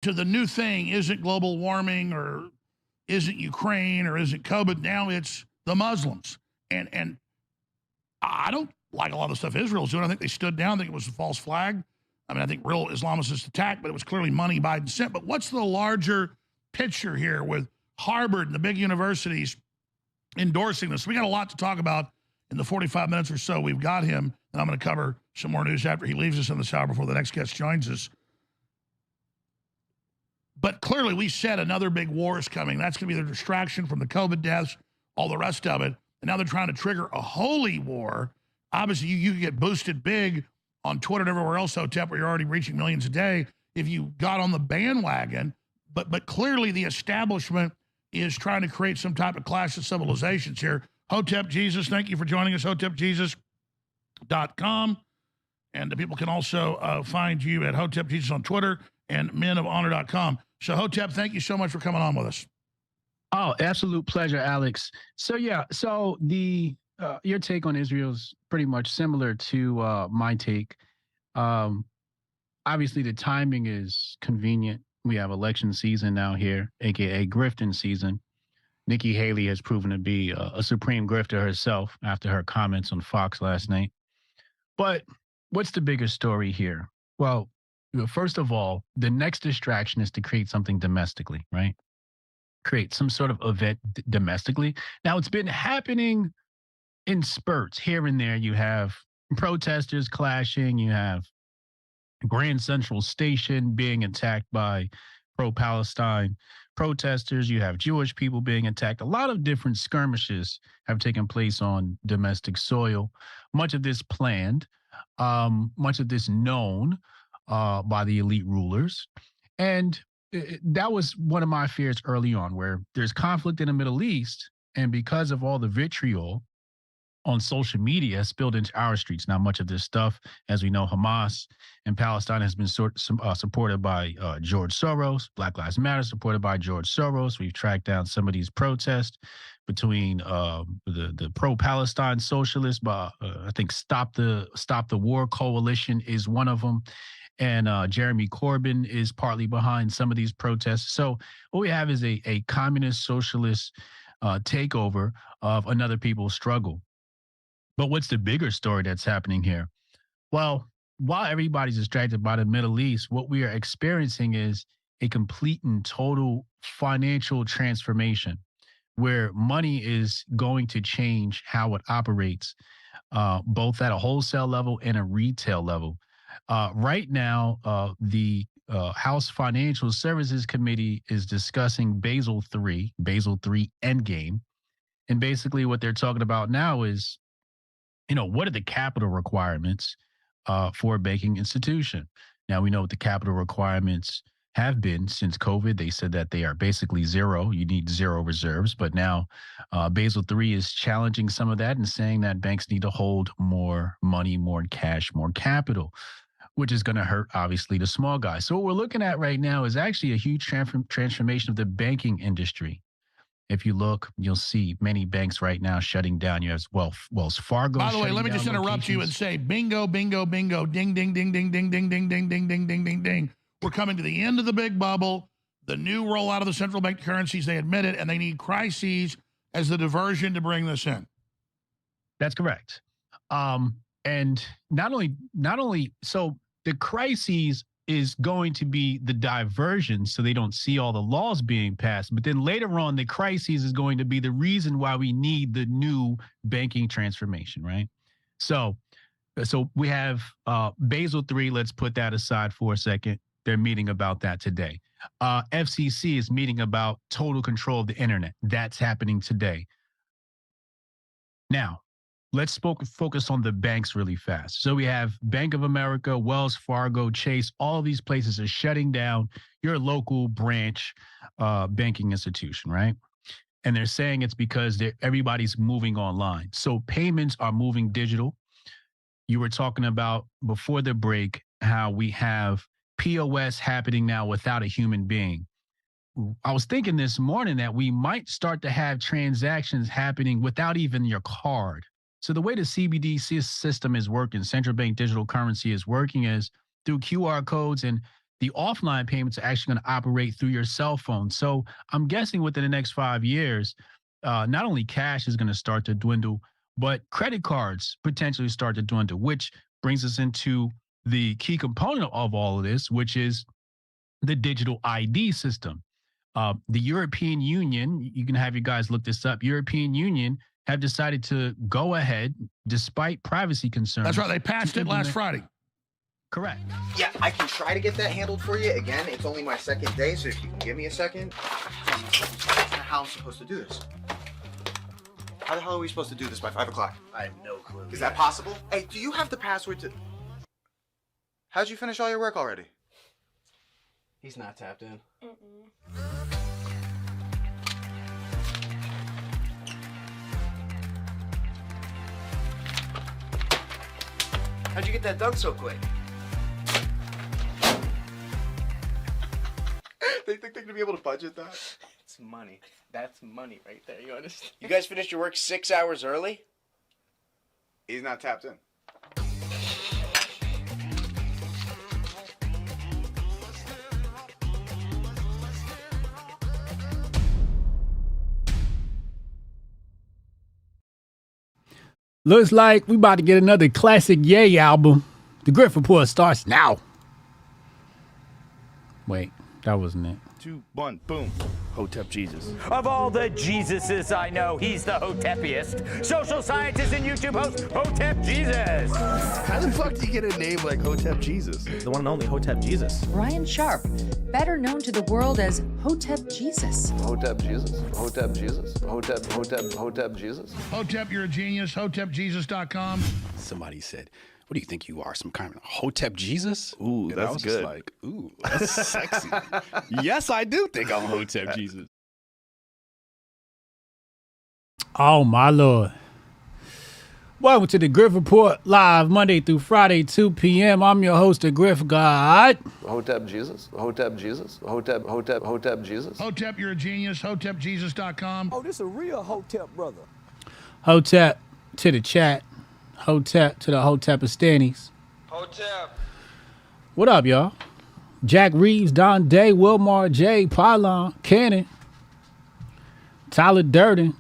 to the new thing isn't global warming or isn't Ukraine or isn't COVID. Now it's the Muslims. And I don't like a lot of the stuff Israel's doing. I think they stood down. I think it was a false flag. I mean, I think real Islamicist attack, but it was clearly money Biden sent. But what's the larger picture here with Harvard and the big universities endorsing this? We got a lot to talk about in the 45 minutes or so we've got him, and I'm going to cover some more news after he leaves us in this hour before the next guest joins us. But clearly we said another big war is coming. That's going to be the distraction from the COVID deaths, all the rest of it. And now they're trying to trigger a holy war. Obviously, you get boosted big on Twitter and everywhere else, Hotep, where you're already reaching millions a day if you got on the bandwagon. But clearly the establishment is trying to create some type of clash of civilizations here. Hotep Jesus, thank you for joining us, hotepjesus.com. And the people can also find you at Hotep Jesus on Twitter and menofhonor.com. So, Hotep, thank you so much for coming on with us. Oh, absolute pleasure, Alex. So, yeah, so your take on Israel's pretty much similar to my take. Obviously, the timing is convenient. We have election season now here, a.k.a. grifting season. Nikki Haley has proven to be a supreme grifter herself after her comments on Fox last night. But what's the bigger story here? Well, first of all, the next distraction is to create something domestically, right? Create some sort of event domestically. Now, it's been happening in spurts here and there. You have protesters clashing. You have Grand Central Station being attacked by pro-Palestine protesters. You have Jewish people being attacked. A lot of different skirmishes have taken place on domestic soil. Much of this planned, much of this known by the elite rulers. And that was one of my fears early on, where there's conflict in the Middle East, and because of all the vitriol on social media spilled into our streets. Now, much of this stuff, as we know, Hamas and Palestine has been supported by George Soros. Black Lives Matter supported by George Soros. We've tracked down some of these protests between the pro-Palestine socialists, but I think Stop the War Coalition is one of them. And Jeremy Corbyn is partly behind some of these protests. So what we have is a communist socialist takeover of another people's struggle. But what's the bigger story that's happening here? Well, while everybody's distracted by the Middle East, what we are experiencing is a complete and total financial transformation where money is going to change how it operates, both at a wholesale level and a retail level. Right now, the House Financial Services Committee is discussing Basel III Endgame. And basically what they're talking about now is, what are the capital requirements for a banking institution? Now, we know what the capital requirements have been since COVID. They said that they are basically zero. You need zero reserves. But now Basel III is challenging some of that and saying that banks need to hold more money, more cash, more capital, which is going to hurt, obviously, the small guys. So what we're looking at right now is actually a huge transformation of the banking industry. If you look, you'll see many banks right now shutting down. You have Wells Fargo. By the way, let me just interrupt you and say, bingo, bingo, bingo, ding, ding, ding, ding, ding, ding, ding, ding, ding, ding, ding, ding, ding. We're coming to the end of the big bubble, the new rollout of the central bank currencies. They admit it, and they need crises as the diversion to bring this in. That's correct. And not only so the crises is going to be the diversion so they don't see all the laws being passed. But then later on, the crisis is going to be the reason why we need the new banking transformation, right? So we have Basel III. Let's put that aside for a second. They're meeting about that today. FCC is meeting about total control of the internet. That's happening today. Now, let's focus on the banks really fast. So we have Bank of America, Wells Fargo, Chase. All of these places are shutting down your local branch banking institution, right? And they're saying it's because everybody's moving online. So payments are moving digital. You were talking about before the break how we have POS happening now without a human being. I was thinking this morning that we might start to have transactions happening without even your card. So the way the CBDC system is working, central bank digital currency is working, is through QR codes. And the offline payments are actually going to operate through your cell phone. So I'm guessing within the next 5 years, not only cash is going to start to dwindle, but credit cards potentially start to dwindle, which brings us into the key component of all of this, which is the digital ID system. The European Union, you can have you guys look this up, European Union have decided to go ahead, despite privacy concerns. That's right. They passed it last Friday. Correct. Yeah, I can try to get that handled for you. Again, it's only my second day, so if you can give me a second. How I'm supposed to do this? How the hell are we supposed to do this by 5 o'clock? I have no clue. Is that possible? Hey, do you have the password to... How'd you finish all your work already? He's not tapped in. How'd you get that done so quick? They think they're gonna be able to budget that? It's money. That's money right there, you understand? You guys finished your work 6 hours early? He's not tapped in. Looks like we about to get another classic Ye album. The Grift Report starts now. Wait, that wasn't it. 2, 1, boom. Hotep Jesus. Of all the Jesuses I know, he's the Hotepiest. Social scientist and YouTube host, Hotep Jesus. How the fuck do you get a name like Hotep Jesus? The one and only Hotep Jesus. Ryan Sharp, better known to the world as Hotep Jesus. Hotep Jesus. Hotep Jesus. Hotep Jesus. Hotep, you're a genius. HotepJesus.com. Somebody said, what do you think you are, some kind of Hotep Jesus? Ooh, and that's I was good. Just like, ooh, that's sexy. Yes, I do think I'm Hotep Jesus. Oh, my Lord. Welcome to the Grift Report, live Monday through Friday, 2 p.m. I'm your host, the Grift God. Hotep Jesus. Hotep Jesus. Hotep Jesus. Hotep, you're a genius. HotepJesus.com. Oh, this a real Hotep brother. Hotep to the chat. Hotep to the Hotepistanis. Hotep. What up, y'all? Jack Reeves, Don Day, Wilmar J, Pylon, Cannon, Tyler Durden.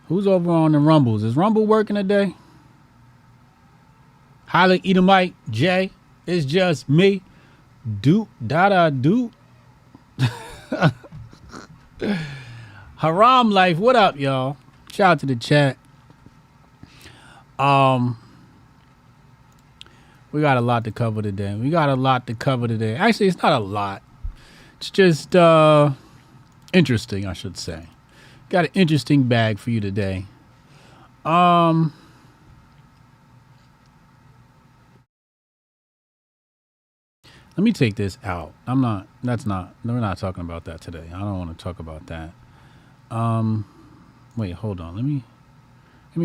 Who's over on the Rumbles? Is Rumble working today? Highly Edomite, Jay. It's just me. Doop, da doop. Haram Life, what up, y'all? Shout out to the chat. We got a lot to cover today. Actually, it's not a lot. It's just interesting, I should say. Got an interesting bag for you today. Let me take this out. we're not talking about that today. I don't want to talk about that. Wait, hold on. Let me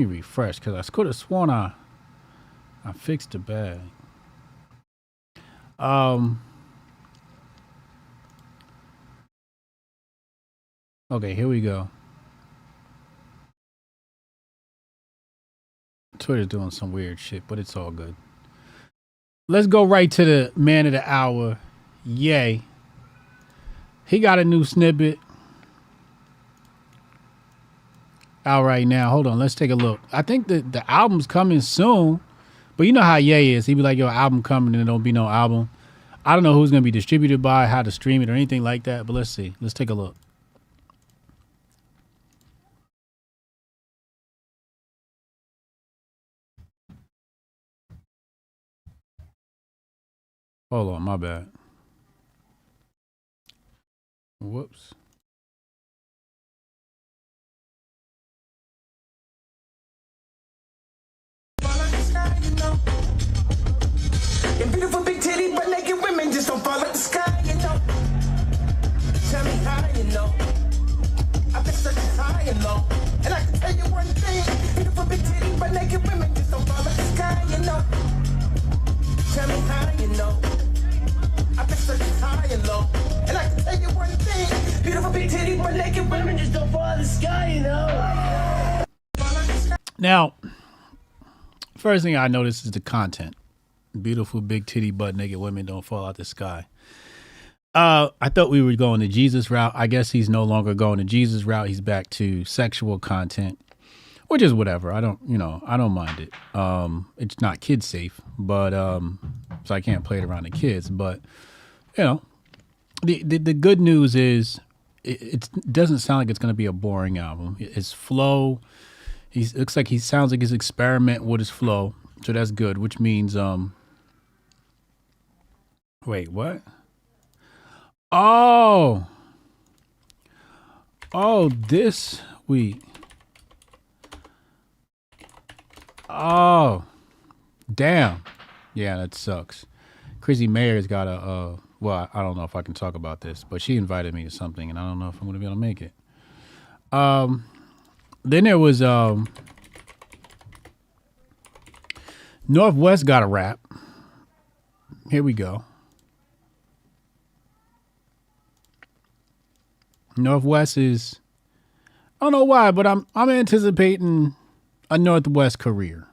refresh, because I could have sworn I fixed the bag. Okay, here we go. Twitter's doing some weird shit, but it's all good. Let's go right to the man of the hour, Ye. He got a new snippet out right now. Hold on, let's take a look. I think the album's coming soon, but you know how Ye is. He be like, yo, album coming, and there don't be no album. I don't know who's going to be distributed by, how to stream it, or anything like that, but let's see. Let's take a look. Hold on, my bad. Whoops. And beautiful big titty, but naked women just don't fall like the sky, you know. Tell me how you know. I've been searching high and low. And I can tell you one thing. Beautiful big titty, but naked women just don't fall like the sky, you know. Tell me how you know. I've been searching high and low. And I can tell you one thing. Beautiful big titty, but naked women just don't fall like the sky, you know. Now, first thing I noticed is the content. Beautiful big titty butt naked women don't fall out the sky. I thought we were going the Jesus route. I guess he's no longer going the Jesus route. He's back to sexual content, which is whatever. I don't mind it. It's not kid safe, but so I can't play it around the kids. But the good news is it doesn't sound like it's going to be a boring album. His flow, looks like he sounds like he's experimenting with his flow, so that's good. Which means wait, what? Oh, this week. Oh, damn. Yeah, that sucks. Chrissy Mayer's got well, I don't know if I can talk about this, but she invited me to something, and I don't know if I'm going to be able to make it. Then there was Northwest got a rap. Here we go. Northwest is, I don't know why, but I'm anticipating a Northwest career.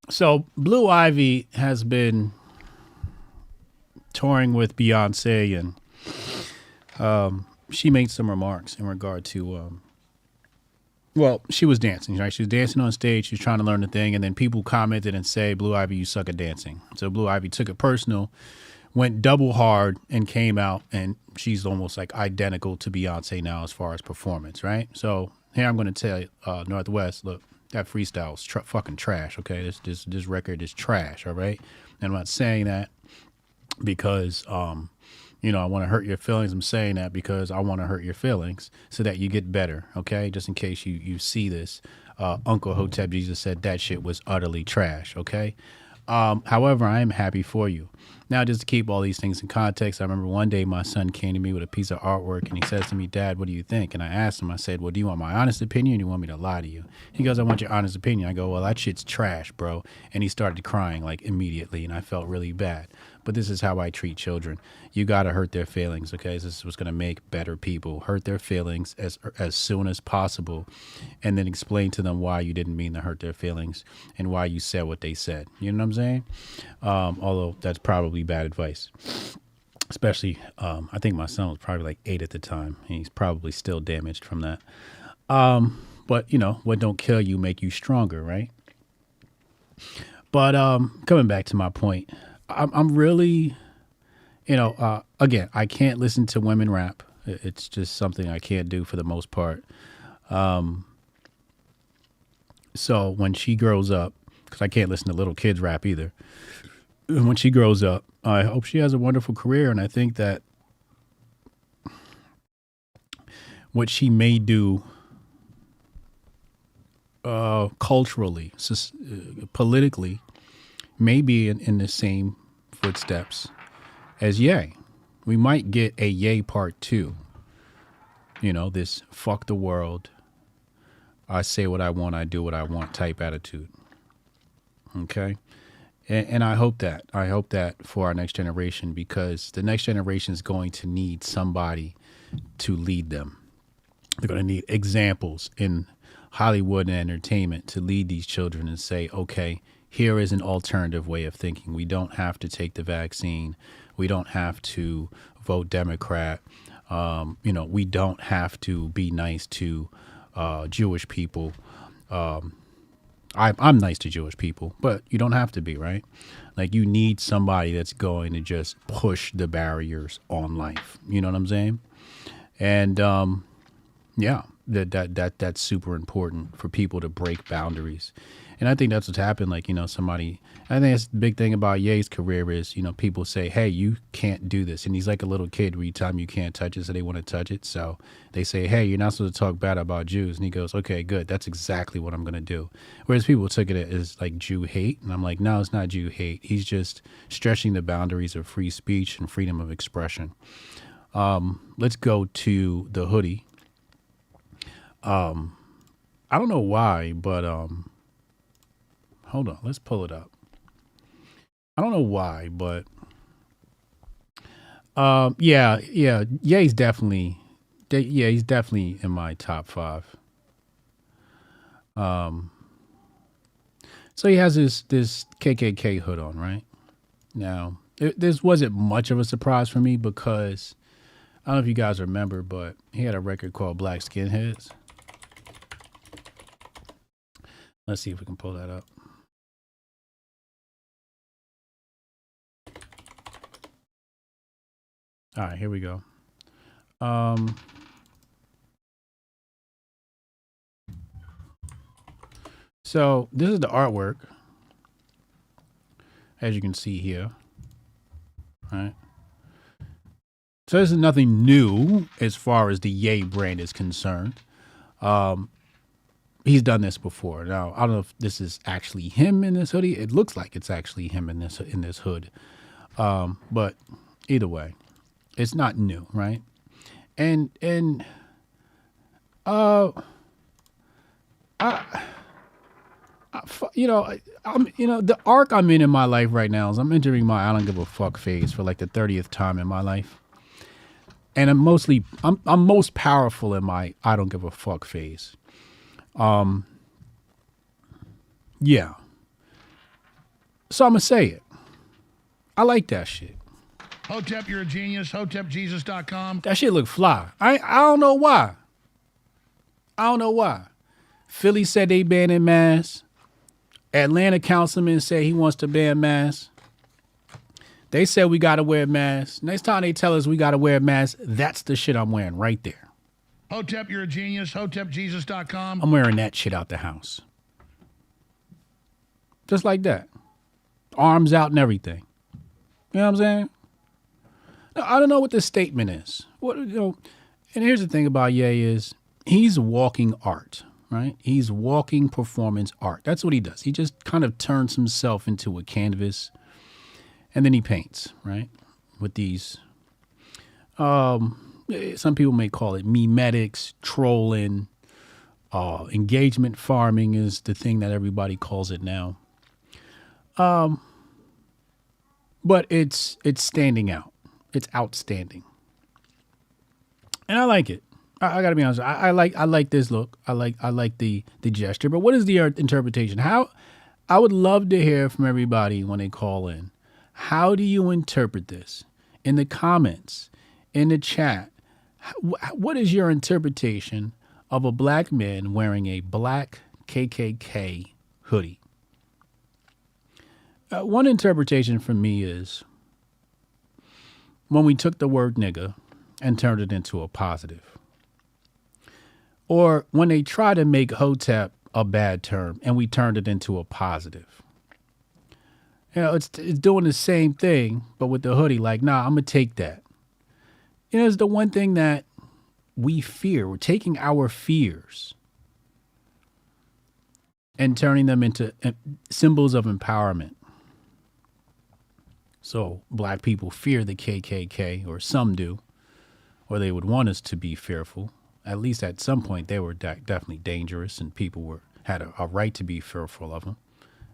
So Blue Ivy has been touring with Beyonce, and she made some remarks in regard to, well, she was dancing, right? She was dancing on stage. She was trying to learn the thing, and then people commented and say, Blue Ivy, you suck at dancing. So Blue Ivy took it personal, went double hard, and came out, and she's almost like identical to Beyonce now as far as performance, right? So here I'm going to tell you, Northwest, look, that freestyle is fucking trash, okay? This record is trash, all right? And I'm not saying that because, I want to hurt your feelings. I'm saying that because I want to hurt your feelings so that you get better, okay? Just in case you see this. Uncle Hotep Jesus said that shit was utterly trash, okay? However, I am happy for you. Now, just to keep all these things in context, I remember one day my son came to me with a piece of artwork and he says to me, Dad, what do you think? And I asked him, I said, well, do you want my honest opinion or do you want me to lie to you? He goes, I want your honest opinion. I go, well, that shit's trash, bro. And he started crying like immediately and I felt really bad. But this is how I treat children. You got to hurt their feelings, okay? This is what's going to make better people. Hurt their feelings as soon as possible and then explain to them why you didn't mean to hurt their feelings and why you said what they said. You know what I'm saying? Although that's probably bad advice. Especially, I think my son was probably like 8 at the time. And he's probably still damaged from that. But, what don't kill you make you stronger, right? But coming back to my point, I'm really, again, I can't listen to women rap. It's just something I can't do for the most part. So when she grows up, because I can't listen to little kids rap either. When she grows up, I hope she has a wonderful career. And I think that what she may do culturally, politically, may be in the same footsteps as Ye. We might get a Ye part 2. This fuck the world, I say what I want, I do what I want type attitude. Okay? And I hope that. I hope that for our next generation, because the next generation is going to need somebody to lead them. They're going to need examples in Hollywood and entertainment to lead these children and say, okay, here is an alternative way of thinking. We don't have to take the vaccine. We don't have to vote Democrat. We don't have to be nice to Jewish people. I'm nice to Jewish people, but you don't have to be, right? Like, you need somebody that's going to just push the barriers on life. You know what I'm saying? And that's super important for people to break boundaries. And I think that's what's happened. Like, I think that's the big thing about Ye's career is, people say, hey, you can't do this. And he's like a little kid where you tell him you can't touch it, so they want to touch it. So they say, hey, you're not supposed to talk bad about Jews. And he goes, okay, good. That's exactly what I'm going to do. Whereas people took it as like Jew hate. And I'm like, no, it's not Jew hate. He's just stretching the boundaries of free speech and freedom of expression. Let's go to the hoodie. I don't know why, but hold on, let's pull it up. I don't know why, but yeah, he's definitely in my top 5. So he has this KKK hood on, right? Now, this wasn't much of a surprise for me because I don't know if you guys remember, but he had a record called Black Skinheads. Let's see if we can pull that up. All right, here we go. So this is the artwork, as you can see here. All right. So this is nothing new as far as the Ye brand is concerned. He's done this before. Now, I don't know if this is actually him in this hoodie. It looks like it's actually him in this hood. But either way, it's not new, right? And the arc I'm in my life right now is I'm entering my I don't give a fuck phase for like the 30th time in my life. And I'm most powerful in my I don't give a fuck phase. Yeah. So I'm gonna say it. I like that shit. Hotep, you're a genius. HotepJesus.com. That shit look fly. I don't know why. Philly said they banning masks. Atlanta councilman said he wants to ban masks. They said we got to wear masks. Next time they tell us we got to wear masks, that's the shit I'm wearing right there. Hotep, you're a genius. HotepJesus.com. I'm wearing that shit out the house. Just like that. Arms out and everything. You know what I'm saying? Now, I don't know what this statement is. And here's the thing about Ye is he's walking art, right? He's walking performance art. That's what he does. He just kind of turns himself into a canvas and then he paints, right? With these, some people may call it memetics, trolling, engagement farming is the thing that everybody calls it now. But it's standing out. It's outstanding. And I like it. I gotta be honest. I like this look. I like the gesture. But what is the interpretation? I would love to hear from everybody when they call in. How do you interpret this? In the comments, in the chat, what is your interpretation of a black man wearing a black KKK hoodie? One interpretation for me is when we took the word nigga and turned it into a positive. Or when they try to make Hotep a bad term and we turned it into a positive. It's doing the same thing, but with the hoodie, like, nah, I'm going to take that. It's the one thing that we fear. We're taking our fears and turning them into symbols of empowerment. So black people fear the KKK, or some do, or they would want us to be fearful. At least at some point, they were definitely dangerous, and people had a right to be fearful of them.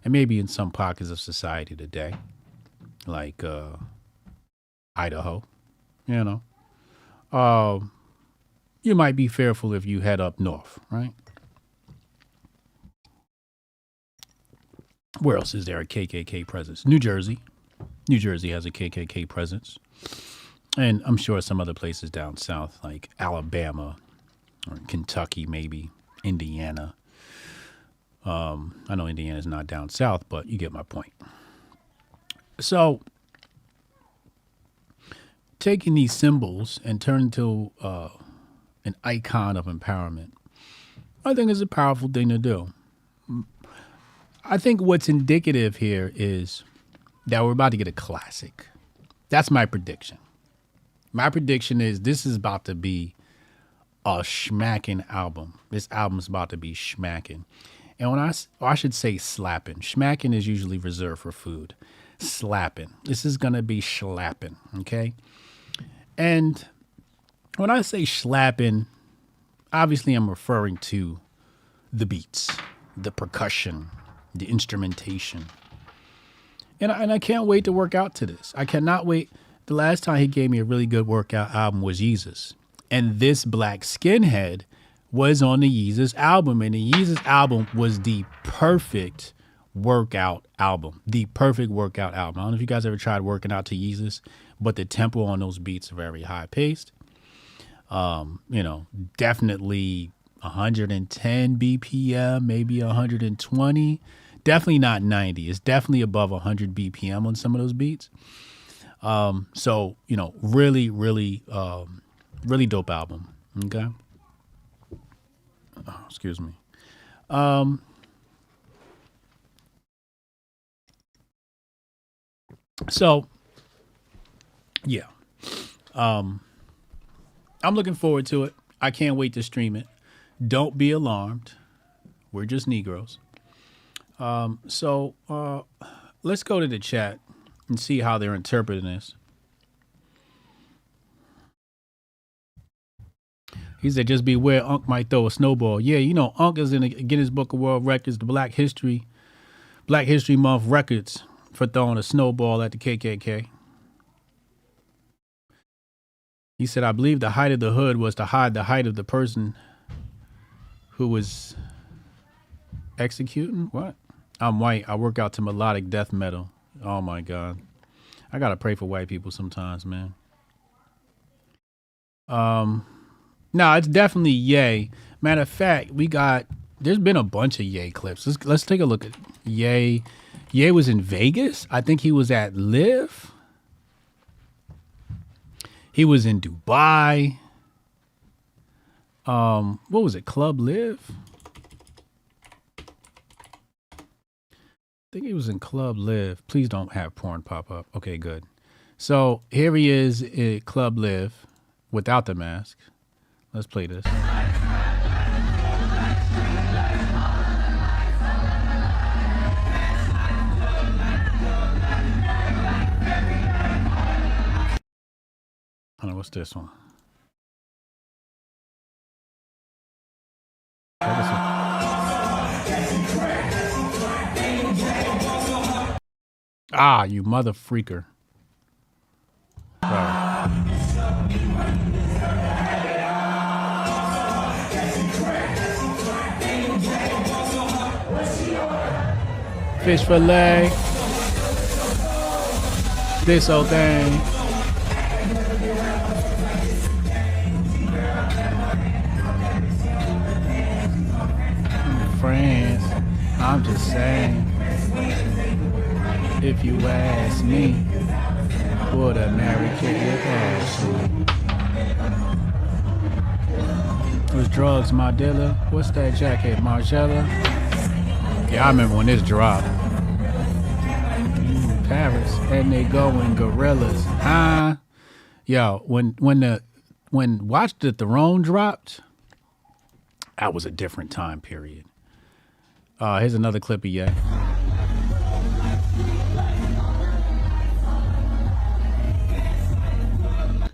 And maybe in some pockets of society today, like Idaho, you might be fearful if you head up north, right? Where else is there a KKK presence? New Jersey. New Jersey has a KKK presence. And I'm sure some other places down south, like Alabama or Kentucky, maybe Indiana. I know Indiana's not down south, but you get my point. So taking these symbols and turning to an icon of empowerment, I think is a powerful thing to do. I think what's indicative here is that we're about to get a classic. That's my prediction. My prediction is this is about to be a schmacking album. This album's about to be schmacking. And I should say slapping. Schmacking is usually reserved for food. Slapping. This is going to be schlapping, okay? And When I say slapping, obviously I'm referring to the beats, the percussion, the instrumentation. And I can't wait to work out to this. I cannot wait. The last time he gave me a really good workout album was Yeezus. And this Black Skinhead was on the Yeezus album. And the Yeezus album was the perfect workout album. The perfect workout album. I don't know if you guys ever tried working out to Yeezus, but the tempo on those beats are very high paced. Definitely 110 BPM, maybe 120. Definitely not 90. It's definitely above 100 BPM on some of those beats. Really, really, really dope album. Okay. Oh, excuse me. I'm looking forward to it. I can't wait to stream it. Don't be alarmed. We're just Negroes. Let's go to the chat and see how they're interpreting this. He said, just beware, Unc might throw a snowball. Yeah, Unc is in the Guinness Book of World Records, the Black History Month records for throwing a snowball at the KKK. He said, I believe the height of the hood was to hide the height of the person who was executing. What? I'm white. I work out to melodic death metal. Oh, my God. I got to pray for white people sometimes, man. No, it's definitely Ye. Matter of fact, there's been a bunch of Ye clips. Let's take a look at Ye. Ye was in Vegas. I think he was at Live. He was in Dubai. What was it? Club Live? I think he was in Club Live. Please don't have porn pop up. Okay, good. So here he is at Club Live without the mask. Let's play this. I don't know, what's this one? Ah, you mother freaker. Fish fillet. This old thing. Friends, I'm just saying. If you ask me, would a married kid with Ashley? Was drugs my dealer? What's that jacket, Margiela? Yeah, I remember when this dropped. Paris, and they go in gorillas. Huh? Yo, when Watch the Throne dropped, that was a different time period. Here's another clip of Ye.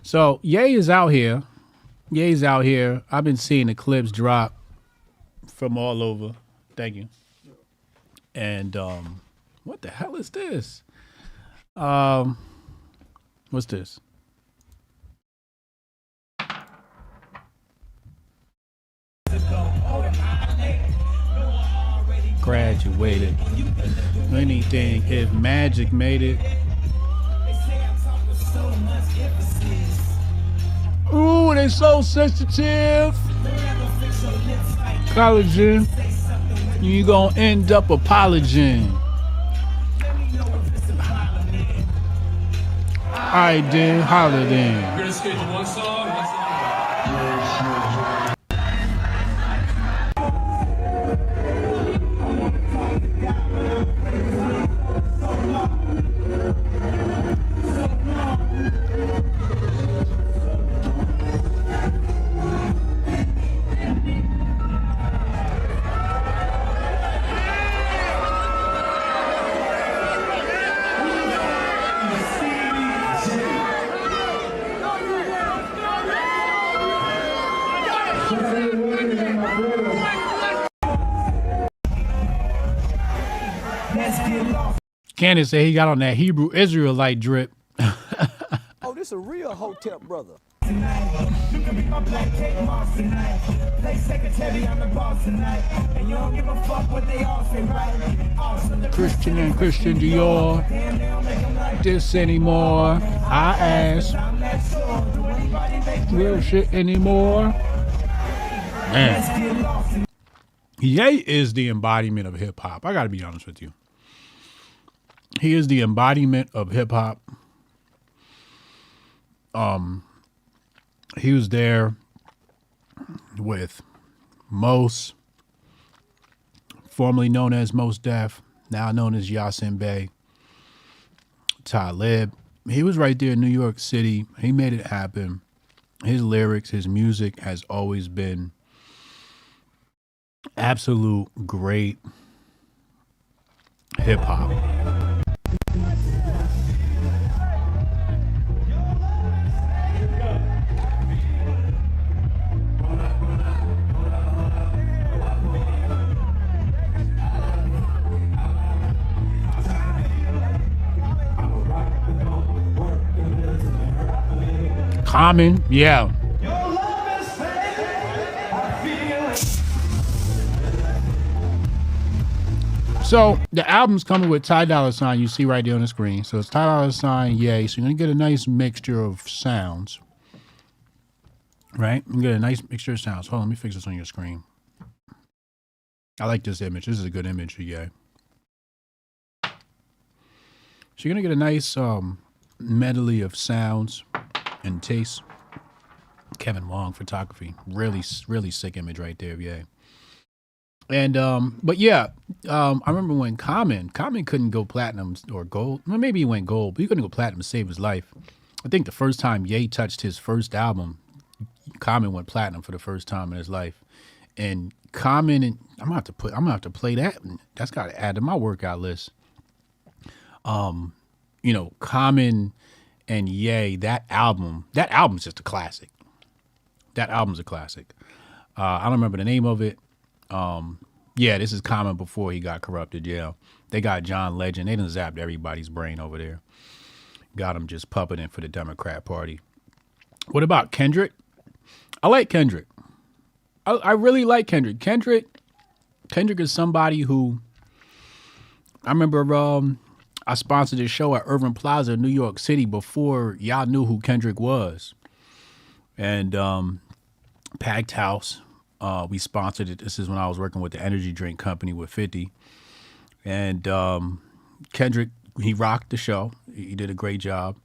So Ye is out here. Ye's out here. I've been seeing the clips drop from all over. Thank you. And what the hell is this? What's this? Graduated. Anything if magic made it. Ooh, they so sensitive. Collagen. You gonna end up apologizing. Alright then, holler then. We're gonna skate to one song. Candace said he got on that Hebrew Israelite drip. Oh, this a real Hotep brother. Christian and Christian Dior. This anymore. I ask. Real shit anymore. Man. Ye is the embodiment of hip hop. I gotta be honest with you. He is the embodiment of hip hop. He was there with Mos, formerly known as Mos Def, now known as Yasin Bey, Talib. He was right there in New York City. He made it happen. His lyrics, his music has always been absolute great hip hop. Common, yeah. So the album's coming with Ty Dolla $ign, you see right there on the screen. So it's Ty Dolla $ign, Ye. So you're gonna get a nice mixture of sounds. Right? You get a nice mixture of sounds. Hold on, let me fix this on your screen. I like this image. This is a good image for Ye. So you're gonna get a nice medley of sounds and tastes. Kevin Wong photography, really sick image right there, yeah. And but yeah, I remember when Common couldn't go platinum or gold. Well, maybe he went gold, but he couldn't go platinum to save his life. I think the first time Ye touched his first album, Common went platinum for the first time in his life. And Common, and I'm gonna have to play that. That's got to add to my workout list. You know, Common and Ye, that album's just a classic. That album's a classic. I don't remember the name of it. Yeah, this is Common before he got corrupted. Yeah, they got John Legend. They done zapped everybody's brain over there. Got him just puppeting for the Democrat Party. What about Kendrick? I like Kendrick. I really like Kendrick. Kendrick is somebody who I remember. I sponsored a show at Irving Plaza, New York City, before y'all knew who Kendrick was. And packed house. We sponsored it. This is when I was working with the energy drink company with 50. And Kendrick, he rocked the show. He did a great job.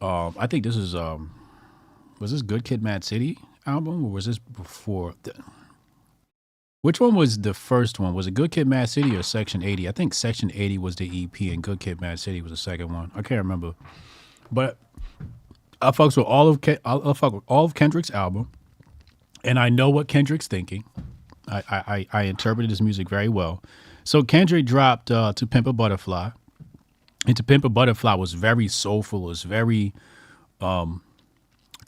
I think this is, was this Good Kid, Mad City album? Or was this before? Which one was the first one? Was it Good Kid, Mad City or Section 80? I think Section 80 was the EP and Good Kid, Mad City was the second one. I can't remember. But I fucks with all of Kendrick's album. And I know what Kendrick's thinking. I interpreted his music very well. So Kendrick dropped To Pimp a Butterfly. And To Pimp a Butterfly was very soulful. It was very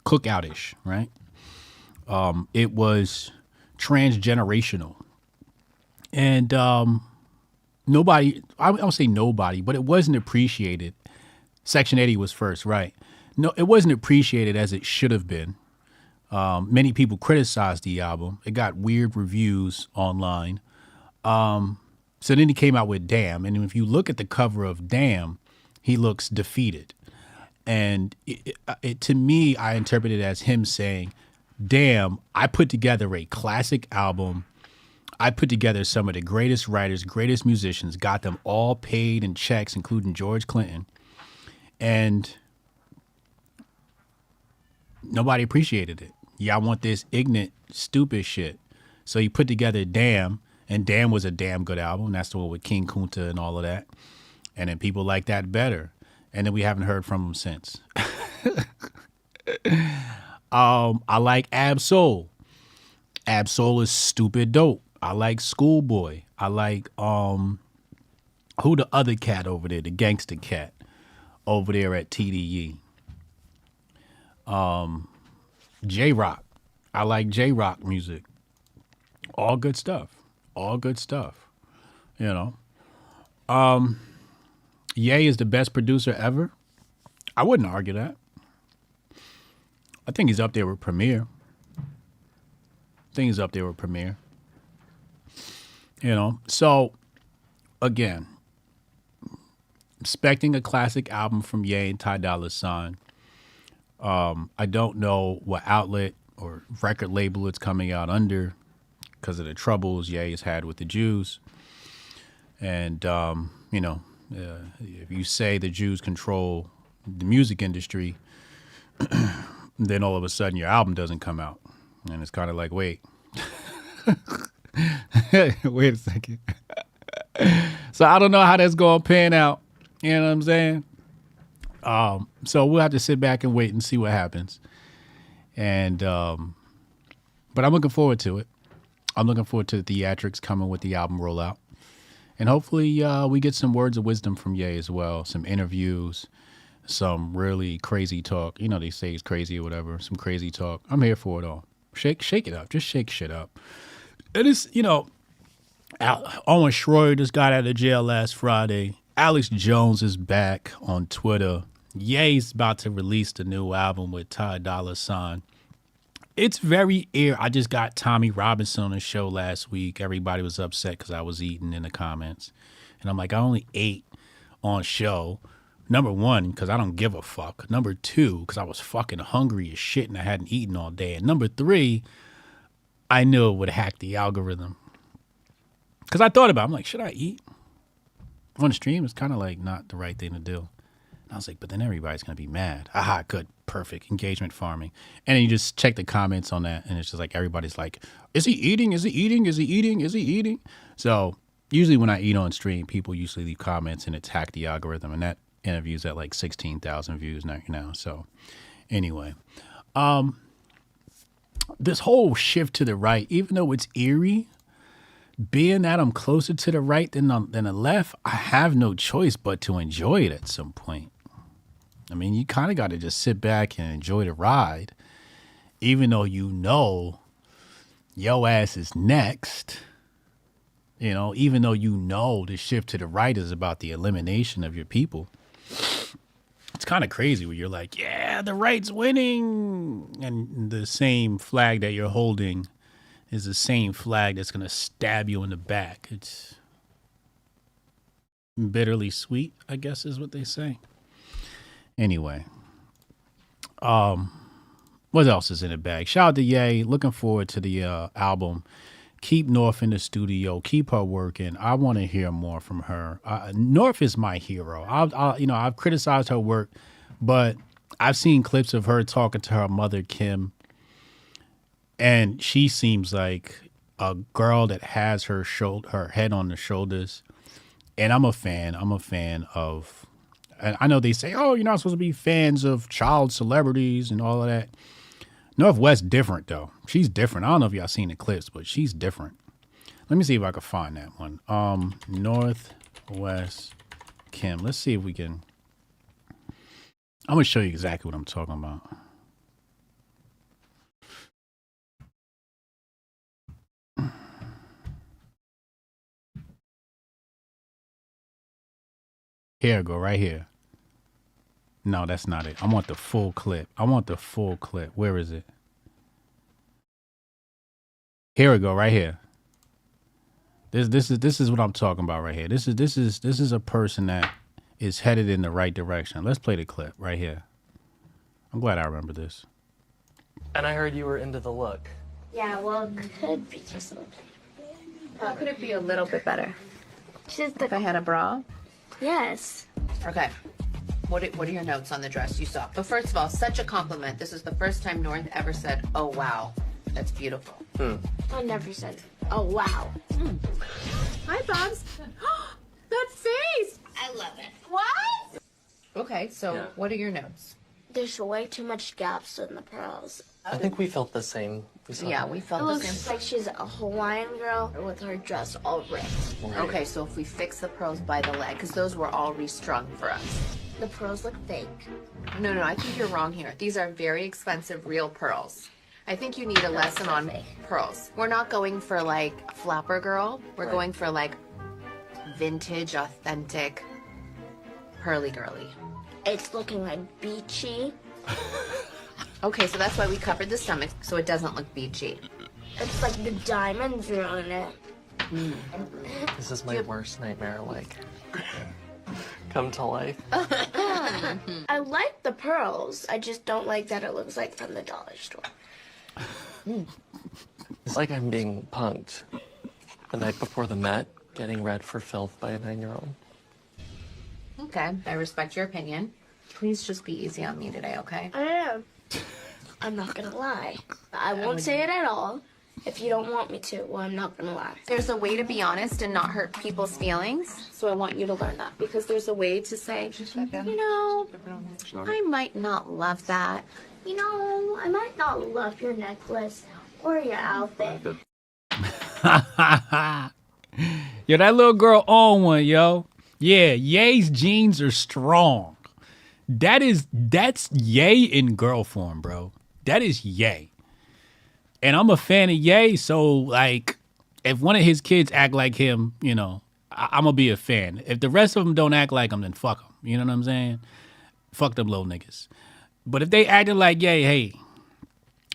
cookout-ish, right? It was transgenerational. And nobody, I don't say nobody, but it wasn't appreciated. Section 80 was first, right? No, it wasn't appreciated as it should have been. Many people criticized the album. It got weird reviews online. So then he came out with Damn. And if you look at the cover of Damn, he looks defeated. And to me, I interpret it as him saying, damn, I put together a classic album. I put together some of the greatest writers, greatest musicians, got them all paid in checks, including George Clinton. And nobody appreciated it. Yeah, I want this ignorant, stupid shit. So he put together Damn, and Damn was a damn good album. That's the one with King Kunta and all of that. And then people like that better. And then we haven't heard from him since. I like Ab Soul. Ab Soul is stupid dope. I like Schoolboy. I like who the other cat over there, the gangster cat over there at TDE. J-Rock. I like J-Rock music. All good stuff. All good stuff. You know. Ye is the best producer ever. I wouldn't argue that. I think he's up there with Premier. You know, so again, expecting a classic album from Ye and Ty Dolla $ign. I don't know what outlet or record label it's coming out under because of the troubles Ye has had with the Jews. And, you know, if you say the Jews control the music industry, then all of a sudden your album doesn't come out. And it's kind of like, wait. Wait a second. So I don't know how that's going to pan out. You know what I'm saying? So we'll have to sit back and wait and see what happens. And, but I'm looking forward to it. I'm looking forward to the theatrics coming with the album rollout. And hopefully we get some words of wisdom from Ye as well. Some interviews, some really crazy talk. You know, they say he's crazy or whatever. Some crazy talk. I'm here for it all. Shake it up. Just shake shit up. It is, you know, Owen Schroyer just got out of jail last Friday. Alex Jones is back on Twitter. Ye's about to release the new album with Ty Dolla $ign. It's very I just got Tommy Robinson on the show last week. Everybody was upset because I was eating in the comments. And I'm like, I only ate on show. Number one, because I don't give a fuck. Number two, because I was fucking hungry as shit and I hadn't eaten all day. And number three, I knew it would hack the algorithm. Because I thought about it. I'm like, should I eat on the stream? It's kind of like not the right thing to do. And I was like, but then everybody's going to be mad. Aha, good, perfect, engagement farming. And then you just check the comments on that, and it's just like everybody's like, is he eating? Is he eating? Is he eating? Is he eating? So usually when I eat on stream, people usually leave comments, and it's hacked the algorithm. And that interview's at like 16,000 views now. So anyway, this whole shift to the right, even though it's eerie, being that I'm closer to the right than the left, I have no choice but to enjoy it at some point. I mean, you kind of got to just sit back and enjoy the ride, even though you know your ass is next. You know, even though you know the shift to the right is about the elimination of your people. It's kind of crazy where you're like, yeah, the right's winning. And the same flag that you're holding is the same flag that's going to stab you in the back. It's bitterly sweet, I guess is what they say. Anyway, what else is in the bag? Shout out to Ye. Looking forward to the album. Keep North in the studio. Keep her working. I want to hear more from her. North is my hero. I've criticized her work, but I've seen clips of her talking to her mother, Kim, and she seems like a girl that has her head on the shoulders. And I'm a fan. I'm a fan of, and I know they say, oh, you're not supposed to be fans of child celebrities and all of that. Northwest different, though. She's different. I don't know if y'all seen the clips, but she's different. Let me see if I can find that one. Northwest Kim. Let's see if we can. I'm going to show you exactly what I'm talking about. Here we go, right here. No, that's not it. I want the full clip. Where is it? Here we go, right here. This is what I'm talking about right here. This is a person that is headed in the right direction. Let's play the clip right here. I'm glad I remember this. And I heard you were into the look. Yeah, well, it could be just a little bit. How could it be a little bit better? Just if I had a bra? Yes. Okay. What are your notes on the dress you saw? But first of all, such a compliment. This is the first time North ever said, oh, wow, that's beautiful. I never said, oh, wow. Hi, Bobs. That face. I love it. What? Okay, so what are your notes? There's way too much gaps in the pearls. I think we felt the same. We felt It the same. looks like she's a Hawaiian girl with her dress all ripped. Okay, so if we fix the pearls by the leg, because those were all restrung for us. The pearls look fake. No, I think you're wrong here. These are very expensive real pearls. I think you need a lesson on pearls. We're not going for like flapper girl. We're going for like vintage, authentic pearly girly? It's looking like beachy. Okay, so that's why we covered the stomach, so it doesn't look beachy. It's like the diamonds are on it. This is my worst nightmare, like, come to life. I like the pearls. I just don't like that it looks like from the dollar store. It's like I'm being punked the night before the Met, getting read for filth by a 9-year-old. Okay, I respect your opinion. Please just be easy on me today, okay? I am. I'm not gonna lie. I won't say it at all. If you don't want me to, well, I'm not gonna lie. There's a way to be honest and not hurt people's feelings. So I want you to learn that because there's a way to say, you know, I might not love that. You know, I might not love your necklace or your outfit. Yo, that little girl on one, yo. Yeah, Ye's jeans are strong. That's Ye in girl form, bro. That is Ye. And I'm a fan of Ye, so like if one of his kids act like him, you know, I'm gonna be a fan. If the rest of them don't act like him, then fuck them. You know what I'm saying? Fuck them little niggas. But if they acting like Ye, hey,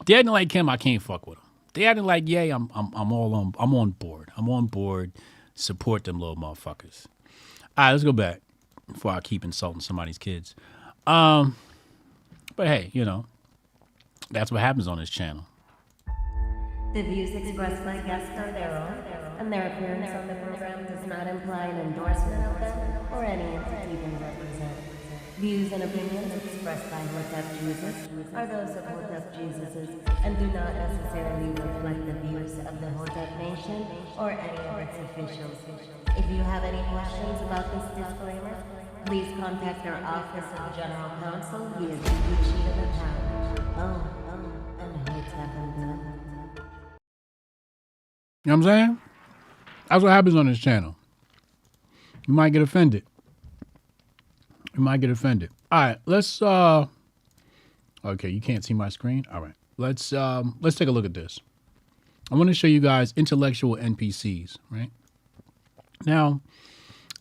they acting like him, I can't fuck with them. They acting like Ye, I'm on board. I'm on board. Support them little motherfuckers. All right, let's go back before I keep insulting somebody's kids. But hey, you know, that's what happens on this channel. The views expressed by guests are their own, and their appearance on the program does not imply an endorsement of them or any entity they represent. Views and opinions expressed by Hotep Jesus are those of Hotep Jesus's and do not necessarily reflect the views of the Hotep Nation or any of its officials. If you have any questions about this disclaimer, please contact our Office of General Counsel via the sheet of account. And Hotep and good. You know what I'm saying? That's what happens on this channel. You might get offended. You might get offended. All right, let's okay, you can't see my screen. All right. Let's take a look at this. I want to show you guys intellectual NPCs, right? Now,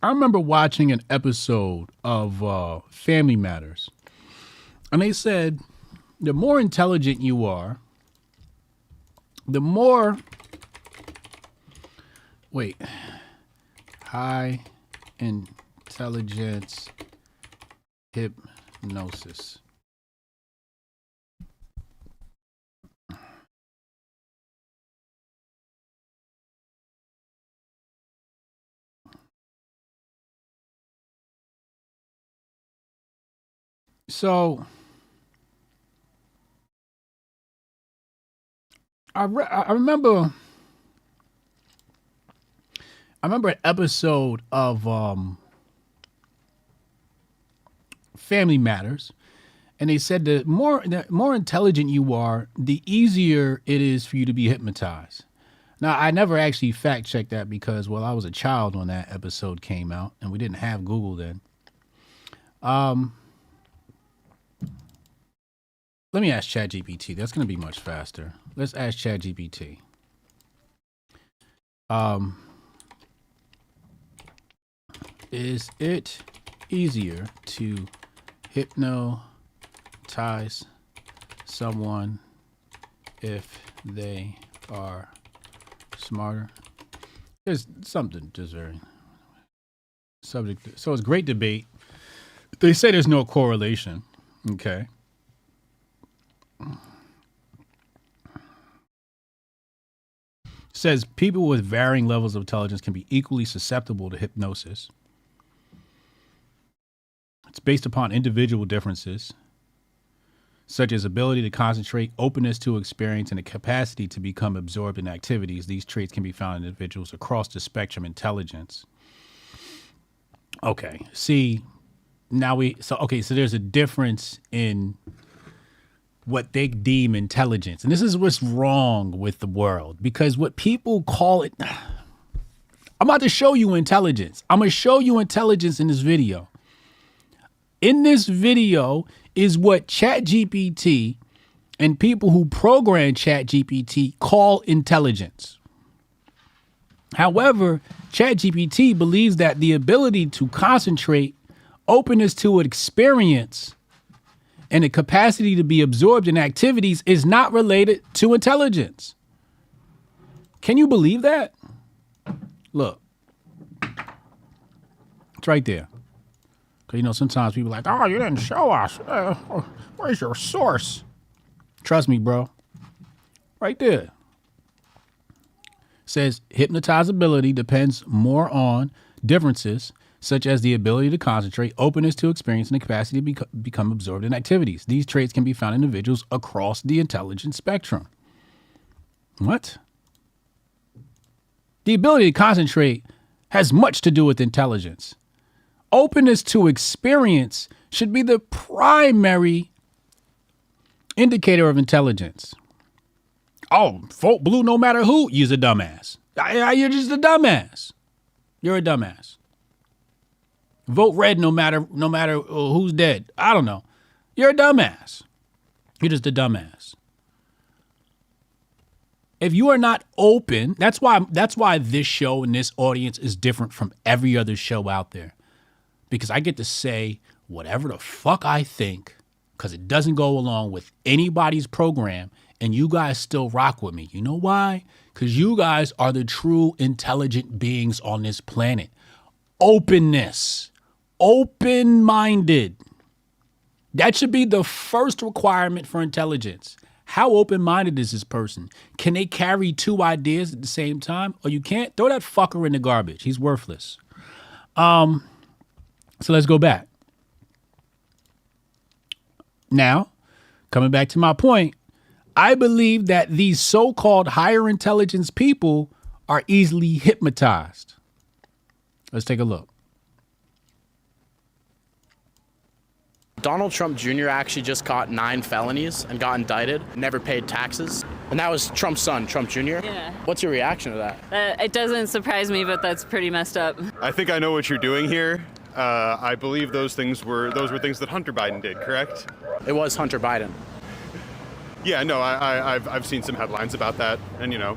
I remember watching an episode of Family Matters. And they said the more intelligent you are, the more high intelligence hypnosis. So I remember an episode of Family Matters, and they said the more intelligent you are, the easier it is for you to be hypnotized. Now, I never actually fact checked that because, well, I was a child when that episode came out, and we didn't have Google then. Let me ask ChatGPT. That's going to be much faster. Let's ask ChatGPT. Is it easier to hypnotize someone if they are smarter? There's something just very subject. So it's great debate. They say there's no correlation. Okay. Says people with varying levels of intelligence can be equally susceptible to hypnosis. It's based upon individual differences, such as ability to concentrate, openness to experience, and the capacity to become absorbed in activities. These traits can be found in individuals across the spectrum of intelligence. Okay, see, so there's a difference in what they deem intelligence. And this is what's wrong with the world, because what people call it, I'm about to show you intelligence. I'm going to show you intelligence in this video. In this video is what ChatGPT and people who program ChatGPT call intelligence. However, ChatGPT believes that the ability to concentrate Openness to experience and the capacity to be absorbed in activities is not related to intelligence. Can you believe that? Look. It's right there. Because, you know, sometimes people are like, oh, you didn't show us. Where's your source? Trust me, bro. Right there. Says hypnotizability depends more on differences such as the ability to concentrate, openness to experience, and the capacity to become absorbed in activities. These traits can be found in individuals across the intelligence spectrum. What? The ability to concentrate has much to do with intelligence. Openness to experience should be the primary indicator of intelligence. Oh, vote blue no matter who. You're a dumbass. You're just a dumbass. You're a dumbass. Vote red no matter who's dead. I don't know. You're a dumbass. You're just a dumbass. If you are not open, that's why this show and this audience is different from every other show out there. Because I get to say whatever the fuck I think, because it doesn't go along with anybody's program, and you guys still rock with me. You know why? Because you guys are the true intelligent beings on this planet. Openness. Open-minded. That should be the first requirement for intelligence. How open-minded is this person? Can they carry two ideas at the same time? Or you can't? Throw that fucker in the garbage. He's worthless. So let's go back. Now, coming back to my point, I believe that these so-called higher intelligence people are easily hypnotized. Let's take a look. Donald Trump Jr. actually just caught 9 felonies and got indicted, never paid taxes. And that was Trump's son, Trump Jr. Yeah. What's your reaction to that? It doesn't surprise me, but that's pretty messed up. I think I know what you're doing here. I believe those were things that Hunter Biden did, correct? It was Hunter Biden. Yeah, no, I've seen some headlines about that, and you know.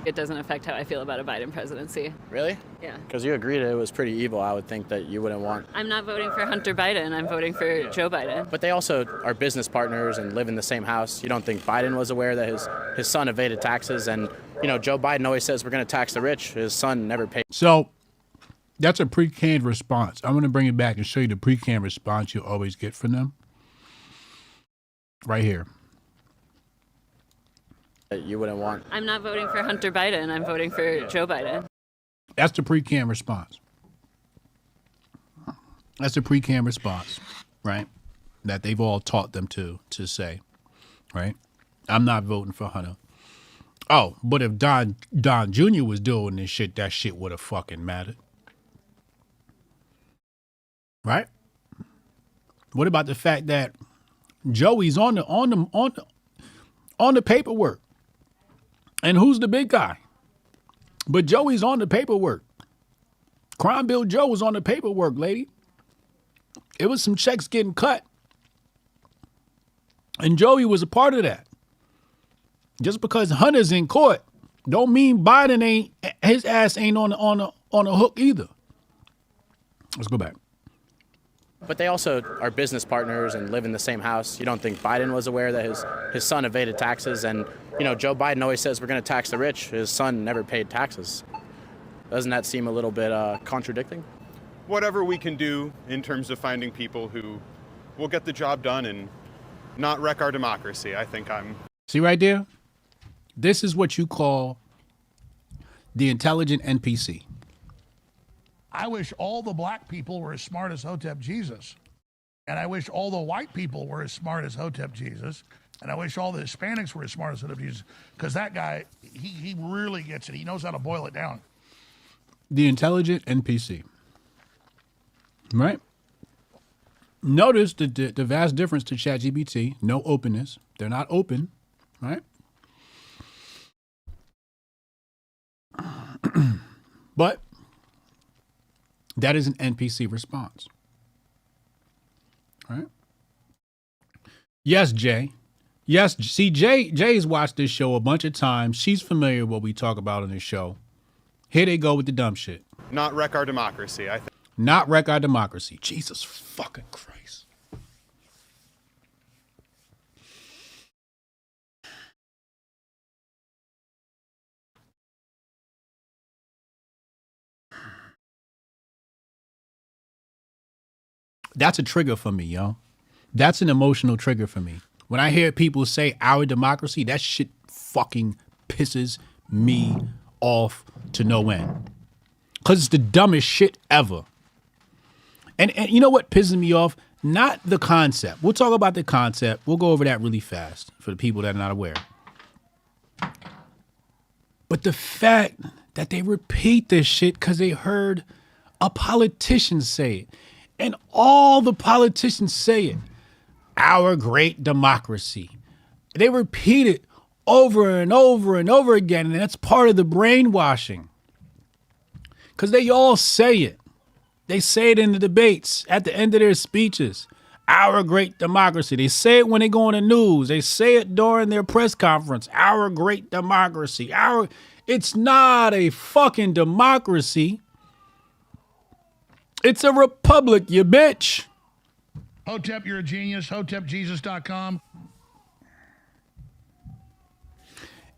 It doesn't affect how I feel about a Biden presidency. Really? Yeah. Because you agreed it was pretty evil. I would think that you wouldn't want. I'm not voting for Hunter Biden. I'm voting for Joe Biden. But they also are business partners and live in the same house. You don't think Biden was aware that his son evaded taxes? And, you know, Joe Biden always says we're going to tax the rich. His son never paid. So that's a pre-canned response. I'm going to bring it back and show you the pre-canned response you always get from them. Right here. That you wouldn't want. I'm not voting for Hunter Biden. I'm voting for Joe Biden. That's the pre-canned response. That's the pre-canned response, right? That they've all taught them to say, right? I'm not voting for Hunter. Oh, but if Don Jr. was doing this shit, that shit would have fucking mattered. Right? What about the fact that Joey's on the paperwork? And who's the big guy? But Joey's on the paperwork. Crime Bill Joe was on the paperwork, lady. It was some checks getting cut. And Joey was a part of that. Just because Hunter's in court don't mean Biden his ass ain't on a hook either. Let's go back. But they also are business partners and live in the same house. You don't think Biden was aware that his son evaded taxes? And, you know, Joe Biden always says we're going to tax the rich. His son never paid taxes. Doesn't that seem a little bit contradicting? Whatever we can do in terms of finding people who will get the job done and not wreck our democracy, I think I'm... See right there? This is what you call the intelligent NPC. I wish all the black people were as smart as Hotep Jesus. And I wish all the white people were as smart as Hotep Jesus. And I wish all the Hispanics were as smart as Hotep Jesus. Because that guy, he really gets it. He knows how to boil it down. The intelligent NPC. Right? Notice the vast difference to ChatGPT. No openness. They're not open. Right? But that is an NPC response. Right? Yes, Jay. Yes, see, Jay's watched this show a bunch of times. She's familiar with what we talk about on this show. Here they go with the dumb shit. Not wreck our democracy, I think. not wreck our democracy. Jesus fucking Christ. That's a trigger for me, yo. That's an emotional trigger for me. When I hear people say our democracy, that shit fucking pisses me off to no end. Because it's the dumbest shit ever. And you know what pisses me off? Not the concept. We'll talk about the concept. We'll go over that really fast for the people that are not aware. But the fact that they repeat this shit because they heard a politician say it. And all the politicians say it. Our great democracy. They repeat it over and over and over again. And that's part of the brainwashing. Because they all say it. They say it in the debates at the end of their speeches. Our great democracy. They say it when they go on the news. They say it during their press conference. Our great democracy. It's not a fucking democracy. It's a republic, you bitch. Hotep, you're a genius. HotepJesus.com.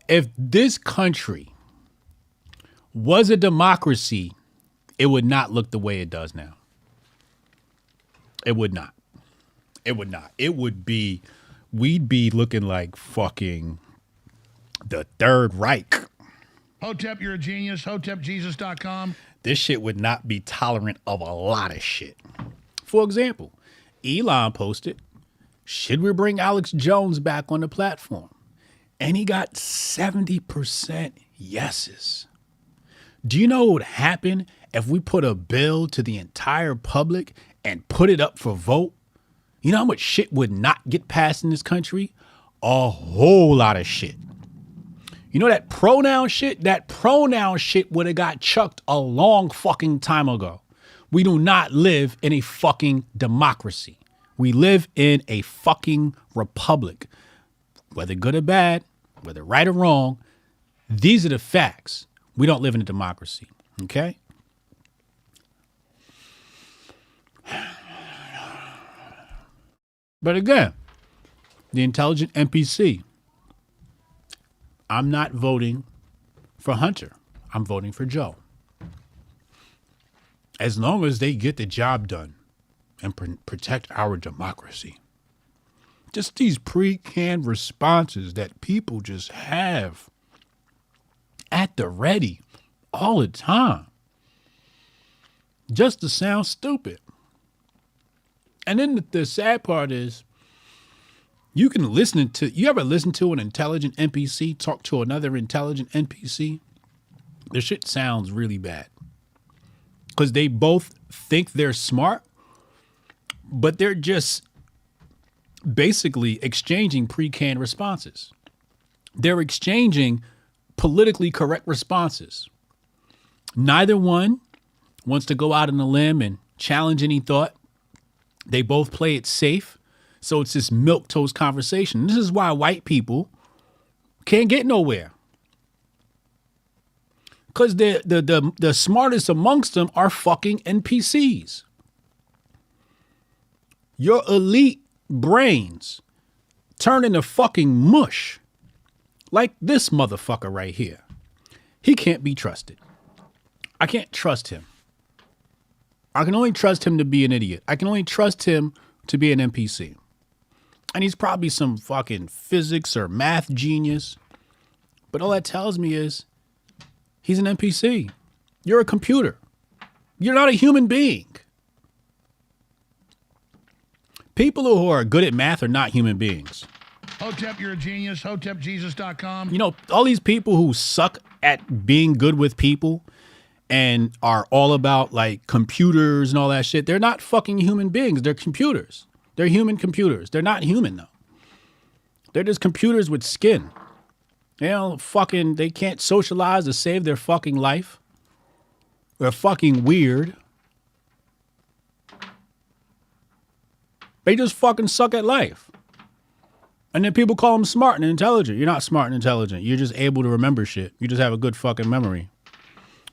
If this country was a democracy, it would not look the way it does now. It would not. It would not. It would be, we'd be looking like fucking the Third Reich. Hotep, you're a genius. HotepJesus.com. This shit would not be tolerant of a lot of shit. For example, Elon posted, should we bring Alex Jones back on the platform? And he got 70% yeses. Do you know what would happen if we put a bill to the entire public and put it up for vote? You know how much shit would not get passed in this country? A whole lot of shit. You know that pronoun shit? That pronoun shit would have got chucked a long fucking time ago. We do not live in a fucking democracy. We live in a fucking republic. Whether good or bad, whether right or wrong, these are the facts. We don't live in a democracy, okay? But again, the intelligent NPC. I'm not voting for Hunter. I'm voting for Joe. As long as they get the job done and protect our democracy. Just these pre-canned responses that people just have at the ready all the time. Just to sound stupid. And then the sad part is, you ever listen to an intelligent NPC talk to another intelligent NPC? The shit sounds really bad. Because they both think they're smart, but they're just basically exchanging pre-canned responses. They're exchanging politically correct responses. Neither one wants to go out on a limb and challenge any thought. They both play it safe. So it's this milquetoast conversation. This is why white people can't get nowhere. Because the smartest amongst them are fucking NPCs. Your elite brains turn into fucking mush. Like this motherfucker right here. He can't be trusted. I can't trust him. I can only trust him to be an idiot. I can only trust him to be an NPC. And he's probably some fucking physics or math genius. But all that tells me is he's an NPC. You're a computer. You're not a human being. People who are good at math are not human beings. Hotep, you're a genius. HotepJesus.com. You know, all these people who suck at being good with people and are all about like computers and all that shit, they're not fucking human beings. They're computers. They're human computers. They're not human though. They're just computers with skin. They can't socialize to save their fucking life. They're fucking weird. They just fucking suck at life. And then people call them smart and intelligent. You're not smart and intelligent. You're just able to remember shit. You just have a good fucking memory.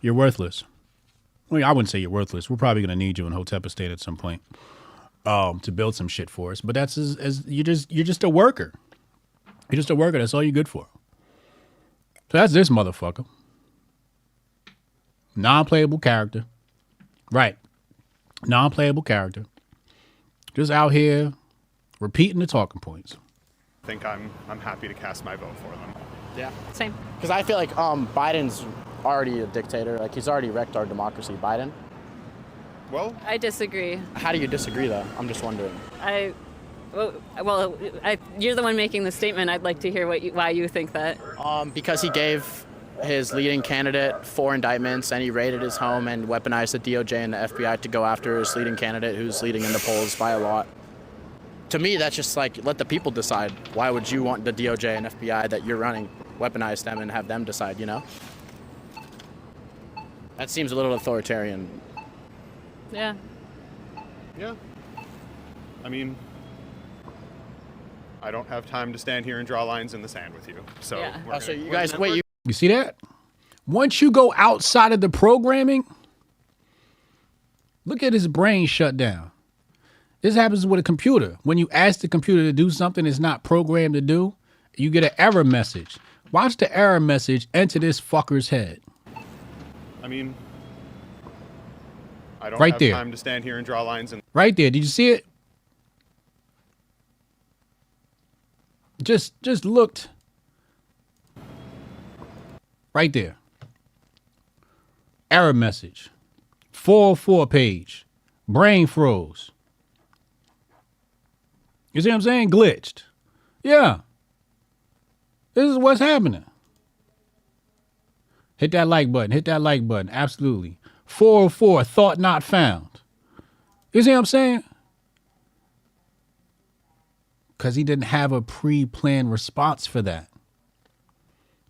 You're worthless. I mean, I wouldn't say you're worthless. We're probably going to need you in Hotep Estate at some point to build some shit for us. But that's as you're just a worker. You're just a worker. That's all you're good for. So that's this motherfucker. Non-playable character. Right. Non-playable character. Just out here repeating the talking points. I think I'm happy to cast my vote for them. Yeah. Same. Because I feel like Biden's already a dictator. Like, he's already wrecked our democracy. Biden. Well, I disagree. How do you disagree, though? I'm just wondering. You're the one making the statement. I'd like to hear why you think that. Because he gave his leading candidate 4 indictments, and he raided his home and weaponized the DOJ and the FBI to go after his leading candidate, who's leading in the polls by a lot. To me, that's just like, let the people decide. Why would you want the DOJ and FBI that you're running weaponize them and have them decide, you know? That seems a little authoritarian. Yeah. Yeah. I mean, I don't have time to stand here and draw lines in the sand with you. So, yeah. So you guys, wait, you see that? Once you go outside of the programming, look at his brain shut down. This happens with a computer. When you ask the computer to do something it's not programmed to do, you get an error message. Watch the error message enter this fucker's head. I mean, I don't right have there. time to stand here and draw lines. Right there. Did you see it? Just looked. Right there. Error message. 404 page. Brain froze. You see what I'm saying? Glitched. Yeah. This is what's happening. Hit that like button. Hit that like button. Absolutely. 404, thought not found. You see what I'm saying? Because he didn't have a pre-planned response for that.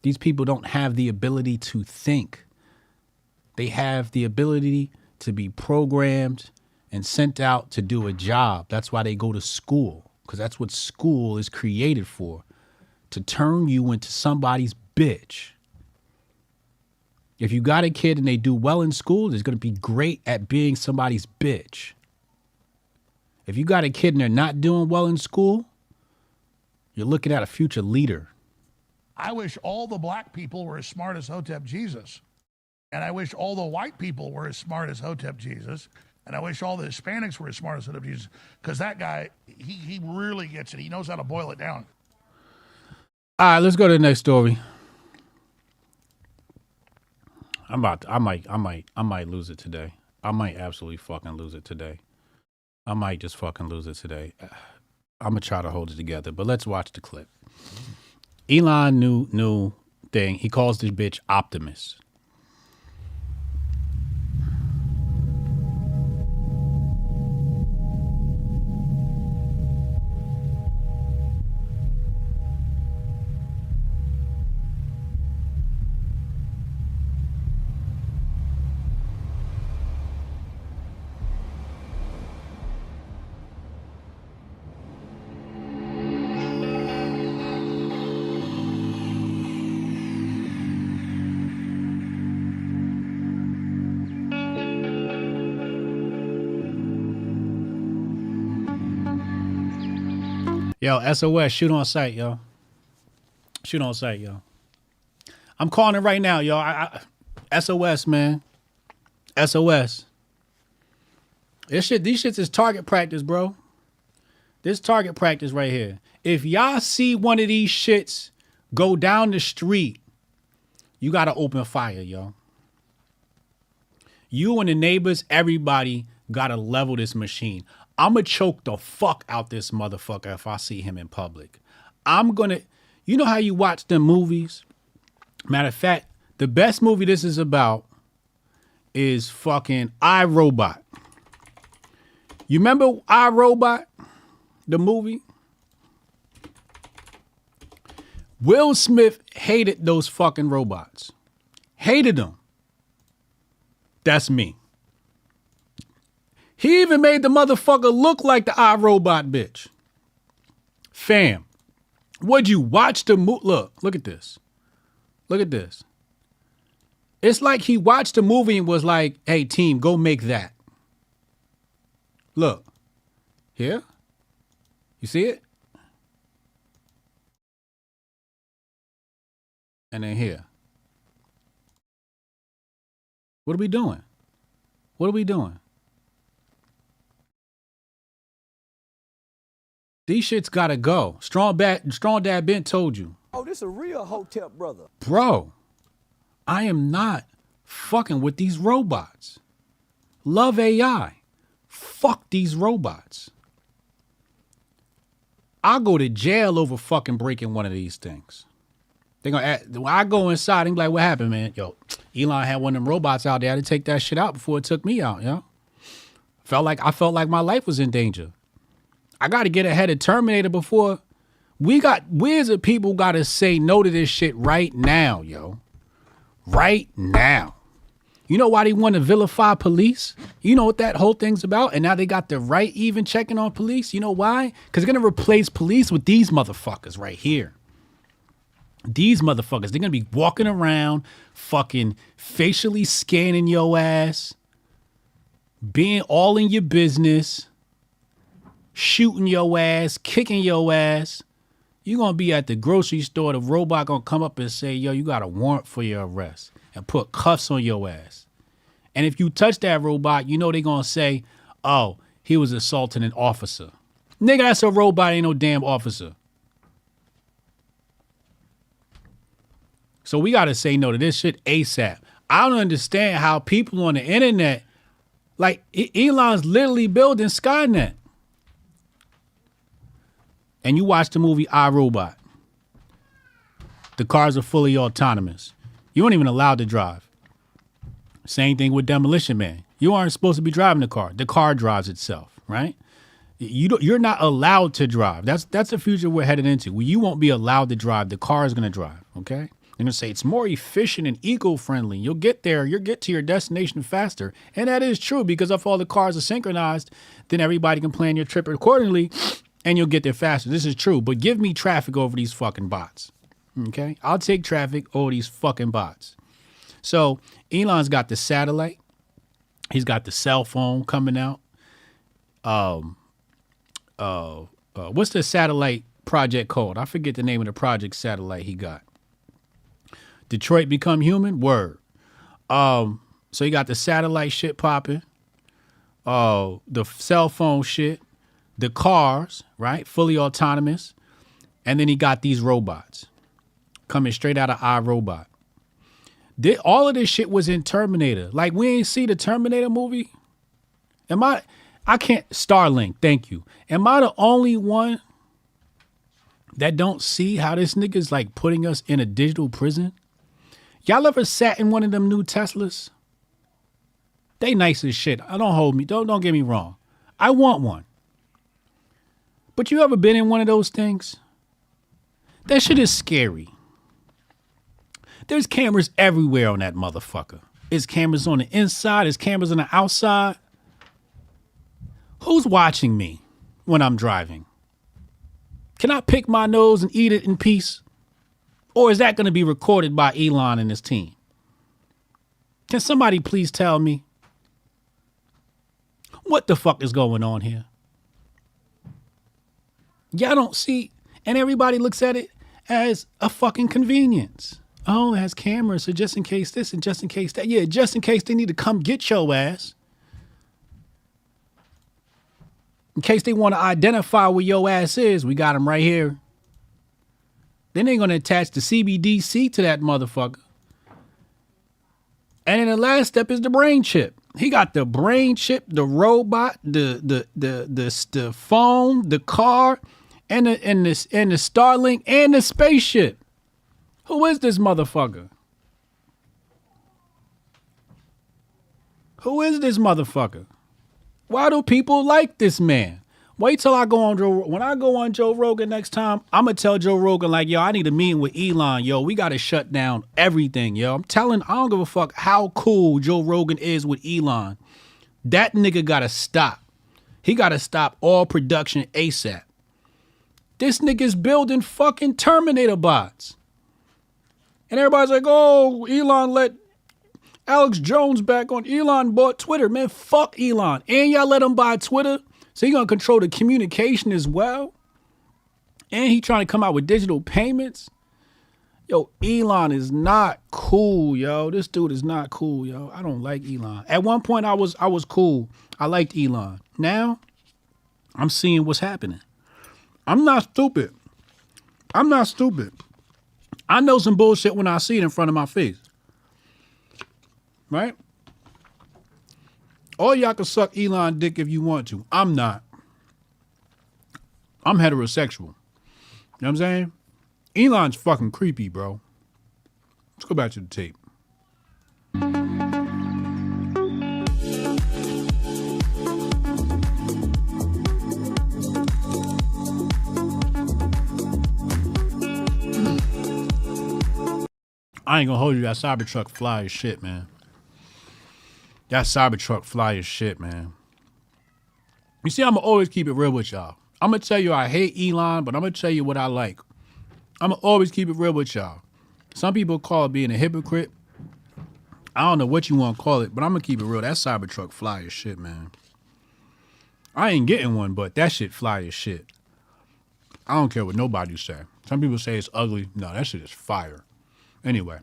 These people don't have the ability to think. They have the ability to be programmed and sent out to do a job. That's why they go to school, because that's what school is created for, to turn you into somebody's bitch. If you got a kid and they do well in school, they're going to be great at being somebody's bitch. If you got a kid and they're not doing well in school, you're looking at a future leader. I wish all the black people were as smart as Hotep Jesus. And I wish all the white people were as smart as Hotep Jesus. And I wish all the Hispanics were as smart as Hotep Jesus. Because that guy, he really gets it. He knows how to boil it down. All right, let's go to the next story. I might lose it today. I might absolutely fucking lose it today. I might just fucking lose it today. I'm gonna try to hold it together, but let's watch the clip. Elon new thing. He calls this bitch Optimus. Yo, SOS, shoot on sight, yo. Shoot on sight, yo. I'm calling it right now, yo. SOS, man. SOS. These shits is target practice, bro. This target practice right here. If y'all see one of these shits go down the street, you gotta open fire, yo. You and the neighbors, everybody gotta level this machine. I'ma choke the fuck out this motherfucker if I see him in public. You know how you watch them movies? Matter of fact, the best movie this is about is fucking iRobot. You remember iRobot? The movie? Will Smith hated those fucking robots. Hated them. That's me. He even made the motherfucker look like the iRobot bitch. Fam, would you watch the movie? Look at this. Look at this. It's like he watched the movie and was like, hey, team, go make that. Look. Here. You see it? And then here. What are we doing? What are we doing? These shits gotta go. Strong Dad Ben told you. Oh, this a real Hotep brother. Bro, I am not fucking with these robots. Love AI. Fuck these robots. I'll go to jail over fucking breaking one of these things. They're gonna ask, when I go inside and be like, what happened, man? Yo, Elon had one of them robots out there. I had to take that shit out before it took me out, yo. I felt like my life was in danger. I gotta get ahead of Terminator before we as a people gotta say no to this shit right now, yo. Right now. You know why they want to vilify police? You know what that whole thing's about? And now they got the right even checking on police. You know why? Because they're going to replace police with these motherfuckers right here. These motherfuckers, they're going to be walking around fucking facially scanning your ass, being all in your business, shooting your ass, kicking your ass. You're going to be at the grocery store. The robot going to come up and say, yo, you got a warrant for your arrest, and put cuffs on your ass. And if you touch that robot, you know they're going to say, oh, he was assaulting an officer. Nigga, that's a robot, ain't no damn officer. So we got to say no to this shit ASAP. I don't understand how people on the internet, like Elon's literally building Skynet. And you watch the movie iRobot. The cars are fully autonomous. You aren't even allowed to drive. Same thing with Demolition Man. You aren't supposed to be driving the car. The car drives itself, right? You're not allowed to drive. That's the future we're headed into. Where you won't be allowed to drive. The car is going to drive, okay? They're going to say it's more efficient and eco-friendly. You'll get there. You'll get to your destination faster. And that is true because if all the cars are synchronized, then everybody can plan your trip accordingly and you'll get there faster. This is true. But give me traffic over these fucking bots. Okay, I'll take traffic over these fucking bots. So Elon's got the satellite. He's got the cell phone coming out. What's the satellite project called? I forget the name of the project satellite he got. Detroit Become Human? Word. So he got the satellite shit popping. The cell phone shit. The cars, right? Fully autonomous. And then he got these robots. Coming straight out of iRobot. All of this shit was in Terminator. Like, we ain't see the Terminator movie? I can't, Starlink, thank you. Am I the only one that don't see how this nigga's like putting us in a digital prison? Y'all ever sat in one of them new Teslas? They nice as shit. Don't get me wrong. I want one. But you ever been in one of those things? That shit is scary. There's cameras everywhere on that motherfucker. There's cameras on the inside. There's cameras on the outside. Who's watching me when I'm driving? Can I pick my nose and eat it in peace? Or is that going to be recorded by Elon and his team? Can somebody please tell me? What the fuck is going on here? Y'all don't see, and everybody looks at it as a fucking convenience. Oh, it has cameras, so just in case this and just in case that. Yeah, just in case they need to come get your ass. In case they want to identify where your ass is, we got them right here. Then they're going to attach the CBDC to that motherfucker. And then the last step is the brain chip. He got the brain chip, the robot, the phone, the car, and the Starlink and the spaceship. Who is this motherfucker? Who is this motherfucker? Why do people like this man? Wait till I go on Joe. When I go on Joe Rogan next time, I'm going to tell Joe Rogan like, yo, I need a meeting with Elon. Yo, we got to shut down everything, yo. I don't give a fuck how cool Joe Rogan is with Elon. That nigga got to stop. He got to stop all production ASAP. This nigga's building fucking Terminator bots. And everybody's like, oh, Elon let Alex Jones back on Elon bought Twitter. Man, fuck Elon. And y'all let him buy Twitter. So he gonna control the communication as well. And he trying to come out with digital payments. Yo, Elon is not cool, yo. This dude is not cool, yo. I don't like Elon. At one point, I was cool. I liked Elon. Now, I'm seeing what's happening. I'm not stupid. I'm not stupid. I know some bullshit when I see it in front of my face. Right? All y'all can suck Elon dick if you want to. I'm not. I'm heterosexual. You know what I'm saying? Elon's fucking creepy, bro. Let's go back to the tape. I ain't gonna hold you. That Cybertruck fly as shit, man. That Cybertruck fly as shit, man. You see, I'm gonna always keep it real with y'all. I'm gonna tell you I hate Elon, but I'm gonna tell you what I like. I'm gonna always keep it real with y'all. Some people call it being a hypocrite. I don't know what you want to call it, but I'm gonna keep it real. That Cybertruck fly as shit, man. I ain't getting one, but that shit fly as shit. I don't care what nobody say. Some people say it's ugly. No, that shit is fire. Anyway.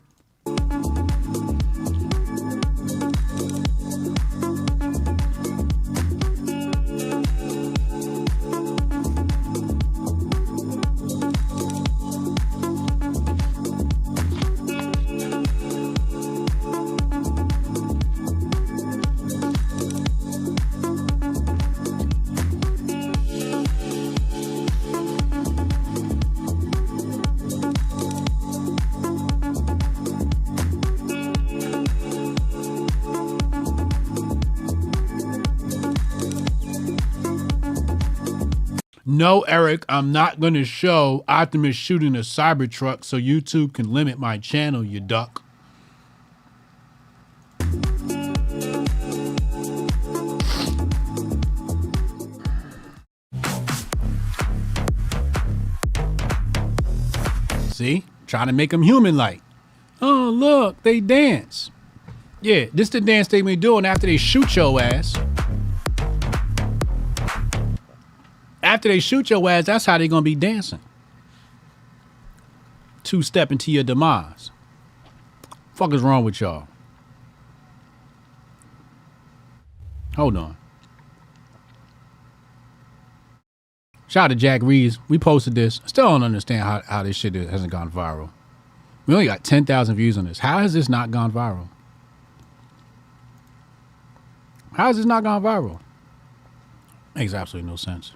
No, Eric, I'm not going to show Optimus shooting a Cybertruck so YouTube can limit my channel, you duck. See? Trying to make them human-like. Oh, look, they dance. Yeah, this the dance they be doing after they shoot your ass. After they shoot your ass, that's how they gonna be dancing. Two-step into your demise. Fuck is wrong with y'all? Hold on. Shout out to Jack Reeves. We posted this. Still don't understand how this shit hasn't gone viral. We only got 10,000 views on this. How has this not gone viral? How has this not gone viral? Makes absolutely no sense.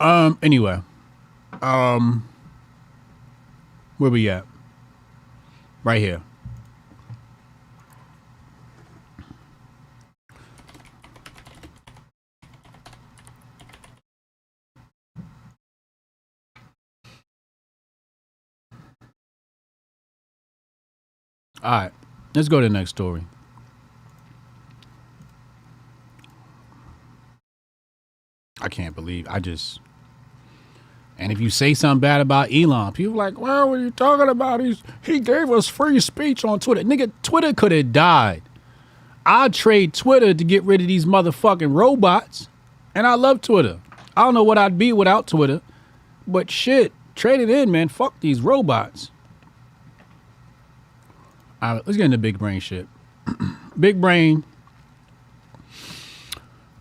Anyway, where we at? Right here. All right, let's go to the next story. I can't believe and if you say something bad about Elon, people are like, well, what are you talking about? He gave us free speech on Twitter. Nigga, Twitter could have died. I'd trade Twitter to get rid of these motherfucking robots. And I love Twitter. I don't know what I'd be without Twitter. But shit, trade it in, man. Fuck these robots. All right, let's get into big brain shit. Big brain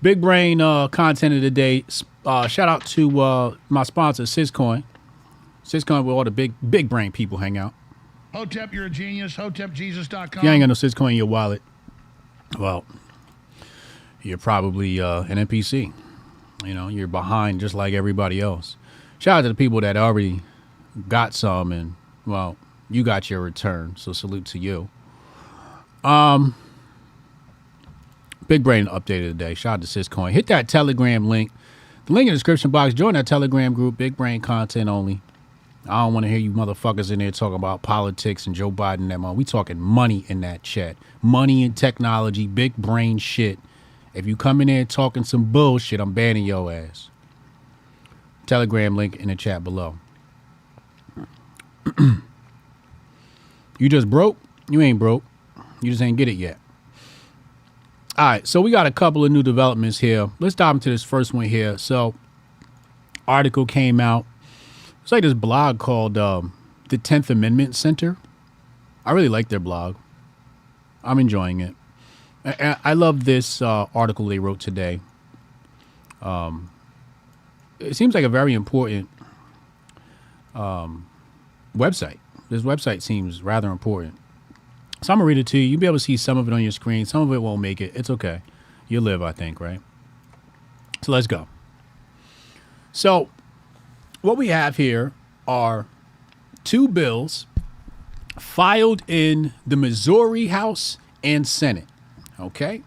content of the day. Shout out to my sponsor, Syscoin. Syscoin, where all the big brain people hang out. Hotep, you're a genius. HotepJesus.com. If you ain't got no Syscoin in your wallet, well, you're probably an NPC. You know, you're behind just like everybody else. Shout out to the people that already got some, and well, you got your return. So salute to you. Big brain update of the day. Shout out to Syscoin. Hit that Telegram link. The link in the description box. Join that Telegram group. Big brain content only. I don't want to hear you motherfuckers in there talking about politics and Joe Biden and that man. We talking money in that chat. Money and technology. Big brain shit. If you come in there talking some bullshit, I'm banning your ass. Telegram link in the chat below. You just broke? You ain't broke. You just ain't get it yet. All right, so we got a couple of new developments here. Let's dive into this first one here. So, article came out. It's like this blog called the 10th Amendment Center. I really like their blog. I'm enjoying it. I love this article they wrote today. It seems like a very important website. This website seems rather important. So I'm going to read it to you. You'll be able to see some of it on your screen. Some of it won't make it. It's okay. You'll live, I think, right? So let's go. So what we have here are two bills filed in the Missouri House and Senate, okay?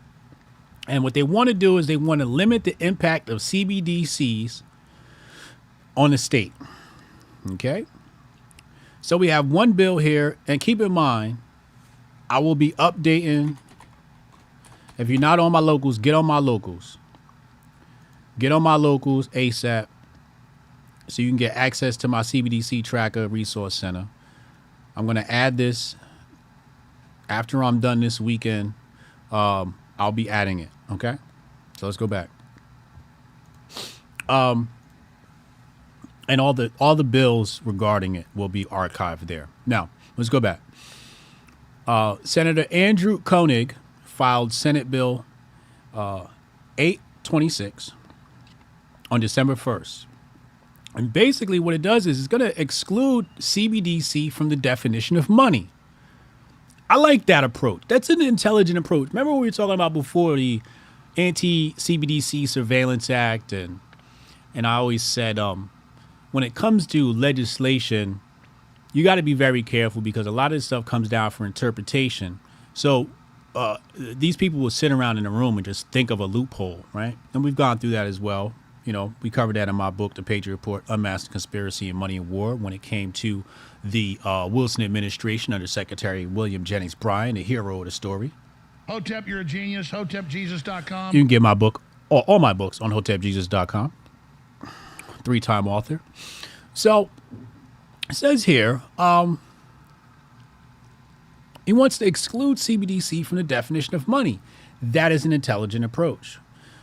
And what they want to do is they want to limit the impact of CBDCs on the state, okay? So we have one bill here, and keep in mind, I will be updating. If you're not on my locals, get on my locals. Get on my locals ASAP so you can get access to my CBDC tracker resource center. I'm going to add this after I'm done this weekend. I'll be adding it. Okay. So let's go back. And all the bills regarding it will be archived there. Now let's go back. Senator Andrew Koenig filed Senate Bill 826 on December 1st. And basically what it does is it's going to exclude CBDC from the definition of money. I like that approach. That's an intelligent approach. Remember what we were talking about before, the Anti-CBDC Surveillance Act, and I always said when it comes to legislation, you got to be very careful because a lot of this stuff comes down for interpretation. So these people will sit around in a room and just think of a loophole, right? And we've gone through that as well. You know, we covered that in my book, The Patriot Report, Unmasked Conspiracy and Money and War, when it came to the Wilson administration under Secretary William Jennings Bryan, the hero of the story. Hotep, you're a genius. HotepJesus.com. You can get my book, or all my books, on HotepJesus.com. 3-time author. So it says here, he wants to exclude CBDC from the definition of money. That is an intelligent approach.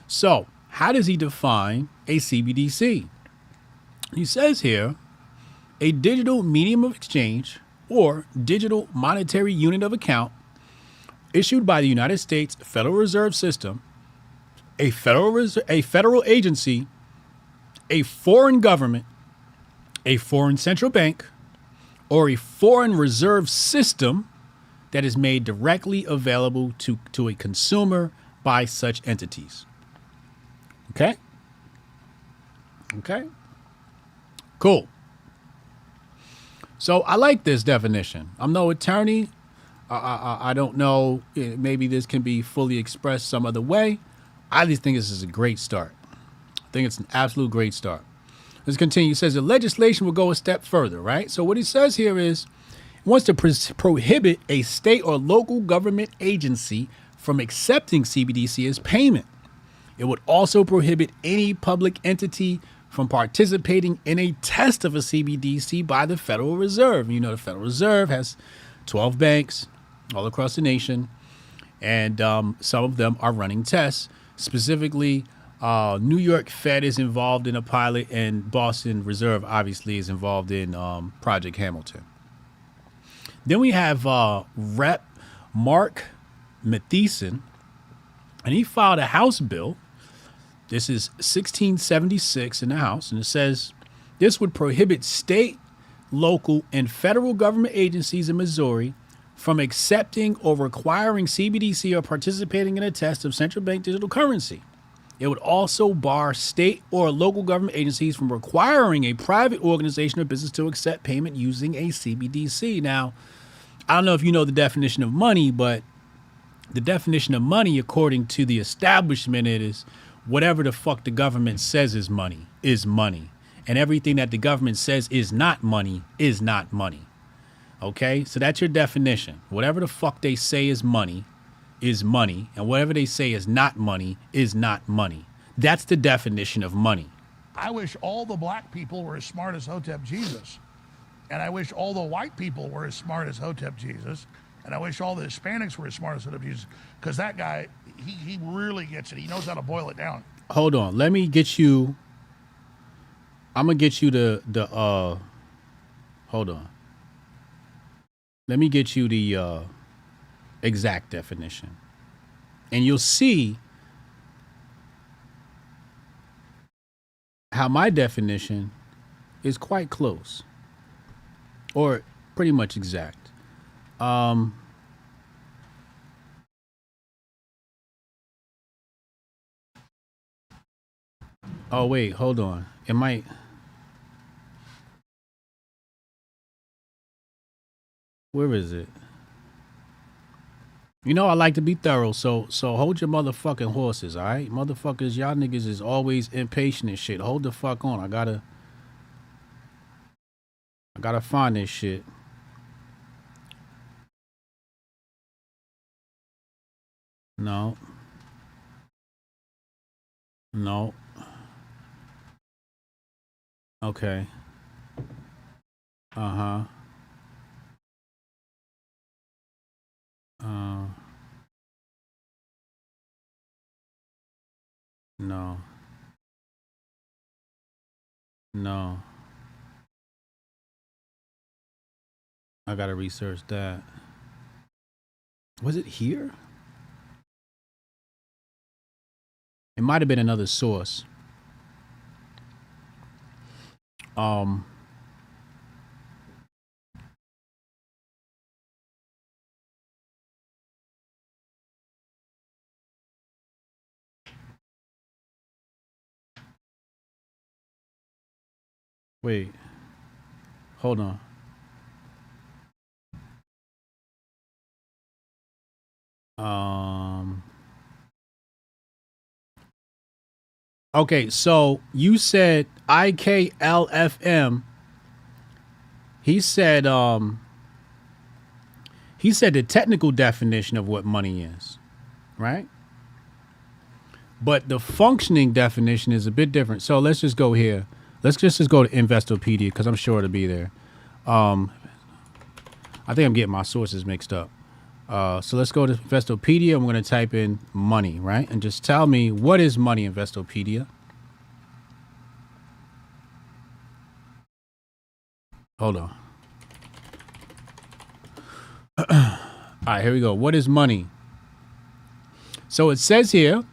So how does he define a CBDC? He says here, a digital medium of exchange or digital monetary unit of account issued by the United States Federal Reserve System, a federal agency, a foreign government, a foreign central bank, or a foreign reserve system that is made directly available to a consumer by such entities. Okay? Okay? Cool. So I like this definition. I'm no attorney. I don't know. Maybe this can be fully expressed some other way. I just think this is a great start. I think it's an absolute great start. Let's continue. It says the legislation will go a step further, right? So what he says here is he wants to prohibit a state or local government agency from accepting CBDC as payment. It would also prohibit any public entity from participating in a test of a CBDC by the Federal Reserve. You know, the Federal Reserve has 12 banks all across the nation, and some of them are running tests. Specifically, New York Fed is involved in a pilot, and Boston Reserve obviously is involved in Project Hamilton. Then we have Rep. Mark Matheson, and he filed a House bill. This is 1676 in the House, and it says this would prohibit state, local, and federal government agencies in Missouri from accepting or requiring CBDC or participating in a test of central bank digital currency. It would also bar state or local government agencies from requiring a private organization or business to accept payment using a CBDC. Now, I don't know if you know the definition of money, but the definition of money, according to the establishment, it is whatever the fuck the government says is money, and everything that the government says is not money is not money. Okay, so that's your definition. Whatever the fuck they say is money, and whatever they say is not money is not money. That's the definition of money. I wish all the black people were as smart as Hotep Jesus, and I wish all the white people were as smart as Hotep Jesus, And I wish all the Hispanics were as smart as Hotep Jesus, because that guy, he really gets it. He knows how to boil it down. Hold on. Let me get you. I'm gonna get you the hold on. Let me get you the exact definition. And you'll see how my definition is quite close. Or pretty much exact. Oh wait, hold on. It might. Where is it? You know I like to be thorough, so hold your motherfucking horses, all right? Motherfuckers, y'all niggas is always impatient and shit. Hold the fuck on. I gotta find this shit. No. No. Okay. Uh-huh. No. No. I gotta research that. Was it here? It might have been another source. Wait. Hold on. Okay, so you said IKLFM. He said the technical definition of what money is, right? But the functioning definition is a bit different. So let's just go here. Let's just go to Investopedia, because I'm sure it'll be there. I think I'm getting my sources mixed up. So let's go to Investopedia. I'm going to type in money, right? And just tell me, what is money, Investopedia? Hold on. All right, here we go. What is money? So it says here,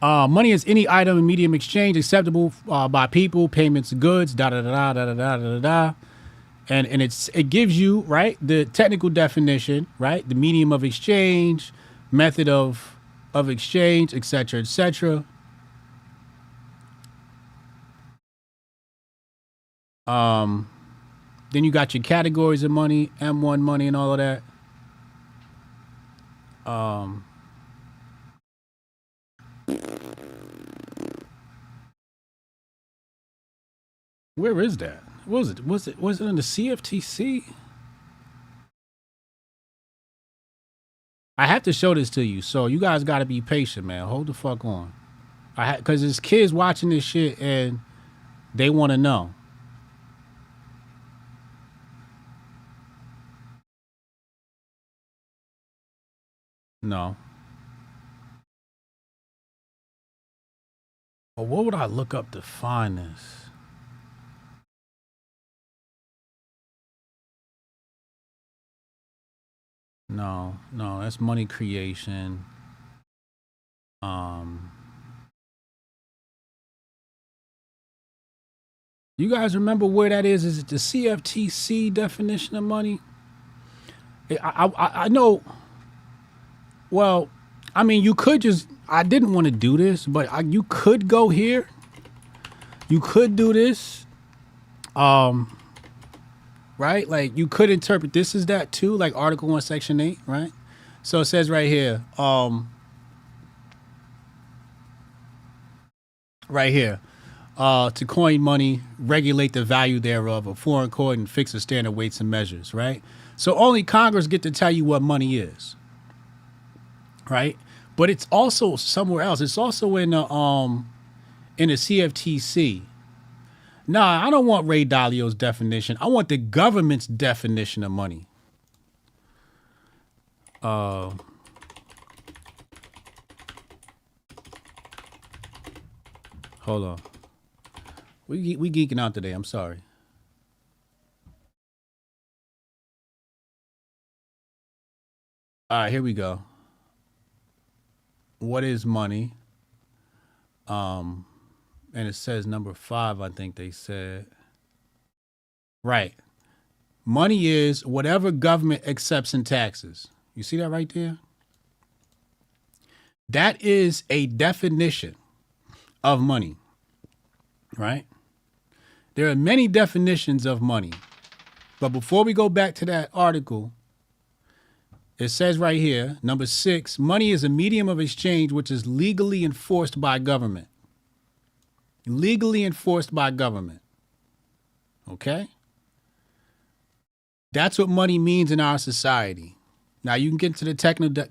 money is any item and medium exchange acceptable by people, payments, goods, da-da-da-da-da-da-da-da-da. And it gives you, right, the technical definition, right, the medium of exchange, method of exchange, etc., etc. Then you got your categories of money, M1 money, and all of that. Where is that? What was it? Was it in the CFTC? I have to show this to you, so you guys got to be patient, man. Hold the fuck on. Because there's kids watching this shit and they want to know. No. Well, what would I look up to find this? No, that's money creation. You guys remember where that is? Is it the CFTC definition of money? I know. Well, I mean, you could just, I didn't want to do this, but you could go here. You could do this. Right? Like, you could interpret this as that too, like Article 1, Section 8, right? So it says right here, to coin money, regulate the value thereof, a foreign coin, and fix the standard weights and measures, right? So only Congress get to tell you what money is, right? But it's also somewhere else. It's also in the CFTC. Nah, I don't want Ray Dalio's definition. I want the government's definition of money. Hold on. We geeking out today. I'm sorry. All right, here we go. What is money? And it says number 5, I think they said. Right. Money is whatever government accepts in taxes. You see that right there? That is a definition of money, right? There are many definitions of money. But before we go back to that article, it says right here, number 6, money is a medium of exchange which is legally enforced by government. Legally enforced by government. Okay? That's what money means in our society. Now, you can get into the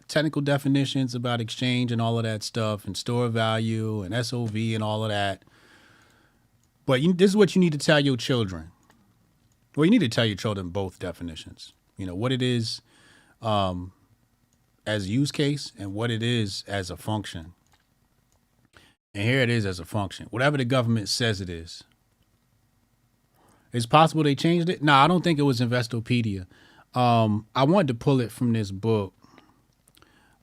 technical definitions about exchange and all of that stuff and store value and SOV and all of that. But this is what you need to tell your children. Well, you need to tell your children both definitions. You know, what it is as use case and what it is as a function. And here it is as a function. Whatever the government says it is. It's possible they changed it. No, I don't think it was Investopedia. I wanted to pull it from this book.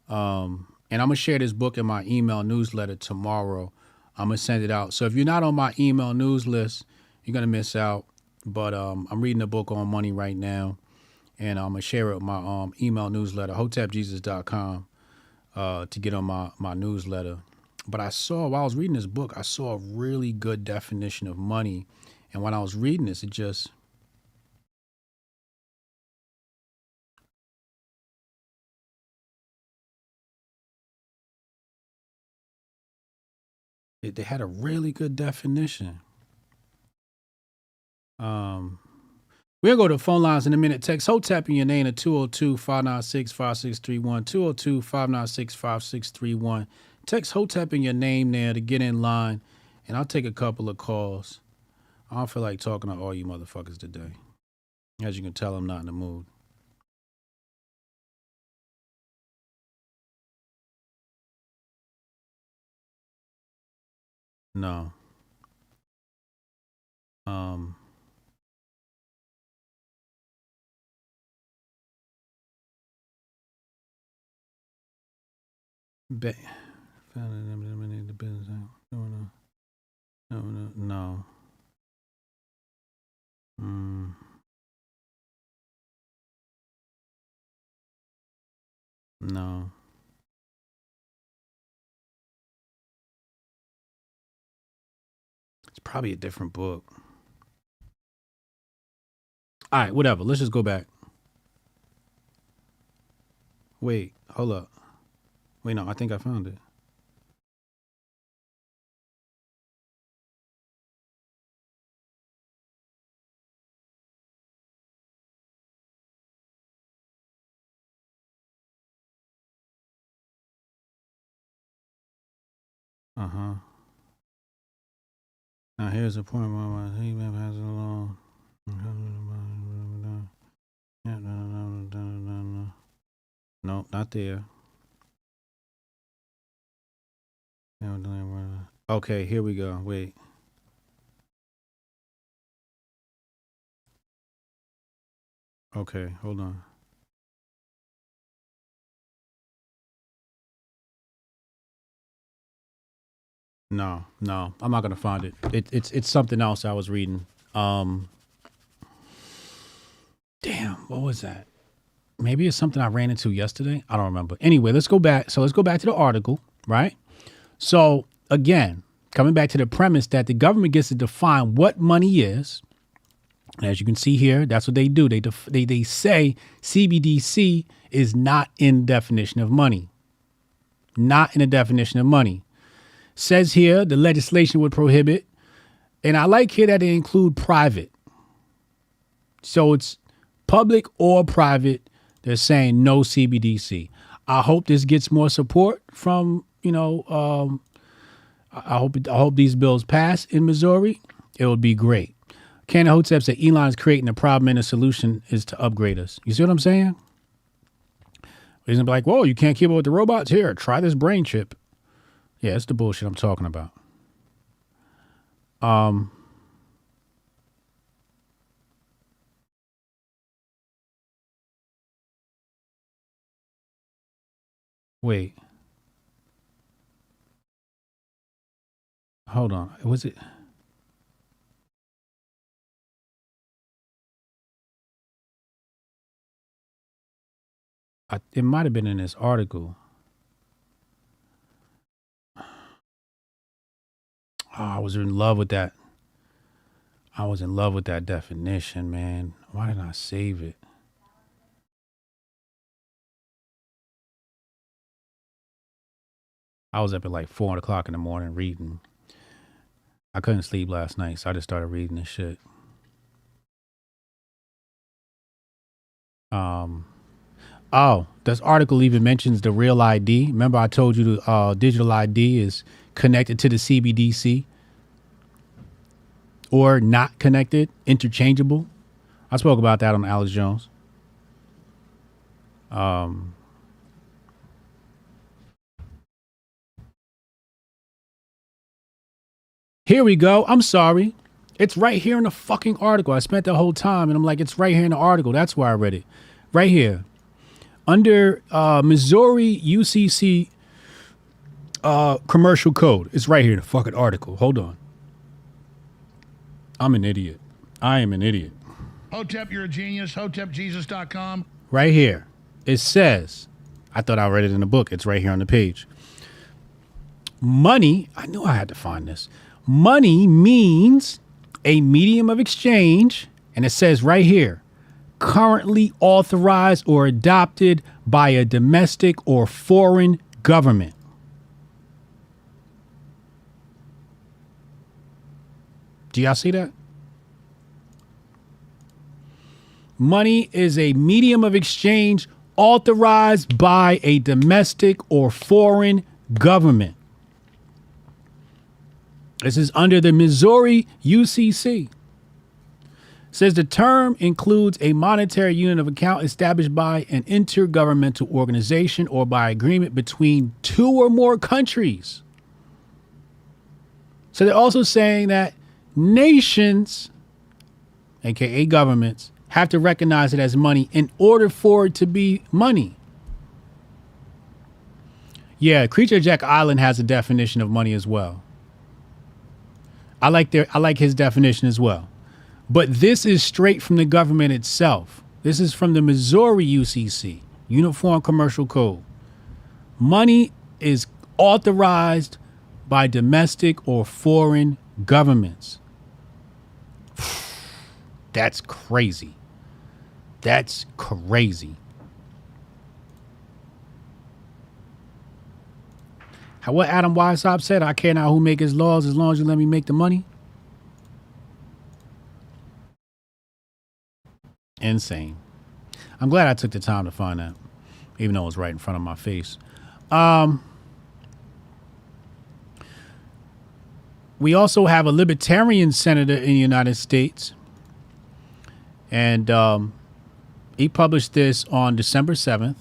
And I'm going to share this book in my email newsletter tomorrow. I'm going to send it out. So if you're not on my email news list, you're going to miss out. But I'm reading a book on money right now. And I'm going to share it with my email newsletter, hotepjesus.com, to get on my newsletter. But while I was reading this book, I saw a really good definition of money. And when I was reading this, it just... They had a really good definition. We'll go to phone lines in a minute. Text Hotep in your name at 202-596-5631. 202-596-5631. Text Hotep in your name there to get in line, and I'll take a couple of calls. I don't feel like talking to all you motherfuckers today. As you can tell, I'm not in the mood. No. No. No. It's probably a different book. All right, whatever. Let's just go back. Wait, hold up. Wait, no, I think I found it. Now here's a point where he has it along. No, not there. Okay, here we go. Wait. Okay, hold on. No, I'm not gonna find it. It's something else I was reading. Damn, what was that? Maybe it's something I ran into yesterday. I don't remember. Anyway, let's go back. So let's go back to the article, right? So again, coming back to the premise that the government gets to define what money is. And as you can see here, that's what they do. They say CBDC is not in definition of money. Not in the definition of money. Says here the legislation would prohibit, and I like here that they include private. So it's public or private. They're saying no CBDC. I hope this gets more support from, I hope these bills pass in Missouri. It would be great. Ken Hotep said Elon is creating a problem and the solution is to upgrade us. You see what I'm saying? He's gonna be like, whoa, you can't keep up with the robots? Here, try this brain chip. Yeah, it's the bullshit I'm talking about. Wait. Hold on. Was it? It might have been in this article. Oh, I was in love with that. I was in love with that definition, man. Why didn't I save it? I was up at like 4 o'clock in the morning reading. I couldn't sleep last night, so I just started reading this shit. Oh, this article even mentions the real ID. Remember I told you the digital ID is connected to the CBDC or not connected, interchangeable. I spoke about that on Alex Jones. Here we go. I'm sorry. It's right here in the fucking article. I spent the whole time and I'm like, it's right here in the article. That's why I read it. Right here. Under Missouri UCC commercial code. It's right here in the fucking article. Hold on. I'm an idiot. I am an idiot. Hotep, you're a genius. HotepJesus.com. Right here. It says, I thought I read it in the book. It's right here on the page. Money, I knew I had to find this. Money means a medium of exchange, and it says right here, currently authorized or adopted by a domestic or foreign government. Do y'all see that? Money is a medium of exchange authorized by a domestic or foreign government. This is under the Missouri UCC. Says the term includes a monetary unit of account established by an intergovernmental organization or by agreement between two or more countries. So they're also saying that nations, aka governments, have to recognize it as money in order for it to be money. Yeah, Creature Jack Island has a definition of money as well. I like his definition as well. But this is straight from the government itself. This is from the Missouri UCC, Uniform Commercial Code. Money is authorized by domestic or foreign governments. That's crazy. That's crazy. What Adam Weishaupt said, I care not who make his laws as long as you let me make the money. Insane. I'm glad I took the time to find that, even though it was right in front of my face. We also have a libertarian senator in the United States. And he published this on December 7th.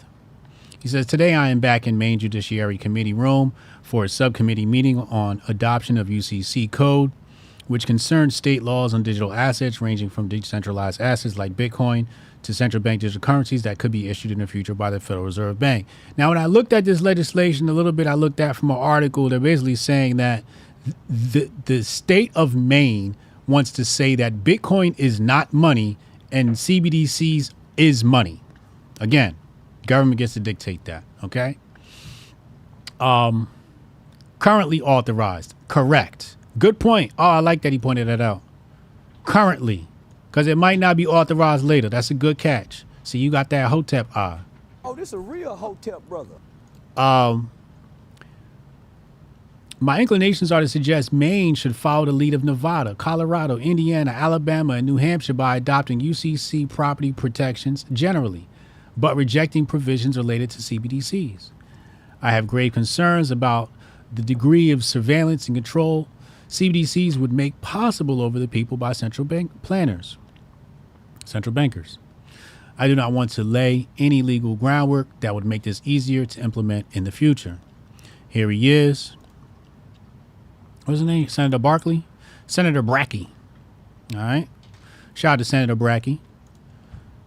He says, today I am back in Maine Judiciary Committee room for a subcommittee meeting on adoption of UCC code, which concerns state laws on digital assets ranging from decentralized assets like Bitcoin to central bank digital currencies that could be issued in the future by the Federal Reserve Bank. Now, when I looked at this legislation a little bit, I looked at from an article. They're basically saying that the state of Maine wants to say that Bitcoin is not money and CBDCs is money. Again, government gets to dictate that, okay? Currently authorized. Correct. Good point. Oh, I like that he pointed that out. Currently. Because it might not be authorized later. That's a good catch. See, you got that Hotep eye. Oh, this a real Hotep brother. My inclinations are to suggest Maine should follow the lead of Nevada, Colorado, Indiana, Alabama, and New Hampshire by adopting UCC property protections generally, but rejecting provisions related to CBDCs. I have grave concerns about the degree of surveillance and control CBDCs would make possible over the people by central bank planners, central bankers. I do not want to lay any legal groundwork that would make this easier to implement in the future. Here he is. What's his name? Senator Barkley? Senator Brackey. All right. Shout out to Senator Brackey.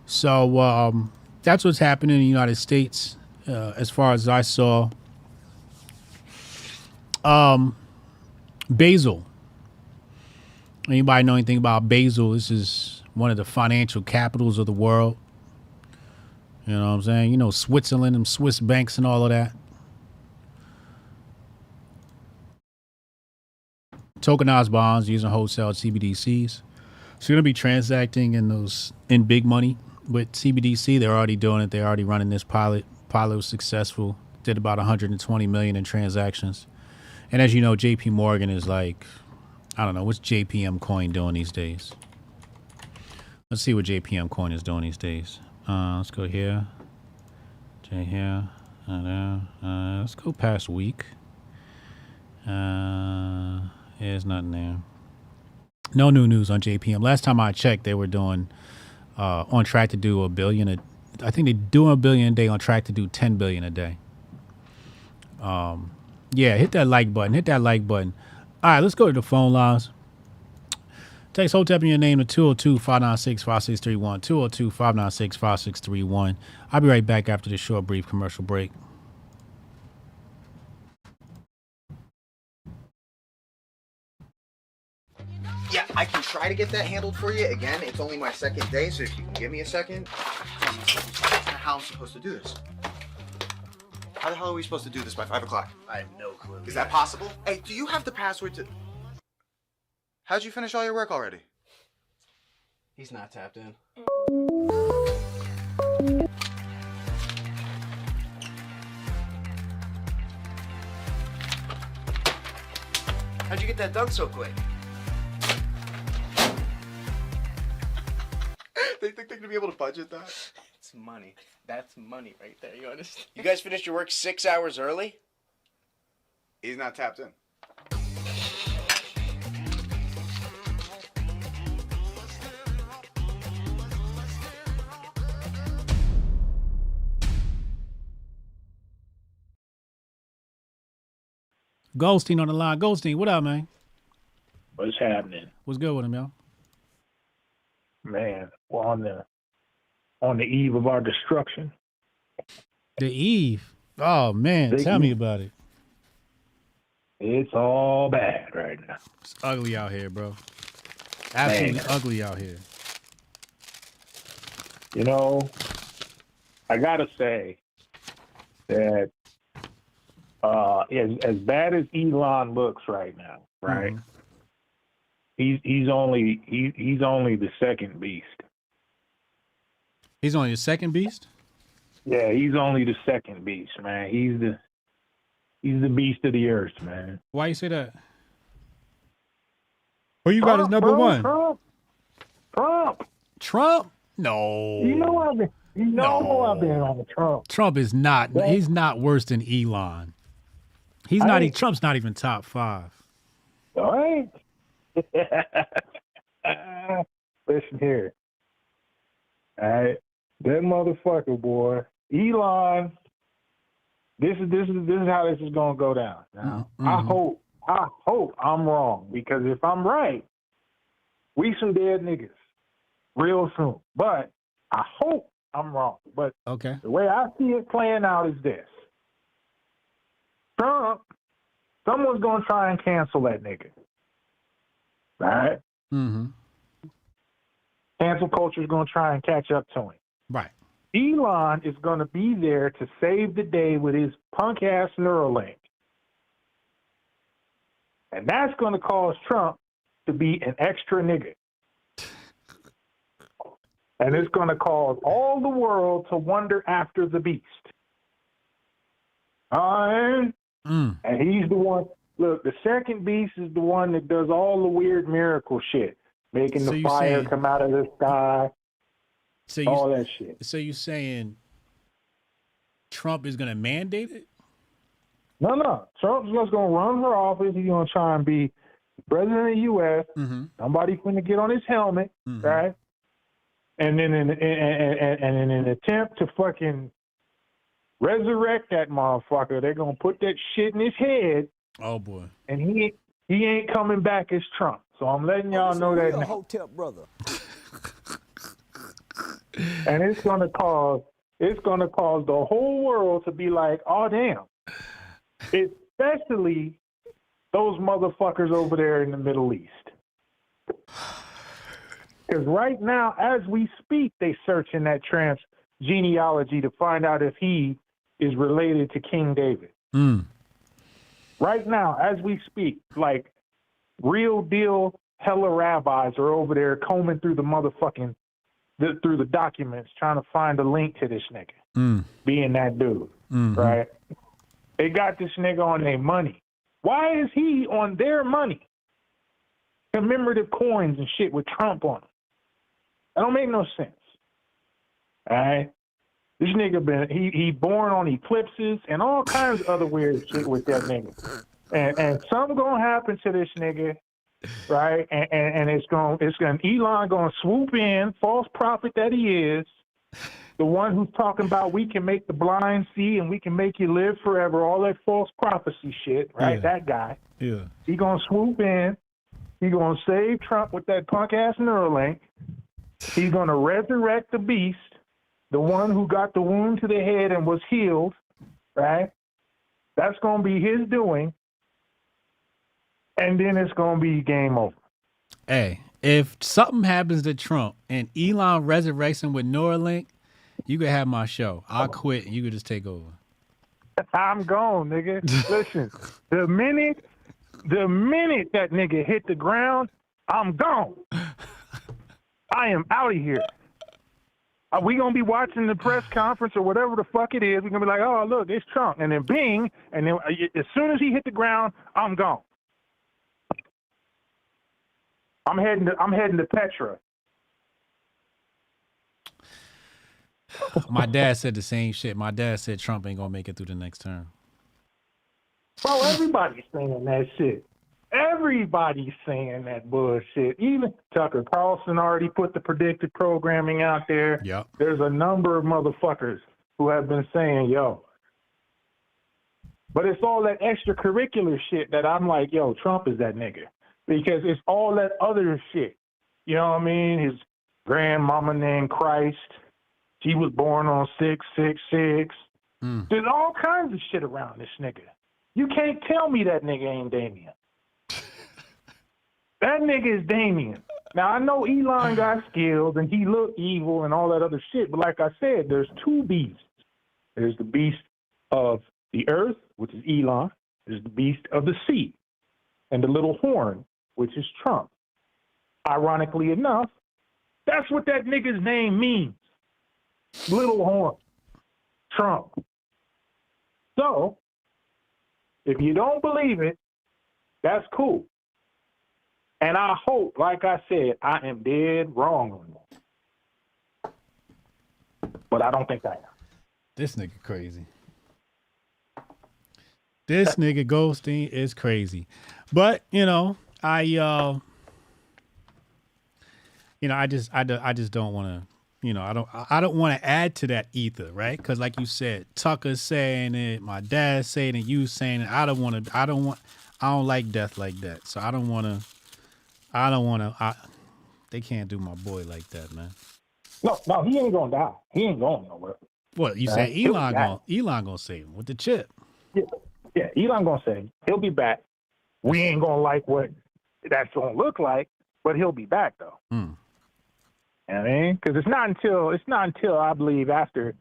So that's what's happening in the United States as far as I saw. Basel. Anybody know anything about Basel? This is one of the financial capitals of the world. You know what I'm saying? You know, Switzerland and Swiss banks and all of that. Tokenized bonds using wholesale CBDCs. So you're gonna be transacting in big money with CBDC. They're already doing it. They're already running this pilot. Pilot was successful. Did about 120 million in transactions. And as you know, JP Morgan is like, I don't know, what's JPM coin doing these days? Let's see what JPM coin is doing these days. Let's go here. J here. Let's go past week. There's nothing there. No new news on JPM. Last time I checked, they were doing on track to do $1 billion. I think they're doing $1 billion a day, on track to do 10 billion a day. Yeah, hit that like button. Hit that like button. All right, let's go to the phone lines. Text Hotep in your name to 202-596-5631. 202-596-5631. I'll be right back after this short, brief commercial break. Yeah, I can try to get that handled for you. Again, it's only my second day, so if you can give me a second. How I'm supposed to do this? How the hell are we supposed to do this by 5 o'clock? I have no clue. Is that possible? Hey, do you have the password to... How'd you finish all your work already? He's not tapped in. How'd you get that done so quick? They think they're gonna be able to budget that? It's money. That's money right there, you understand? You guys finished your work 6 hours early? He's not tapped in. Goldstein on the line. Goldstein, what up, man? What's happening? What's good with him, yo? Man, we're on the eve of our destruction. The eve? Oh, man. Tell me about it. It's all bad right now. It's ugly out here, bro. Absolutely ugly out here. You know, I gotta say that as bad as Elon looks right now, right? Mm-hmm. He's only the second beast. He's only the second beast? Yeah, he's only the second beast, man. He's the beast of the earth, man. Why you say that? Who you got as number one? Trump? No. You know I've been on the Trump. Trump is not. Yeah. He's not worse than Elon. He's not. Trump's not even top 5. All right. Listen here. All right. That motherfucker, boy. Elon. This is how this is gonna go down. Now, I hope I'm wrong, because if I'm right, we some dead niggas real soon. But I hope I'm wrong. But okay, the way I see it playing out is this: Trump, someone's gonna try and cancel that nigga. Right? Mm-hmm. Cancel culture is gonna try and catch up to him. Right. Elon is going to be there to save the day with his punk-ass Neuralink. And that's going to cause Trump to be an extra nigga. And it's going to cause all the world to wonder after the beast. All right? And he's the one. Look, the second beast is the one that does all the weird miracle shit. Making the fire come out of the sky. All that shit. So you saying Trump is going to mandate it? No. Trump's just going to run for office. He's going to try and be president of the U.S. Mm-hmm. Somebody's going to get on his helmet, right? And then in an attempt to fucking resurrect that motherfucker, they're gonna put that shit in his head. Oh boy. And he ain't coming back as Trump. So I'm letting y'all know that now. Hotep brother. And it's gonna cause the whole world to be like, oh damn. Especially those motherfuckers over there in the Middle East. Because right now, as we speak, they searching that Trump's genealogy to find out if he is related to King David. Right now, as we speak, like real deal hella rabbis are over there combing through the motherfucking through the documents trying to find a link to this nigga being that dude, right? They got this nigga on their money. Why is he on their money? Commemorative coins and shit with Trump on them. That don't make no sense. All right? This nigga he born on eclipses and all kinds of other weird shit with that nigga. And something gonna happen to this nigga, right? And it's gonna Elon gonna swoop in, false prophet that he is, the one who's talking about we can make the blind see and we can make you live forever, all that false prophecy shit, right? Yeah. That guy. Yeah. He gonna swoop in. He gonna save Trump with that punk ass Neuralink. He's gonna resurrect the beast, the one who got the wound to the head and was healed, right? That's gonna be his doing. And then it's gonna be game over. Hey, if something happens to Trump and Elon resurrects him with Neuralink, you could have my show. I'll quit and you could just take over. I'm gone, nigga. Listen, the minute that nigga hit the ground, I'm gone. I am out of here. We gonna be watching the press conference or whatever the fuck it is. We're gonna be like, oh look, it's Trump, and then bing, and then as soon as he hit the ground, I'm gone. I'm heading to Petra. My dad said the same shit. My dad said Trump ain't gonna make it through the next term. Bro, everybody's saying that shit. Everybody's saying that bullshit. Even Tucker Carlson already put the predictive programming out there. Yep. There's a number of motherfuckers who have been saying, yo. But it's all that extracurricular shit that I'm like, yo, Trump is that nigga. Because it's all that other shit. You know what I mean? His grandmama named Christ. She was born on 666. There's all kinds of shit around this nigga. You can't tell me that nigga ain't Damien. That nigga is Damien. Now, I know Elon got skills and he looked evil and all that other shit, but like I said, there's two beasts. There's the beast of the earth, which is Elon. There's the beast of the sea. And the little horn, which is Trump. Ironically enough, that's what that nigga's name means. Little horn. Trump. So, if you don't believe it, that's cool. And I hope, like I said, I am dead wrong on that. But I don't think I am. This nigga crazy. This nigga Goldstein is crazy. But, I just don't want to, I don't want to add to that either, right? Because like you said, Tucker's saying it, my dad's saying it, you saying it. I don't like death like that. So I don't want to. They can't do my boy like that, man. No, he ain't gonna die. He ain't going nowhere. What you say? Elon gonna save him with the chip. Yeah, Elon gonna save him. He'll be back. We ain't gonna like what that's gonna look like, but he'll be back though. You know what I mean? Because it's not until I believe after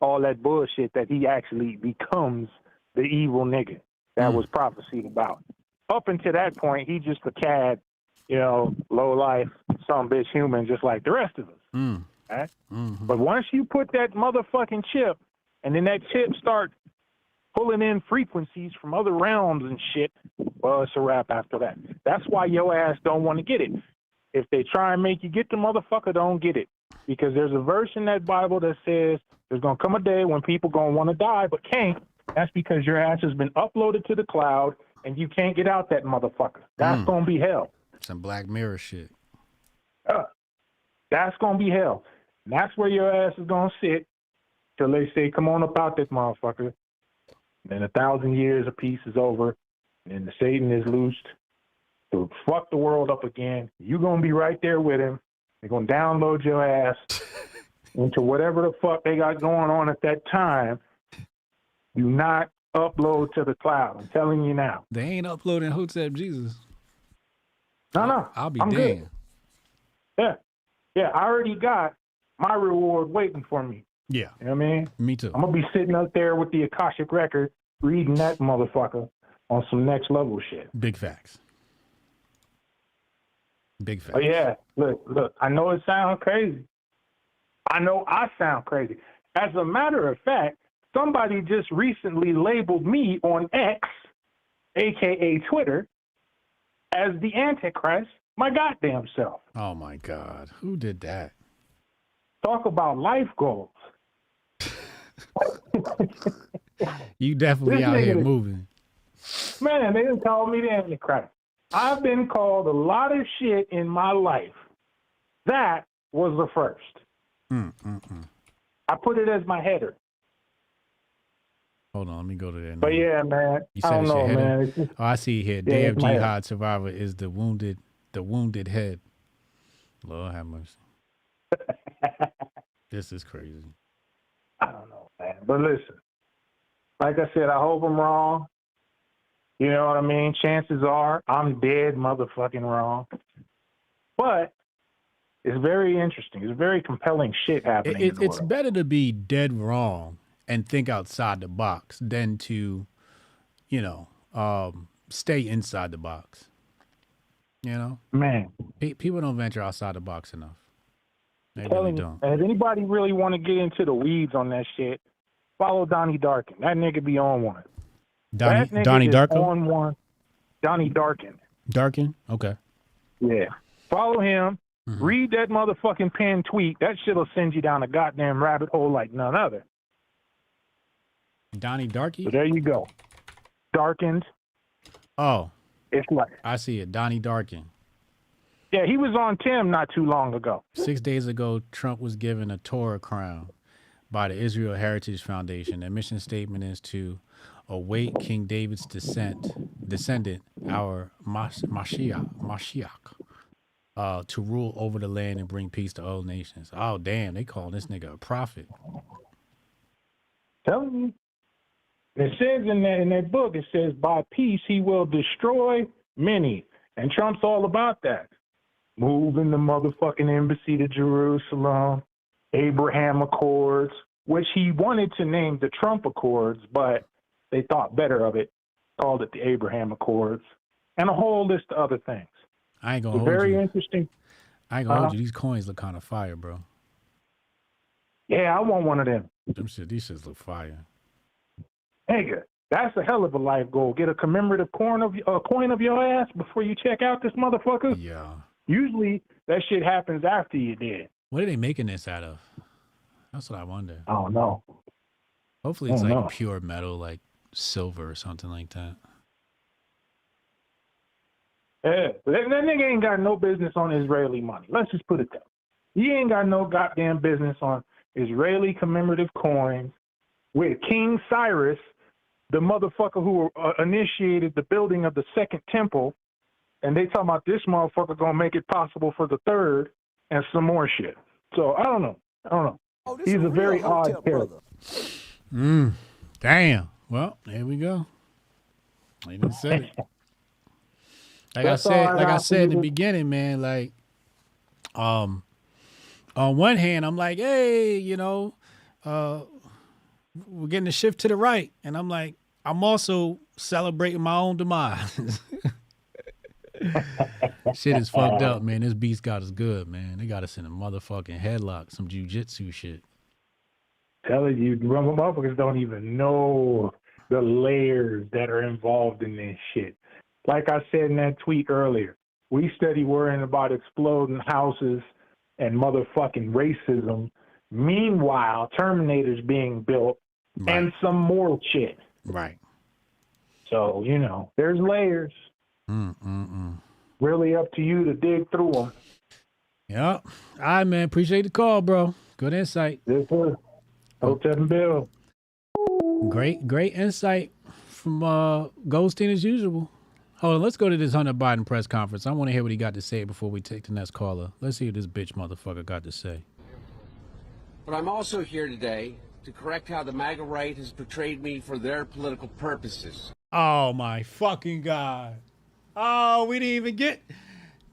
all that bullshit that he actually becomes the evil nigga that was prophesied about. Up until that point, he just a cad, low life, some bitch human, just like the rest of us. Right? But once you put that motherfucking chip, and then that chip start pulling in frequencies from other realms and shit, well, it's a wrap after that. That's why your ass don't want to get it. If they try and make you get the motherfucker, don't get it. Because there's a verse in that Bible that says there's going to come a day when people going to want to die but can't. That's because your ass has been uploaded to the cloud and you can't get out that motherfucker. That's going to be hell. Some Black Mirror shit. That's going to be hell. And that's where your ass is going to sit till they say, come on up out this motherfucker. Then 1,000 years of peace is over, and then the Satan is loosed to fuck the world up again. You're going to be right there with him. They're going to download your ass into whatever the fuck they got going on at that time. Do not upload to the cloud. I'm telling you now. They ain't uploading Hotep Jesus. No. I'll be I'm damned. Good. Yeah, I already got my reward waiting for me. Yeah. You know what I mean? Me too. I'm going to be sitting up there with the Akashic Record reading that motherfucker on some next level shit. Big facts. Big facts. Oh, yeah. Look. I know it sounds crazy. I know I sound crazy. As a matter of fact, somebody just recently labeled me on X, a.k.a. Twitter, as the Antichrist, my goddamn self. Oh, my God. Who did that? Talk about life goals. You definitely out here moving. Man, they didn't call me the Antichrist. I've been called a lot of shit in my life. That was the first. I put it as my header. Hold on, let me go to that. But yeah, man, You I said don't it's your know, header? man. It's just, Oh, I see here. Yeah, Day of it's my Jihad survivor is the wounded head. Lord have mercy. This is crazy. I don't know, man. But listen, like I said, I hope I'm wrong. You know what I mean? Chances are I'm dead motherfucking wrong. But it's very interesting. It's very compelling shit happening in the It's world. better to be dead wrong and think outside the box than to, stay inside the box. You know? Man. People don't venture outside the box enough. They Telling really you, don't. and if anybody really want to get into the weeds on that shit, follow Donnie Darkin. That nigga be on one. Donnie That nigga is Darko? on one. Donnie Darkin. Darkin? Okay. Yeah. Follow him. Read that motherfucking pinned tweet. That shit'll send you down a goddamn rabbit hole like none other. Donnie Darky? So there you go. Darkened. Oh. It's like I see it. Donnie Darkin. Yeah, he was on Tim not too long ago. 6 days ago, Trump was given a Torah crown by the Israel Heritage Foundation. Their mission statement is to await King David's descendant, our Mashiach, to rule over the land and bring peace to all nations. Oh, damn, they call this nigga a prophet. Telling you. It says in that book, it says, by peace he will destroy many. And Trump's all about that. Moving the motherfucking embassy to Jerusalem, Abraham Accords, which he wanted to name the Trump Accords, but they thought better of it, called it the Abraham Accords, and a whole list of other things. I ain't gonna hold very you. Interesting. I ain't gonna hold you. These coins look kind of fire, bro. Yeah, I want one of them. These shits look fire. Nigga, that's a hell of a life goal. Get a commemorative coin of your ass before you check out this motherfucker. Yeah. Usually that shit happens after you're dead. What are they making this out of? That's what I wonder. I don't know. Hopefully it's like pure metal, like silver or something like that. Yeah, that nigga ain't got no business on Israeli money. Let's just put it that way. He ain't got no goddamn business on Israeli commemorative coins with King Cyrus, the motherfucker who initiated the building of the second temple, and they talking about this motherfucker gonna make it possible for the third and some more shit. So I don't know. Oh, He's a very odd character. Damn. Well, there we go. I even said it. Like I said in the beginning, man, like, on one hand, I'm like, hey, we're getting a shift to the right. And I'm like, I'm also celebrating my own demise. Shit is fucked up, man. This beast got us good, man. They got us in a motherfucking headlock, some jujitsu shit. Telling you, motherfuckers don't even know the layers that are involved in this shit. Like I said in that tweet earlier, we study worrying about exploding houses and motherfucking racism. Meanwhile, Terminators being built and some more shit. Right. So, there's layers. Really up to you to dig through them. Yeah. All right, man. Appreciate the call, bro. Good insight. Yes, sir. Hotep and Bill. Great insight from Goldstein as usual. Hold on, let's go to this Hunter Biden press conference. I want to hear what he got to say before we take the next caller. Let's see what this bitch motherfucker got to say. But I'm also here today to correct how the MAGA right has portrayed me for their political purposes. Oh my fucking God. Oh, we didn't even get...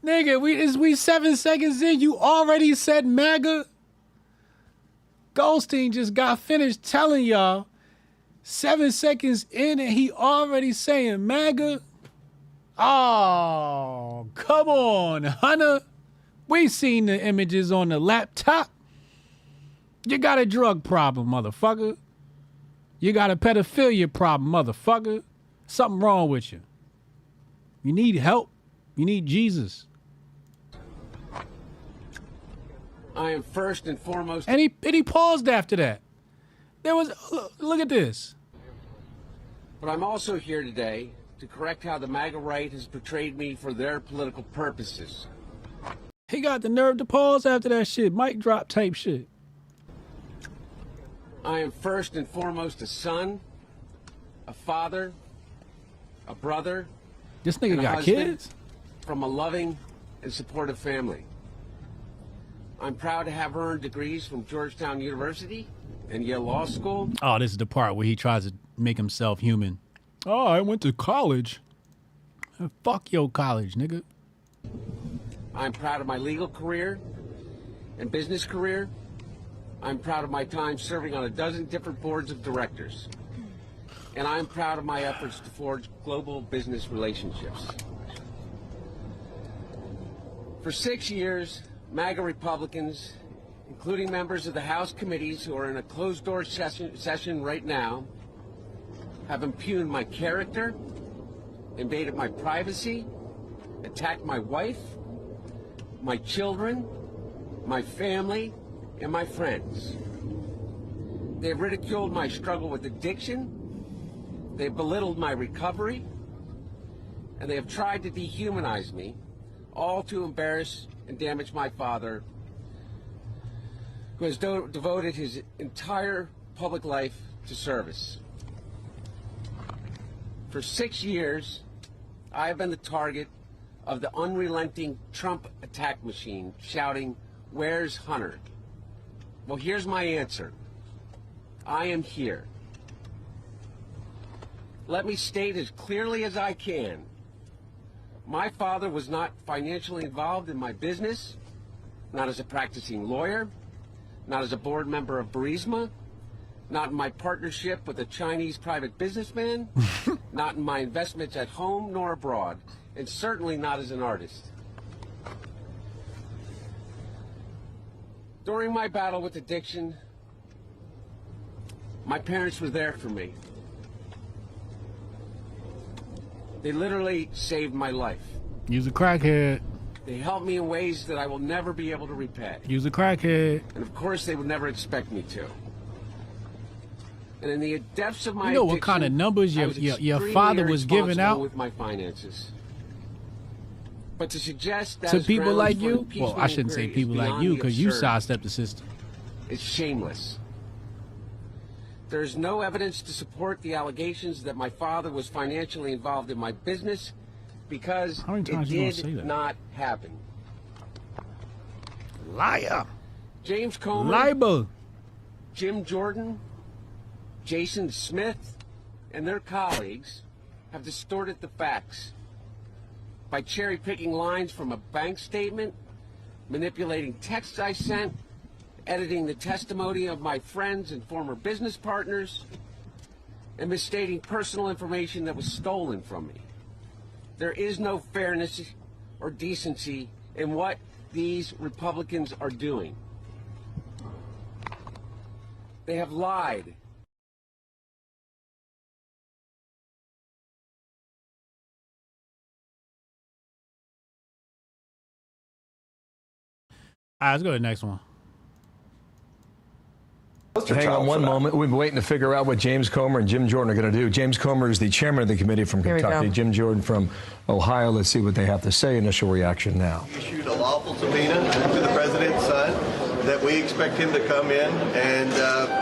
Nigga, we 7 seconds in. You already said MAGA? Goldstein just got finished telling y'all 7 seconds in and he already saying MAGA? Oh, come on, Hunter. We seen the images on the laptop. You got a drug problem, motherfucker. You got a pedophilia problem, motherfucker. Something wrong with you. You need help. You need Jesus. I am first and foremost... And he paused after that. There was... Look at this. But I'm also here today to correct how the MAGA right has portrayed me for their political purposes. He got the nerve to pause after that shit. Mic drop type shit. I am first and foremost a son, a father, a brother. This nigga and a got husband kids? From a loving and supportive family. I'm proud to have earned degrees from Georgetown University and Yale Law School. Oh, this is the part where he tries to make himself human. Oh, I went to college. Fuck your college, nigga. I'm proud of my legal career and business career. I'm proud of my time serving on a dozen different boards of directors. And I'm proud of my efforts to forge global business relationships. For 6 years, MAGA Republicans, including members of the House committees who are in a closed-door session right now, have impugned my character, invaded my privacy, attacked my wife, my children, my family, and my friends. They have ridiculed my struggle with addiction, they have belittled my recovery, and they have tried to dehumanize me, all to embarrass and damage my father, who has devoted his entire public life to service. For 6 years, I have been the target of the unrelenting Trump attack machine, shouting, "Where's Hunter?" Well, here's my answer. I am here. Let me state as clearly as I can. My father was not financially involved in my business, not as a practicing lawyer, not as a board member of Burisma, not in my partnership with a Chinese private businessman, not in my investments at home nor abroad, and certainly not as an artist. During my battle with addiction, my parents were there for me. They literally saved my life. Use a crackhead. They helped me in ways that I will never be able to repay. Use a crackhead. And of course, they would never expect me to. And in the depths of my you know what kind of numbers your father was giving out with my finances. But to suggest that to people like you, well, I shouldn't say people like you because you sidestepped the system. It's shameless. There's no evidence to support the allegations that my father was financially involved in my business because it did not happen. Liar. James Comer. Libel. Jim Jordan, Jason Smith, and their colleagues have distorted the facts by cherry-picking lines from a bank statement, manipulating texts I sent, editing the testimony of my friends and former business partners, and misstating personal information that was stolen from me. There is no fairness or decency in what these Republicans are doing. They have lied. All right, let's go to the next one. Hang on one moment. We've been waiting to figure out what James Comer and Jim Jordan are going to do. James Comer is the chairman of the committee from Kentucky. Jim Jordan from Ohio. Let's see what they have to say. Initial reaction now. Issued a lawful subpoena to the president's son that we expect him to come in and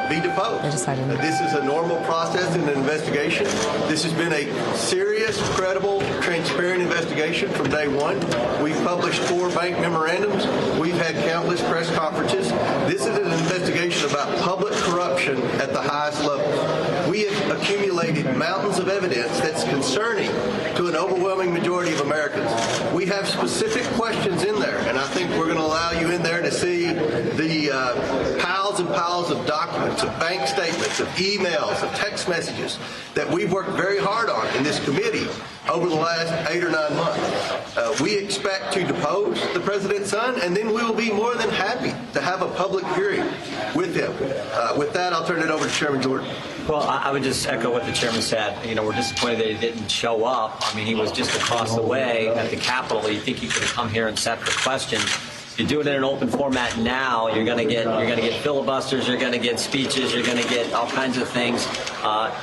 be deposed. This is a normal process in an investigation. This has been a serious, credible, transparent investigation from day one. We've published 4 bank memorandums. We've had countless press conferences. This is an investigation about public corruption at the highest level. We have accumulated mountains of evidence that's concerning to an overwhelming majority of Americans. We have specific questions in there, and I think we're going to allow you in there to see the piles and piles of documents, of bank statements, of emails, of text messages that we've worked very hard on in this committee over the last 8 or 9 months. We expect to depose the president's son, and then we will be more than happy to have a public hearing with him. With that, I'll turn it over to Chairman Jordan. Well, I would just echo what the chairman said. You know, we're disappointed that he didn't show up. I mean, he was just across the way at the Capitol. You think he could have come here and sat for questions. You do it in an open format now, you're going to get filibusters, you're going to get speeches, you're going to get all kinds of things.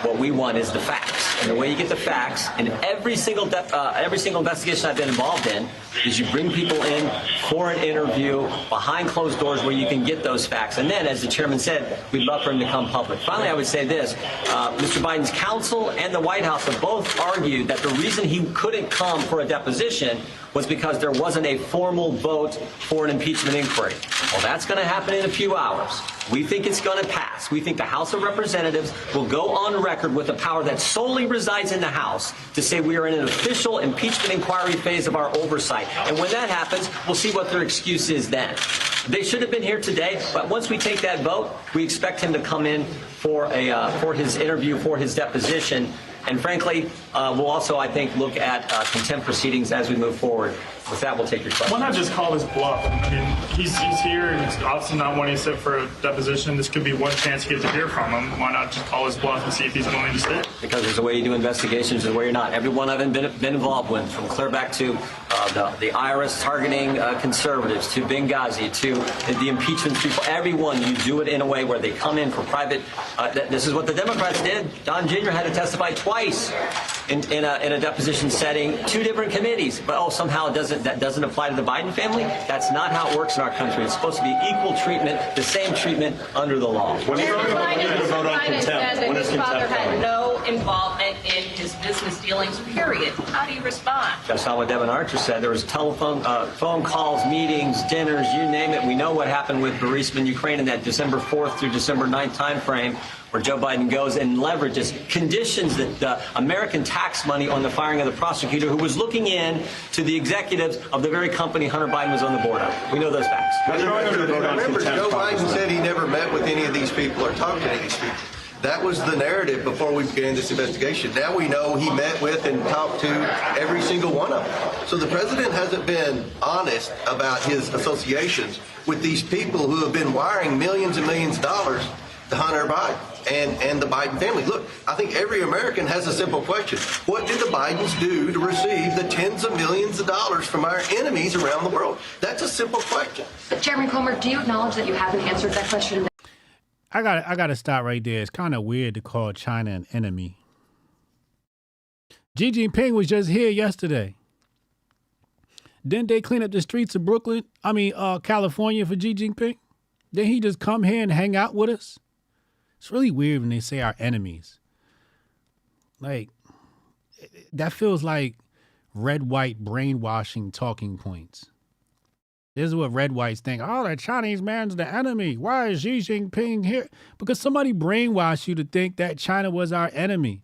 What we want is the facts, and the way you get the facts in every single investigation I've been involved in is you bring people in for an interview behind closed doors where you can get those facts. And then, as the chairman said, we'd love for him to come public. Finally, I would say this: Mr. Biden's counsel and the White House have both argued that the reason he couldn't come for a deposition was because there wasn't a formal vote for an impeachment inquiry. Well, that's going to happen in a few hours. We think it's going to pass. We think the House of Representatives will go on record with the power that solely resides in the House to say we are in an official impeachment inquiry phase of our oversight. And when that happens, we'll see what their excuse is then. They should have been here today, but once we take that vote, we expect him to come in for his interview, for his deposition. And frankly, we'll also, I think, look at contempt proceedings as we move forward. With that, we'll take your question. Why not just call his bluff? I mean, he's here, and he's obviously not wanting to sit for a deposition. This could be one chance you get to hear from him. Why not just call his bluff and see if he's willing to sit? Because there's a way you do investigations, there's a way you're not. Everyone I've been involved with, from clear back to the IRS targeting conservatives, to Benghazi, to the impeachment people, everyone, you do it in a way where they come in for private. This is what the Democrats did. Don Jr. had to testify twice in a deposition setting, 2 different committees. But somehow that doesn't apply to the Biden family. That's not how it works in our country. It's supposed to be equal treatment, the same treatment under the law. Biden said that his father had no involvement in his business dealings, period. How do you respond? That's not what Devin Archer said. There was telephone, phone calls, meetings, dinners, you name it. We know what happened with Burisma in Ukraine in that December 4th through December 9th time frame, where Joe Biden goes and leverages conditions that American tax money on the firing of the prosecutor who was looking in to the executives of the very company Hunter Biden was on the board of. We know those facts. Remember, Joe Biden said he never met with any of these people or talked to any of these people. That was the narrative before we began this investigation. Now we know he met with and talked to every single one of them. So the president hasn't been honest about his associations with these people who have been wiring millions and millions of dollars to Hunter Biden and the Biden family. Look, I think every American has a simple question. What did the Bidens do to receive the tens of millions of dollars from our enemies around the world? That's a simple question. Chairman Comer, do you acknowledge that you haven't answered that question? I gotta stop right there. It's kind of weird to call China an enemy. Xi Jinping was just here yesterday. Didn't they clean up the streets of California for Xi Jinping? Didn't he just come here and hang out with us? It's really weird when they say our enemies. Like, that feels like red-white brainwashing talking points. This is what red whites think. Oh, the Chinese man's the enemy. Why is Xi Jinping here? Because somebody brainwashed you to think that China was our enemy.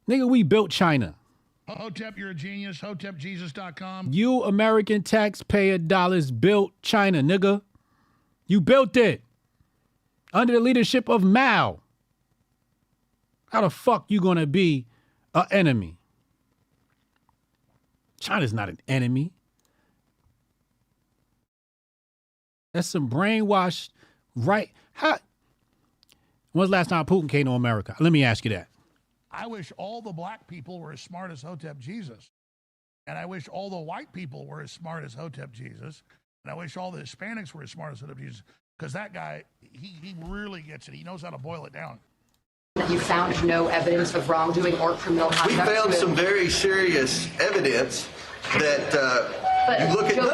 Nigga, we built China. Hotep, you're a genius. HotepJesus.com. You American taxpayer dollars built China, nigga. You built it. Under the leadership of Mao. How the fuck you gonna be an enemy? China's not an enemy. That's some brainwashed, right? When's the last time Putin came to America? Let me ask you that. I wish all the black people were as smart as Hotep Jesus. And I wish all the white people were as smart as Hotep Jesus. And I wish all the Hispanics were as smart as Hotep Jesus. Because that guy, he really gets it. He knows how to boil it down. You found no evidence of wrongdoing or criminal conduct. We found some very serious evidence that you look at. No.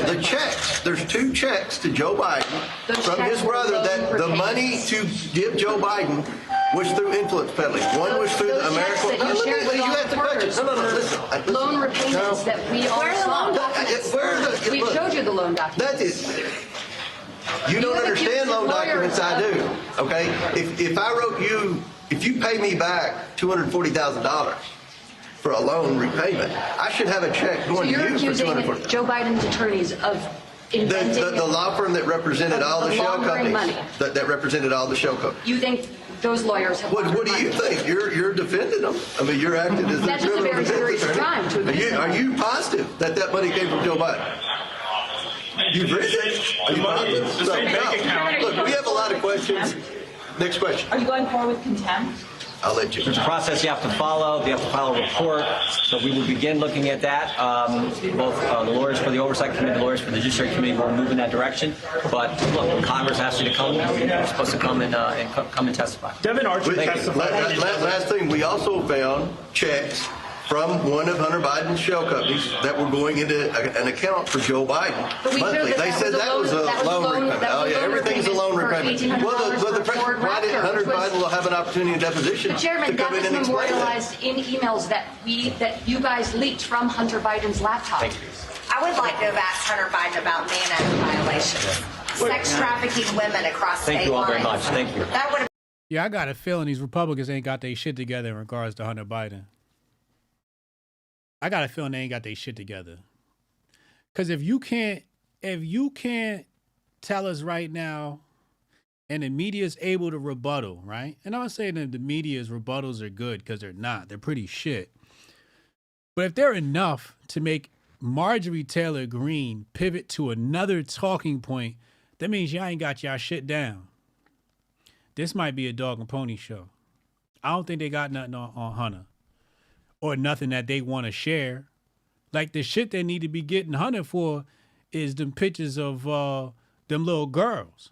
The checks. There's 2 checks to Joe Biden from his brother. That the money to give Joe Biden was through influence peddling. One was through the American. Listen. Loan repayments that we all saw. We showed you the loan documents. That is. You don't understand loan documents. I do. Okay. If I wrote you, if you pay me back $240,000 for a loan repayment, I should have a check going to you for $240,000. Joe Biden's attorneys of inventing the law firm that represented all the shell companies. That represented all the shell companies. You think those lawyers have? What do you think? You're defending them. I mean, you're acting as that's a just a very serious crime. Are you positive that money came from Joe Biden? You've read it? Are you positive? No. Look, we have a lot of questions. Next question. Are you going forward with contempt? I'll let you. There's a process you have to follow. You have to file a report. So we will begin looking at that. Both the lawyers for the Oversight Committee, the lawyers for the Judiciary Committee will move in that direction. But look, when Congress asks you to come, you're supposed to come and testify. Devin Archer testified. Last thing, we also found checks from one of Hunter Biden's shell companies that were going into an account for Joe Biden monthly. They said that was a loan repayment. Oh yeah, everything's a loan repayment. Well, why did Hunter Biden have an opportunity in deposition But Chairman, to come that in and was explain memorialized in emails that you guys leaked from Hunter Biden's laptop. I would like to have asked Hunter Biden about Mann Act violations, sex trafficking women across state lines. Thank you all very much. Thank you. That would have. Yeah, I got a feeling these Republicans ain't got their shit together in regards to Hunter Biden. I got a feeling they ain't got their shit together. Because if you can't tell us right now, and the media is able to rebuttal, right? And I'm not saying that the media's rebuttals are good, because they're not. They're pretty shit. But if they're enough to make Marjorie Taylor Greene pivot to another talking point, that means y'all ain't got y'all shit down. This might be a dog and pony show. I don't think they got nothing on Hunter. Or nothing that they want to share. Like the shit they need to be getting Hunter for is them pictures of them little girls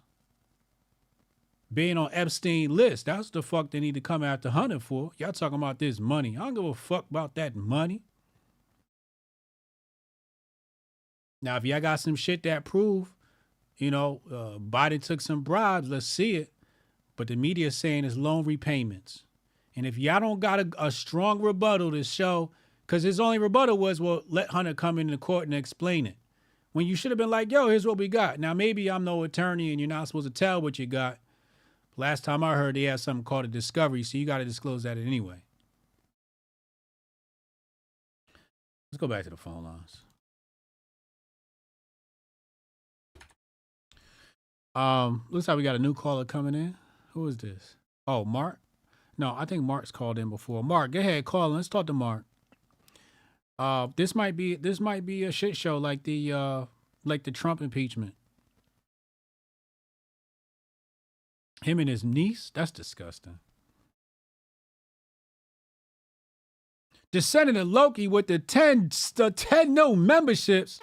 being on Epstein list. That's the fuck they need to come after Hunter for. Y'all talking about this money. I don't give a fuck about that money. Now, if y'all got some shit that prove, Biden took some bribes, let's see it. But the media is saying it's loan repayments. And if y'all don't got a strong rebuttal to show, because his only rebuttal was, well, let Hunter come into court and explain it. When you should have been like, yo, here's what we got. Now, maybe I'm no attorney and you're not supposed to tell what you got. Last time I heard they had something called a discovery, so you got to disclose that anyway. Let's go back to the phone lines. Looks like we got a new caller coming in. Who is this? Oh, Mark? No, I think Mark's called in before. Mark, go ahead, call in. Let's talk to Mark. This might be a shit show like the Trump impeachment. Him and his niece? That's disgusting. The Senator Loki with the 10 new memberships.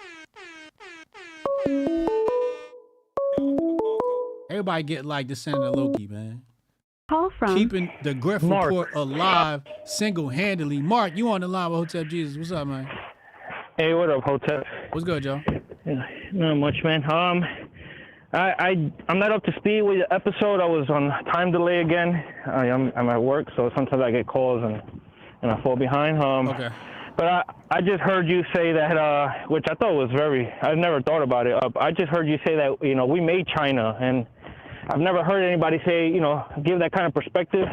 Everybody get like the Senator Loki, man. Call from keeping the Grift Report alive single-handedly. Mark, you on the line with Hotep Jesus. What's up, man? Hey, what up, Hotep? What's good, Joe? Not much, man. I'm not up to speed with the episode. I was on time delay again. I'm at work, so sometimes I get calls and I fall behind. Okay. But I just heard you say that, which I thought was I never thought about it. I just heard you say that, we made China, and I've never heard anybody say, give that kind of perspective.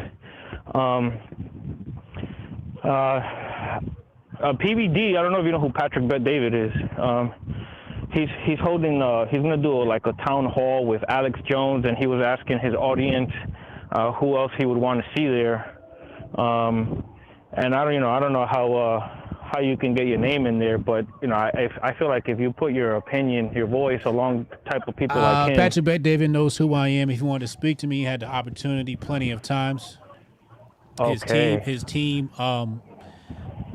PBD, I don't know if you know who Patrick Bet-David is. He's holding, he's going to do like a town hall with Alex Jones, and he was asking his audience who else he would want to see there. And I don't know how you can get your name in there, but I feel like if you put your opinion, your voice along type of people like him. Patrick Bet-David knows who I am. If he wanted to speak to me, he had the opportunity plenty of times. His team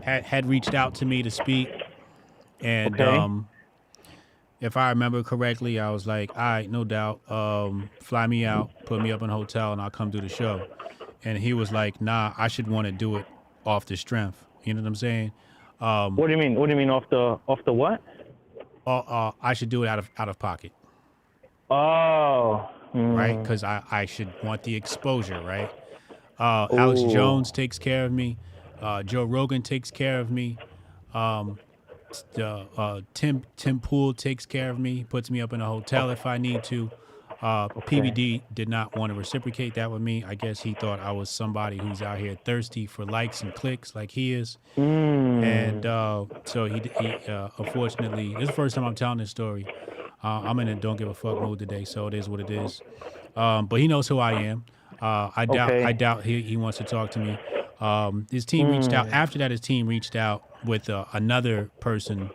had reached out to me to speak, and if I remember correctly, I was like, all right, no doubt, fly me out, put me up in a hotel, and I'll come do the show. And he was like, nah, I should want to do it off the strength. You know what I'm saying? What do you mean? What do you mean off the what? I should do it out of pocket. Oh. Right? Because I should want the exposure, right? Alex Jones takes care of me. Joe Rogan takes care of me. Tim Pool takes care of me, puts me up in a hotel if I need to. PBD did not want to reciprocate that with me. I guess he thought I was somebody who's out here thirsty for likes and clicks like he is. And so he unfortunately, this is the first time I'm telling this story. I'm in a don't give a fuck mood today, so it is what it is. But he knows who I am. I doubt he wants to talk to me. His team reached out. After that, his team reached out with another person,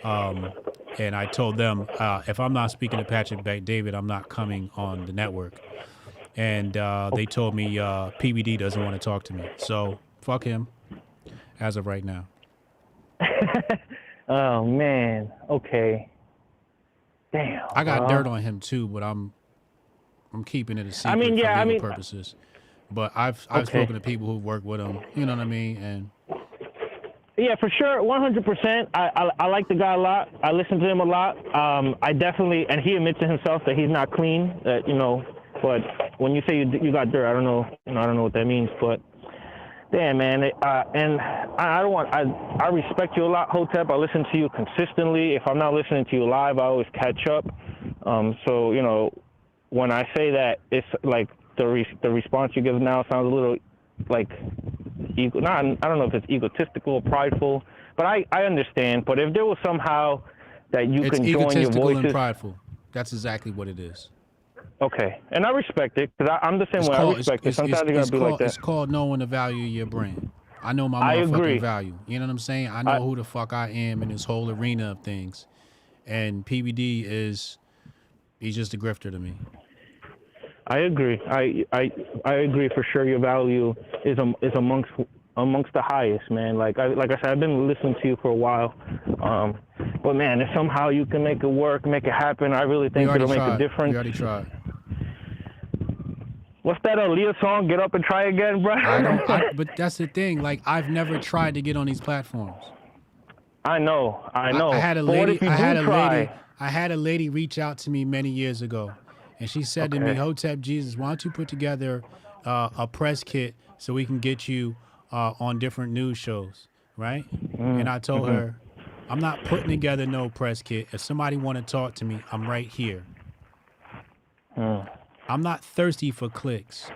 and I told them, if I'm not speaking to Patrick Bet-David, I'm not coming on the network. And they told me PBD doesn't want to talk to me. So fuck him as of right now. Oh, man. Okay. Damn. I got dirt on him, too, but I'm keeping it a secret for legal purposes. But I've spoken to people who work with him, you know what I mean? And yeah, for sure, 100%. I like the guy a lot. I listen to him a lot. I definitely, and he admits to himself that he's not clean. That but when you say you got dirt, I don't know. I don't know what that means. But damn, man. And I respect you a lot, Hotep. I listen to you consistently. If I'm not listening to you live, I always catch up. So when I say that, it's like the response you give now sounds a little like I don't know if it's egotistical or prideful, but I understand. But if there was somehow that you can join your voices, egotistical and prideful. That's exactly what it is. Okay, and I respect it because I'm the same way. I respect it. Sometimes you gotta be like that. It's called knowing the value of your brand. I know my motherfucking value. You know what I'm saying? I know who the fuck I am in this whole arena of things. And PBD he's just a grifter to me. I agree. I agree for sure. Your value is amongst the highest, man. Like I said, I've been listening to you for a while. But man, if somehow you can make it work, make it happen, I really think it'll make a difference. We already tried. What's that Aaliyah song? Get up and try again, bro. But that's the thing. Like I've never tried to get on these platforms. I know. I had a lady reach out to me many years ago. And she said to me, Hotep Jesus, why don't you put together a press kit so we can get you on different news shows, right? And I told her, I'm not putting together no press kit. If somebody want to talk to me, I'm right here. I'm not thirsty for clicks.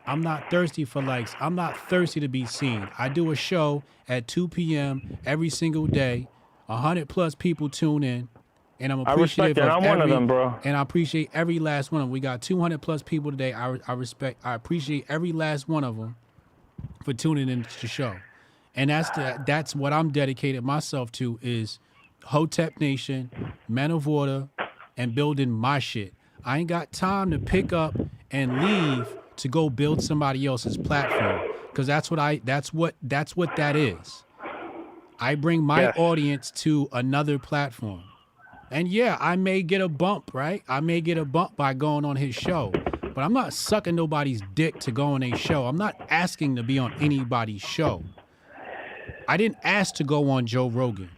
I'm not thirsty for likes. I'm not thirsty to be seen. I do a show at 2 p.m. every single day. 100+ people tune in. And I'm appreciative I'm one of them, bro. And I appreciate every last one of them. We got 200+ people today. I appreciate every last one of them for tuning in to the show. And that's what I'm dedicated myself to is Hotep Nation, Men of Order, and building my shit. I ain't got time to pick up and leave to go build somebody else's platform because that's what that is. I bring my audience to another platform. And yeah, I may get a bump, right? I may get a bump by going on his show, but I'm not sucking nobody's dick to go on a show. I'm not asking to be on anybody's show. I didn't ask to go on Joe Rogan.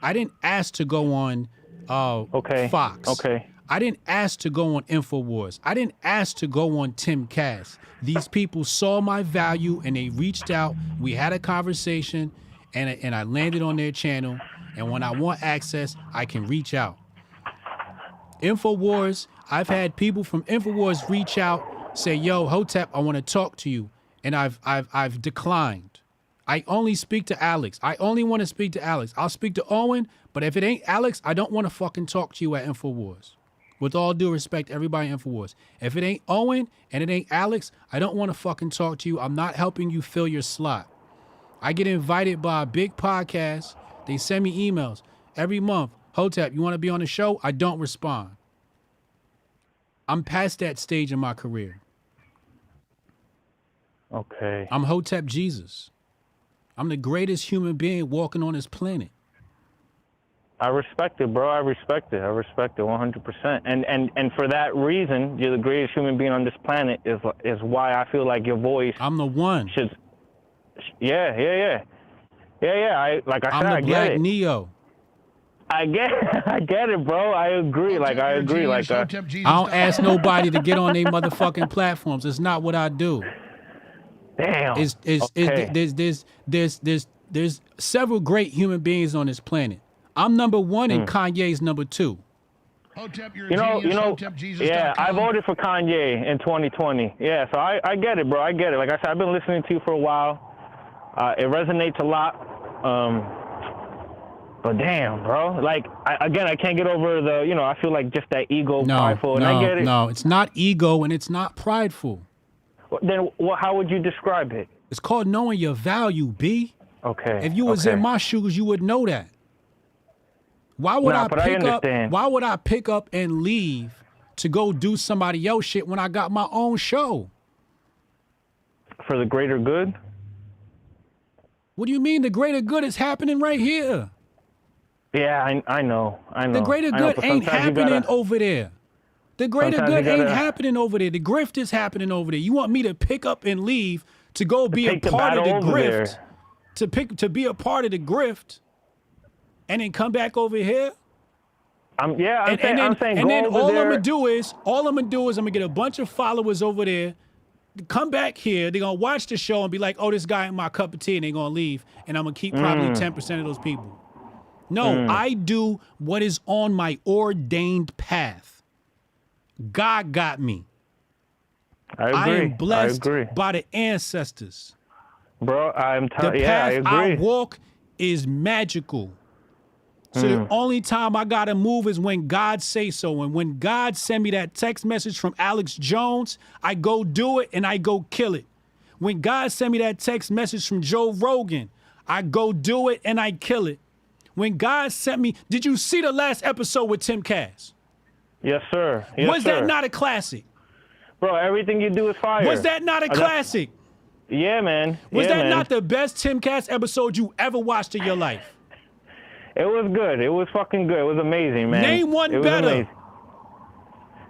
I didn't ask to go on Fox. Okay. I didn't ask to go on InfoWars. I didn't ask to go on Timcast. These people saw my value and they reached out. We had a conversation and I landed on their channel. And when I want access, I can reach out. InfoWars, I've had people from InfoWars reach out, say, yo, Hotep, I want to talk to you. And I've declined. I only speak to Alex. I only want to speak to Alex. I'll speak to Owen, but if it ain't Alex, I don't want to fucking talk to you at InfoWars. With all due respect, everybody in InfoWars. If it ain't Owen and it ain't Alex, I don't want to fucking talk to you. I'm not helping you fill your slot. I get invited by a big podcast. They send me emails every month. Hotep, you want to be on the show? I don't respond. I'm past that stage in my career. Okay. I'm Hotep Jesus. I'm the greatest human being walking on this planet. I respect it, bro. I respect it 100%. And for that reason, you're the greatest human being on this planet. Is why I feel like your voice. I'm the one. Should. Yeah. I get I'm the Black it. Neo. I get it, bro. I agree. I agree. I don't ask nobody to get on their motherfucking platforms. It's not what I do. Damn. There's several great human beings on this planet. I'm number one and Kanye's number two. Hotep, you're You know, Hotep Jesus. yeah, I voted for Kanye in 2020. Yeah, so I get it, bro. I get it. Like I said, I've been listening to you for a while. It resonates a lot. But damn, bro. Like, I can't get over the, I feel like just that ego, prideful. And I get it. No, it's not ego and it's not prideful. Then how would you describe it? It's called knowing your value, B. Okay. If you was in my shoes, you would know that. Why would Why would I pick up and leave to go do somebody else shit when I got my own show? For the greater good? What do you mean the greater good is happening right here? Yeah, I know. The greater good ain't happening over there. The greater good ain't happening over there. The grift is happening over there. You want me to pick up and leave to go be a part of the grift? To be a part of the grift and then come back over here? I'm saying and then all I'm gonna do is I'm gonna get a bunch of followers over there, come back here, they're gonna watch the show and be like, oh, this guy ain't my cup of tea, and they're gonna leave, and I'm gonna keep probably 10% of those people. No, I do what is on my ordained path. God got me. I agree. I am blessed by the ancestors. Bro, The path I walk is magical. So the only time I gotta move is when God say so. And when God send me that text message from Alex Jones, I go do it and I go kill it. When God send me that text message from Joe Rogan, I go do it and I kill it. When God sent me, did you see the last episode with Tim Cass? Yes, sir. Was that not a classic? Bro, everything you do is fire. Was that not a classic? Yeah, man. Was that not the best Tim Cass episode you ever watched in your life? It was good. It was fucking good. It was amazing, man. Name one better. Amazing.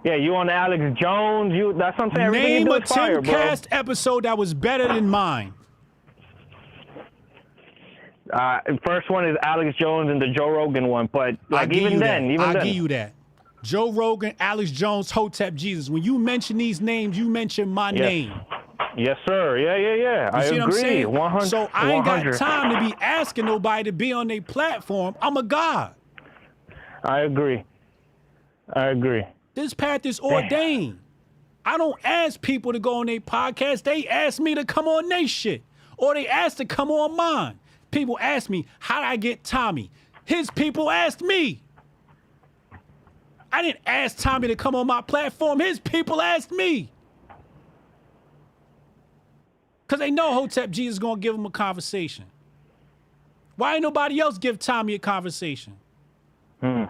Yeah, you on Alex Jones. That's what I'm saying. Everything Name you do a is fire, Tim bro. Cass episode that was better than mine. First one is Alex Jones and the Joe Rogan one, but like even then, I'll give you that. Joe Rogan, Alex Jones, Hotep Jesus. When you mention these names, you mention my name. Yes, sir. Yeah. You see what I'm saying? 100. So I ain't got time to be asking nobody to be on their platform. I'm a god. I agree. This path is ordained. I don't ask people to go on their podcast. They ask me to come on their shit. Or they ask to come on mine. People ask me, how did I get Tommy? His people asked me. I didn't ask Tommy to come on my platform. His people asked me. Because they know Hotep Jesus is going to give them a conversation. Why ain't nobody else give Tommy a conversation? And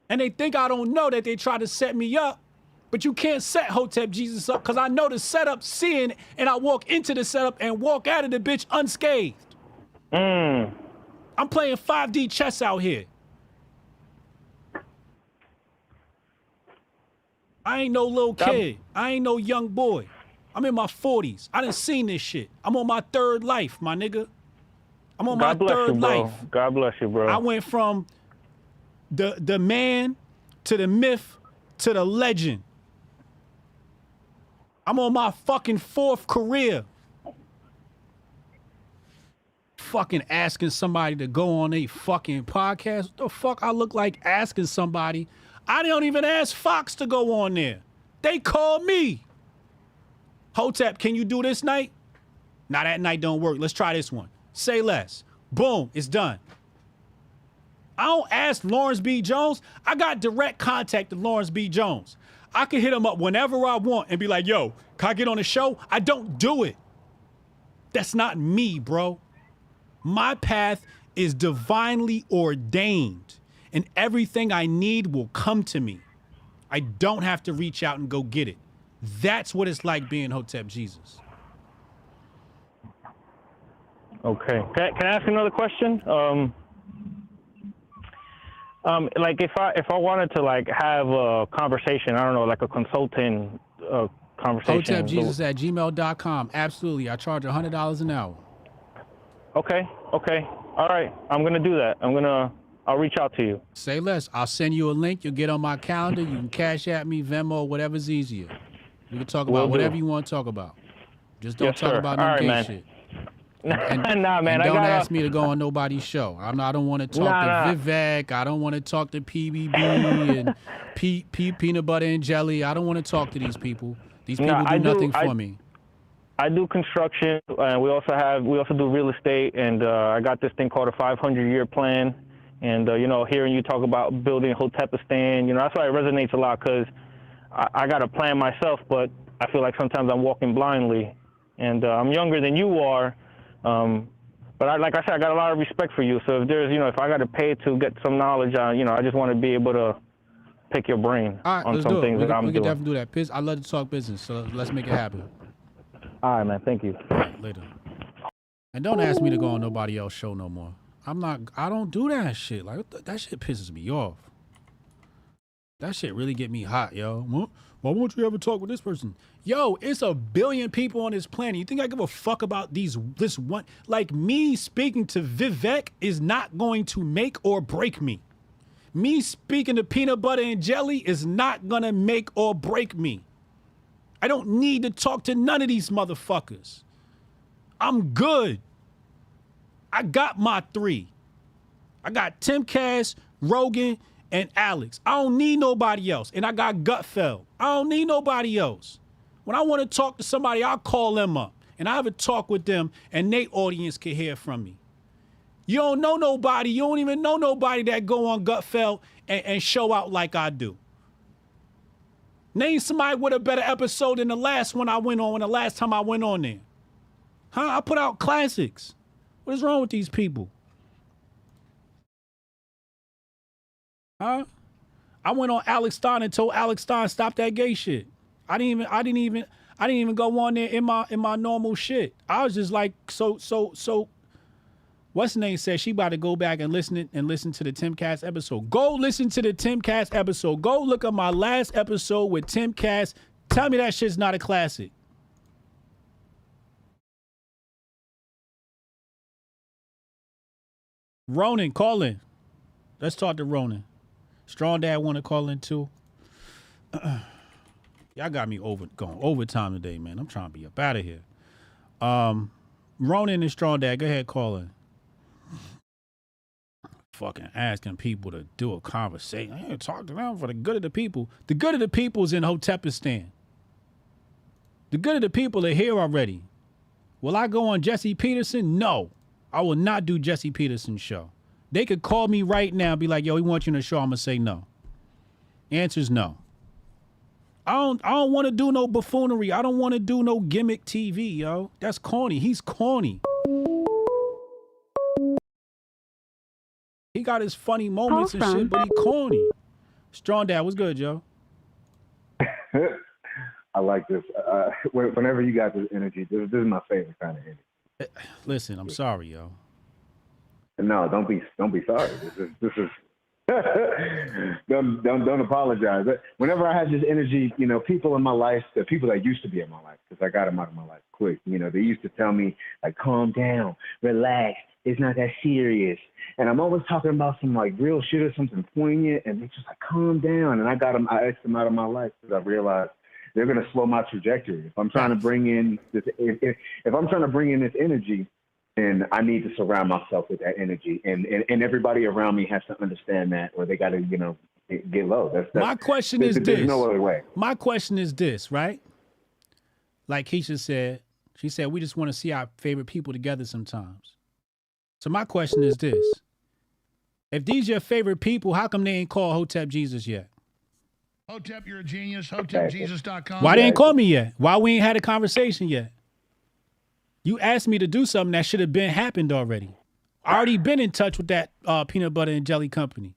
they think I don't know that they try to set me up. But you can't set Hotep Jesus up because I know the setup, seeing, and I walk into the setup and walk out of the bitch unscathed. I'm playing 5D chess out here. I ain't no little kid. I ain't no young boy. I'm in my 40s. I done seen this shit. I'm on my third life, my nigga. I'm on my third life. God bless you, bro. I went from the man to the myth to the legend. I'm on my fucking fourth career. Fucking asking somebody to go on a fucking podcast. What the fuck I look like asking somebody? I don't even ask Fox to go on there. They call me. Hotep, can you do this night? Nah, that night don't work. Let's try this one. Say less. Boom, it's done. I don't ask Lawrence B. Jones. I got direct contact with Lawrence B. Jones. I can hit him up whenever I want and be like, yo, can I get on the show? I don't do it. That's not me, bro. My path is divinely ordained, and everything I need will come to me. I don't have to reach out and go get it. That's what it's like being Hotep Jesus. Okay. Can I ask another question? Like if I wanted to like have a conversation, I don't know, like a consulting conversation. HotepJesus@gmail.com. Absolutely. I charge $100 an hour. Okay. All right. I'm going to do that. I'll reach out to you. Say less. I'll send you a link. You'll get on my calendar. You can cash at me, Venmo, whatever's easier. We can talk about whatever you want to talk about. Just don't talk about no gay shit. And nah, man. And don't ask me to go on nobody's show. I don't want to talk to Vivek. I don't want to talk to PBB and Peanut Butter and Jelly. I don't want to talk to these people. These people do nothing for me. I do construction, and we also do real estate, and I got this thing called a 500-year plan. And hearing you talk about building Hotepistan, that's why it resonates a lot, because I got a plan myself, but I feel like sometimes I'm walking blindly. And I'm younger than you are, but like I said, I got a lot of respect for you. So if there's, if I got to pay to get some knowledge, I just want to be able to pick your brain on some things that I'm doing. We can definitely do that. I love to talk business, so let's make it happen. All right, man. Thank you. All right, later. And don't ask me to go on nobody else's show no more. I don't do that shit. Like, that shit pisses me off. That shit really get me hot, yo. Why won't you ever talk with this person? Yo, it's 1 billion people on this planet. You think I give a fuck about this one? Like, me speaking to Vivek is not going to make or break me. Me speaking to Peanut Butter and Jelly is not gonna make or break me. I don't need to talk to none of these motherfuckers. I'm good. I got my 3. I got Tim Cass, Rogan, and Alex. I don't need nobody else. And I got Gutfeld. I don't need nobody else. When I want to talk to somebody, I'll call them up. And I have a talk with them, and their audience can hear from me. You don't know nobody. You don't even know nobody that go on Gutfeld and show out like I do. Name somebody with a better episode than the last one I went on, the last time I went on there. I put out classics. What is wrong with these people? I went on Alex Stein and told Alex Stein stop that gay shit. I didn't even go on there in my normal shit. I was just like, so what's the name said she about to go back and listen to the Tim Cass episode. Go listen to the Tim Cass episode. Go look at my last episode with Tim Cass. Tell me that shit's not a classic. Ronan, call in. Let's talk to Ronan. Strong Dad want to call in too. Y'all got me going overtime today, man. I'm trying to be up out of here. Ronan and Strong Dad, go ahead, call in. Fucking asking people to do a conversation. I ain't talk to them for the good of the people. The good of the people is in Hotepistan. The good of the people are here already. Will I go on Jesse Peterson? No. I will not do Jesse Peterson's show. They could call me right now and be like, yo, we want you on the show. I'm going to say no. Answer's no. I don't want to do no buffoonery. I don't want to do no gimmick TV, yo. That's corny. He's corny. He got his funny moments and shit, but he corny. Strong Dad, what's good, Joe? I like this. Whenever you got this energy, this is my favorite kind of energy. Listen, I'm sorry, yo. No, don't be sorry. This is don't apologize. Whenever I have this energy, people in my life, the people that used to be in my life, because I got them out of my life quick. They used to tell me like, calm down, relax. It's not that serious. And I'm always talking about some like real shit or something poignant, and they just like, calm down. And I asked them out of my life because I realized they're gonna slow my trajectory. If I'm trying to bring in this, if I'm trying to bring in this energy, then I need to surround myself with that energy, and everybody around me has to understand that, or they got to get low. That's my question is this. There's no other way. My question is this, right? Like Keisha said, she said we just want to see our favorite people together sometimes. So my question is this: if these your favorite people, how come they ain't called Hotep Jesus yet? Hotep, you're a genius. HotepJesus.com. Why they ain't called me yet? Why we ain't had a conversation yet? You asked me to do something that should have been happened already. I already been in touch with that peanut butter and jelly company.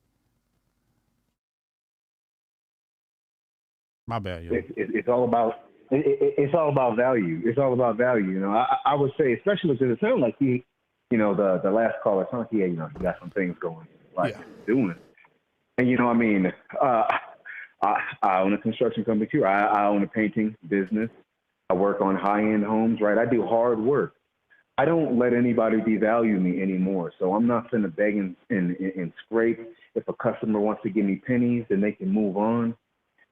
My bad, yo. It's all about value. It's all about value. I would say, especially because it sounds like the last caller sounds like he got some things going like doing. And you know, I mean, I own a construction company too. I own a painting business. I work on high-end homes, right? I do hard work. I don't let anybody devalue me anymore. So I'm not finna beg and scrape. If a customer wants to give me pennies, then they can move on.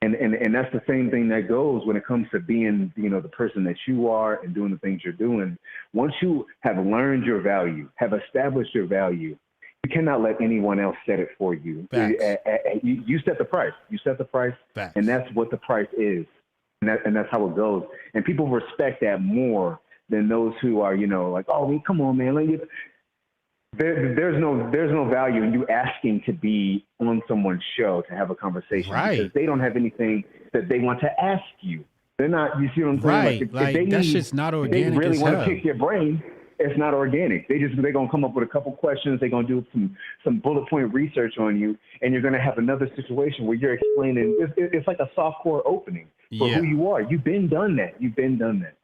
And that's the same thing that goes when it comes to being, you know, the person that you are and doing the things you're doing. Once you have learned your value, have established your value, you cannot let anyone else set it for you. You set the price. You set the price, and that's what the price is, and that's how it goes. And people respect that more than those who are, you know, like, oh, come on, man. There's no value in you asking to be on someone's show to have a conversation because they don't have anything that they want to ask you. They're not. You see what I'm saying? Right. If that shit's not organic. If they really want to hell. pick your brain. It's not organic. They're gonna come up with a couple questions. They're gonna do some bullet point research on you, and you're gonna have another situation where you're explaining. It's like a softcore opening for who you are. You've been done that,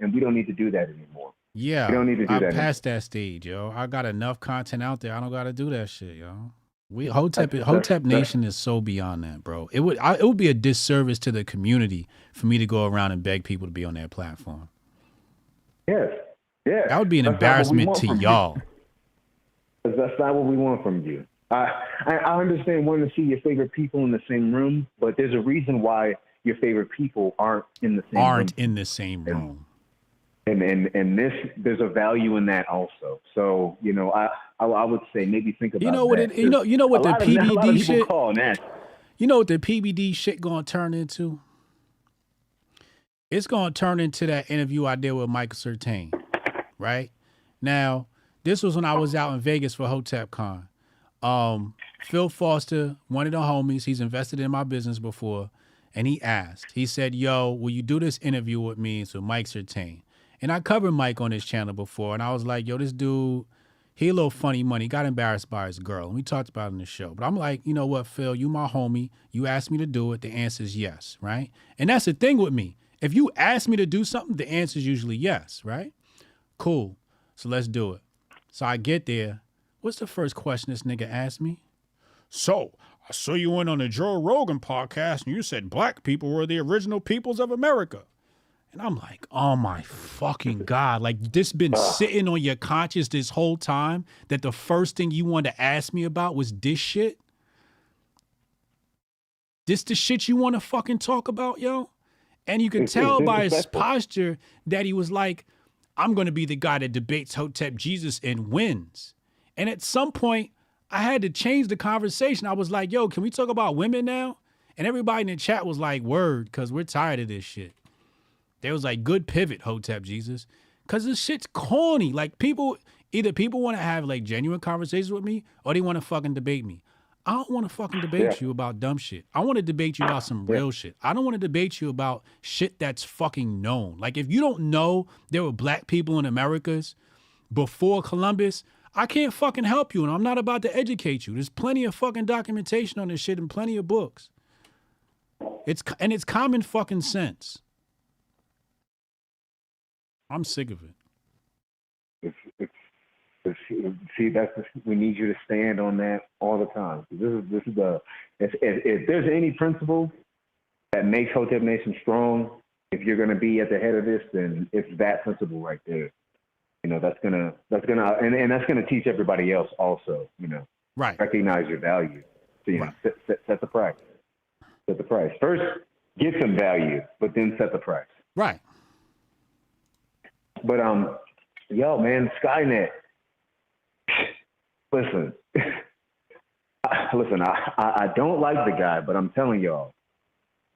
and we don't need to do that anymore. Yeah, we don't need to do that. I'm past that stage, yo. I got enough content out there. I don't gotta do that shit, yo. Hotep Nation is so beyond that, bro. It would be a disservice to the community for me to go around and beg people to be on their platform. Yes. Yeah, that would be an embarrassment to y'all. That's not what we want from you. I understand wanting to see your favorite people in the same room, but there's a reason why your favorite people aren't in the same room. And there's a value in that also. So, you know, I would say maybe think about that. You know what the PBD shit. You know what the PBD shit gonna turn into? It's gonna turn into that interview I did with Mike Certain. Right now, this was when I was out in Vegas for HotepCon. Phil Foster, one of the homies, he's invested in my business before, and he asked. He said, "Yo, will you do this interview with me?" So Mike Certain, and I covered Mike on his channel before, and I was like, "Yo, this dude, he a little funny money. Got embarrassed by his girl, and we talked about it in the show." But I'm like, you know what, Phil, you my homie. You asked me to do it. The answer is yes, right? And that's the thing with me. If you ask me to do something, the answer is usually yes, right? Cool. So let's do it. So I get there. What's the first question this nigga asked me? So I saw you went on the Joe Rogan podcast and you said black people were the original peoples of America. And I'm like, oh my fucking God. Like this been sitting on your conscience this whole time that the first thing you wanted to ask me about was this shit? This the shit you want to fucking talk about, yo? And you can tell by his posture that he was like, I'm going to be the guy that debates Hotep Jesus and wins. And at some point, I had to change the conversation. I was like, yo, can we talk about women now? And everybody in the chat was like, word, because we're tired of this shit. They was like, good pivot, Hotep Jesus. Because this shit's corny. Like either people want to have like genuine conversations with me or they want to fucking debate me. I don't want to fucking debate you about dumb shit. I want to debate you about some real shit. I don't want to debate you about shit that's fucking known. Like if you don't know there were black people in Americas before Columbus, I can't fucking help you and I'm not about to educate you. There's plenty of fucking documentation on this shit and plenty of books. It's common fucking sense. I'm sick of it. See, we need you to stand on that all the time. This is if there's any principle that makes Hotep Nation strong, if you're going to be at the head of this, then it's that principle right there. You know, that's gonna teach everybody else also. You know, right? Recognize your value. So you know, set the price. Set the price first. Get some value, but then set the price. Right. But yo, man, Skynet. Listen, I don't like the guy, but I'm telling y'all,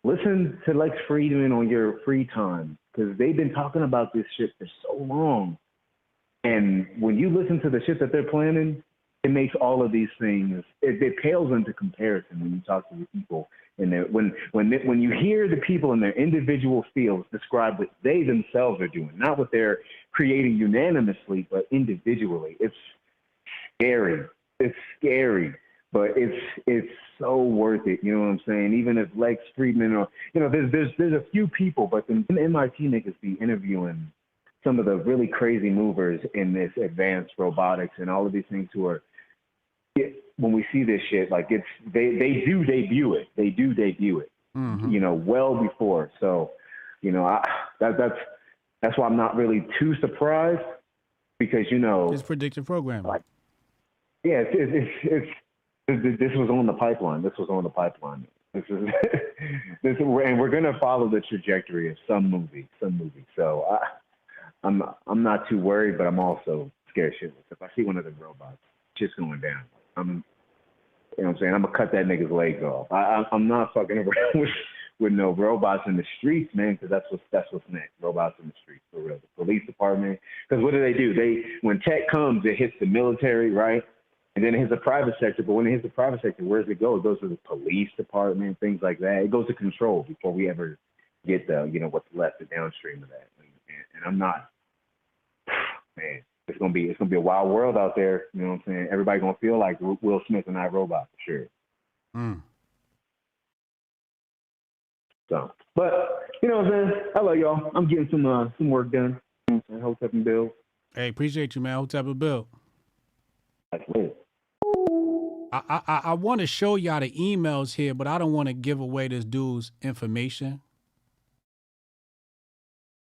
listen to Lex Friedman on your free time because they've been talking about this shit for so long. And when you listen to the shit that they're planning, it makes all of these things, it pales into comparison when you talk to the people. And when you hear the people in their individual fields describe what they themselves are doing, not what they're creating unanimously, but individually, it's scary. It's scary, but it's so worth it. You know what I'm saying? Even if Lex Friedman or, you know, there's a few people, but the MIT niggas be interviewing some of the really crazy movers in this advanced robotics and all of these things who are when we see this shit, like they do debut it. They do debut it. Mm-hmm. Well before. So, that's why I'm not really too surprised because it's predictive programming. Like, yeah, it's this was on the pipeline. This was on the pipeline. This is and we're gonna follow the trajectory of some movie. So I'm not too worried, but I'm also scared shitless. If I see one of the robots just going down, I'm gonna cut that nigga's legs off. I'm not fucking around with no robots in the streets, man, because that's what's next. Robots in the streets, for real. The police department. Because what do? When tech comes, it hits the military, right? And then it hits the private sector. But when it hits the private sector, where does it go? It goes to the police department, things like that. It goes to control before we ever get the, what's left, the downstream of that. And I'm not, man. It's gonna be a wild world out there. You know what I'm saying? Everybody gonna feel like Will Smith and iRobot for sure. So, but you know what I'm saying? I love y'all. I'm getting some work done. Hotep and Bill. Hey, appreciate you, man. Hotep and Bill. That's lit. I want to show y'all the emails here, but I don't want to give away this dude's information.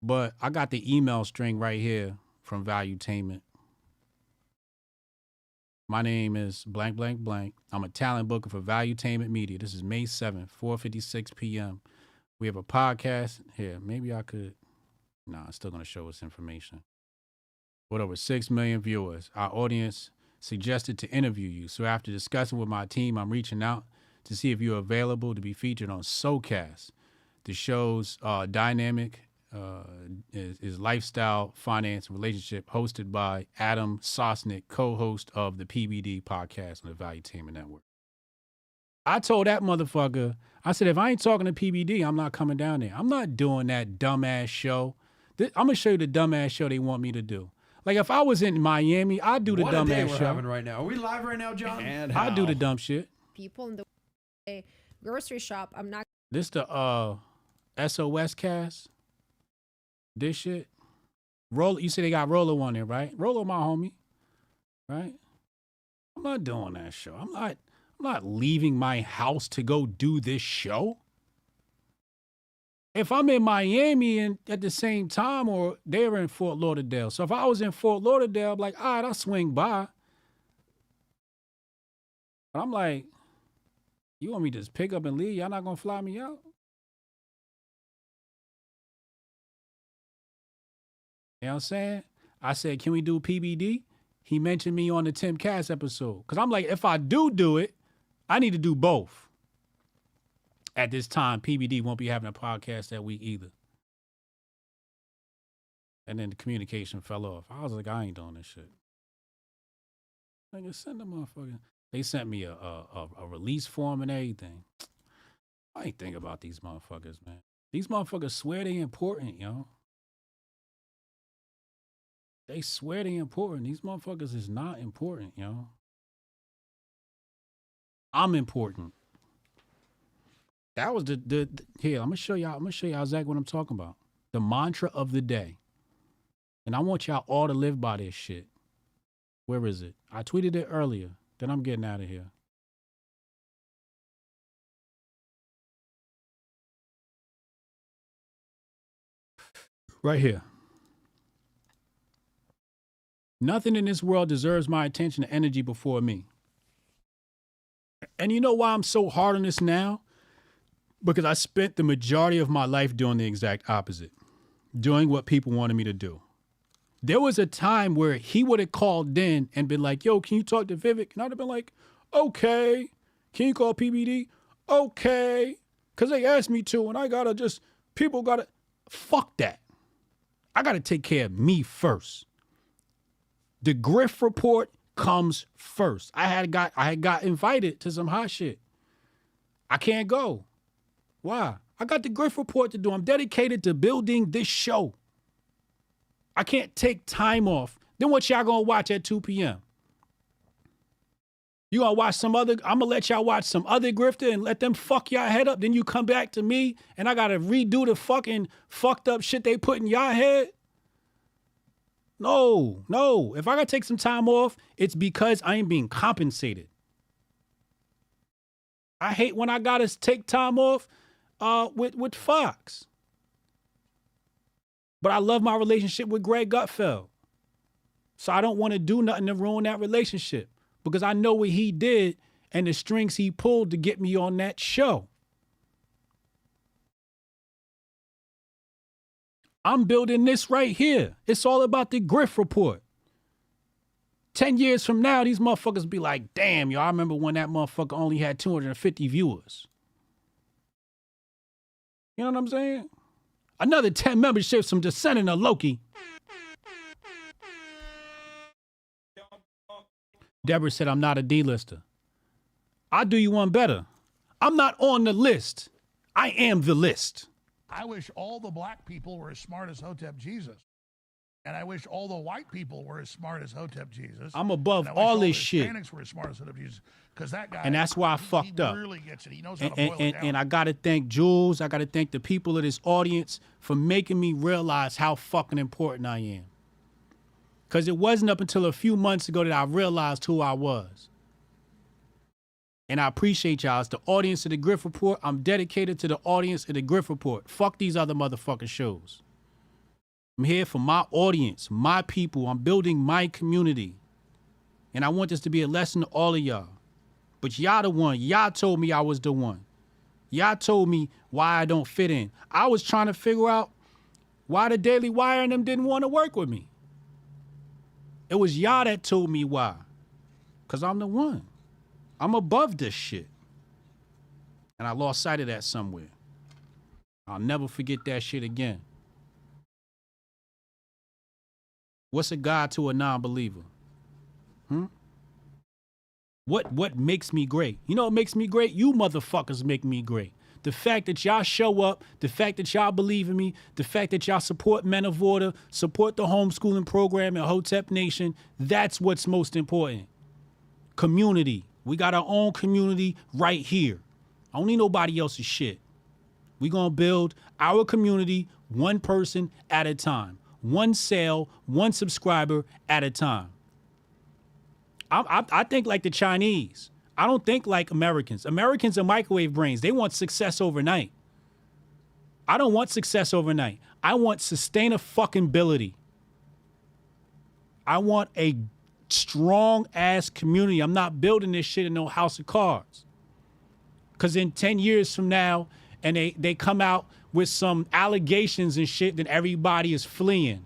But I got the email string right here from Valuetainment. My name is blank, blank, blank. I'm a talent booker for Valuetainment Media. This is May 7th, 4:56 p.m. We have a podcast here. Maybe I could. Nah, it's still going to show us information. With over 6 million viewers, our audience suggested to interview you. So after discussing with my team, I'm reaching out to see if you're available to be featured on SoCast. The show's dynamic is lifestyle, finance, and relationship, hosted by Adam Sosnick, co-host of the PBD podcast on the Valuetainment Network. I told that motherfucker, I said, if I ain't talking to PBD, I'm not coming down there. I'm not doing that dumbass show. I'm going to show you the dumbass show they want me to do. Like, if I was in Miami, I'd do the what dumbass a day we're show. having right now. Are we live right now, John? And I'd do the dumb shit. People in the grocery shop, I'm not. This the SOS cast. This shit. Roll. You say they got Rolo on there, right? Rolo, my homie, right? I'm not doing that show. I'm not leaving my house to go do this show. If I'm in Miami and at the same time, or they're in Fort Lauderdale. So if I was in Fort Lauderdale, I'm like, all right, I'll swing by. But I'm like, you want me to just pick up and leave? Y'all not gonna fly me out? You know what I'm saying? I said, can we do PBD? He mentioned me on the Tim Cass episode. Because I'm like, if I do it, I need to do both. At this time, PBD won't be having a podcast that week either. And then the communication fell off. I was like, I ain't doing this shit. Nigga, send them motherfucker. They sent me a release form and everything. I ain't think about these motherfuckers, man. These motherfuckers swear they important, yo. They swear they important. These motherfuckers is not important, yo. I'm important. That was the here, I'm gonna show y'all exactly what I'm talking about. The mantra of the day. And I want y'all all to live by this shit. Where is it? I tweeted it earlier. Then I'm getting out of here. Right here. Nothing in this world deserves my attention and energy before me. And you know why I'm so hard on this now? Because I spent the majority of my life doing the exact opposite. Doing what people wanted me to do. There was a time where he would have called in and been like, yo, can you talk to Vivek? And I'd have been like, okay. Can you call PBD? Okay. Because they asked me to, and I gotta people gotta, fuck that. I gotta take care of me first. The Grift Report comes first. I had got invited to some hot shit. I can't go. Why? I got the Grift Report to do. I'm dedicated to building this show. I can't take time off. Then what y'all gonna watch at 2 p.m.? You gonna watch I'm gonna let y'all watch some other grifter and let them fuck y'all head up. Then you come back to me and I gotta redo the fucking fucked up shit they put in y'all head? No. If I gotta take some time off, it's because I ain't being compensated. I hate when I gotta take time off with Fox. But I love my relationship with Greg Gutfeld. So I don't want to do nothing to ruin that relationship because I know what he did and the strings he pulled to get me on that show. I'm building this right here. It's all about the Grift Report. 10 years from now, these motherfuckers be like, damn, yo, I remember when that motherfucker only had 250 viewers. You know what I'm saying? Another 10 memberships from Descendant of Loki. Deborah said, I'm not a D-lister. I'll do you one better. I'm not on the list. I am the list. I wish all the black people were as smart as Hotep Jesus. And I wish all the white people were as smart as Hotep Jesus. I'm above all this shit. Hispanics were as smart as Hotep Jesus. Because that guy, and that's why I fucked up. He really gets it. He knows how to boil it down. And I got to thank Jules. I got to thank the people of this audience for making me realize how fucking important I am. Because it wasn't up until a few months ago that I realized who I was. And I appreciate y'all. It's the audience of the Grift Report. I'm dedicated to the audience of the Grift Report. Fuck these other motherfucking shows. I'm here for my audience, my people. I'm building my community. And I want this to be a lesson to all of y'all. But y'all the one. Y'all told me I was the one. Y'all told me why I don't fit in. I was trying to figure out why the Daily Wire and them didn't want to work with me. It was y'all that told me why. Because I'm the one. I'm above this shit. And I lost sight of that somewhere. I'll never forget that shit again. What's a God to a non-believer? What makes me great? You know what makes me great? You motherfuckers make me great. The fact that y'all show up, the fact that y'all believe in me, the fact that y'all support Men of Order, support the homeschooling program in Hotep Nation, that's what's most important. Community. We got our own community right here. I don't need nobody else's shit. We gonna build our community one person at a time. One sale, one subscriber at a time. I think like the Chinese. I don't think like Americans. Americans are microwave brains. They want success overnight. I don't want success overnight. I want sustainability. I want a strong ass community. I'm not building this shit in no house of cards. Cause in 10 years from now, and they come out with some allegations and shit, then everybody is fleeing.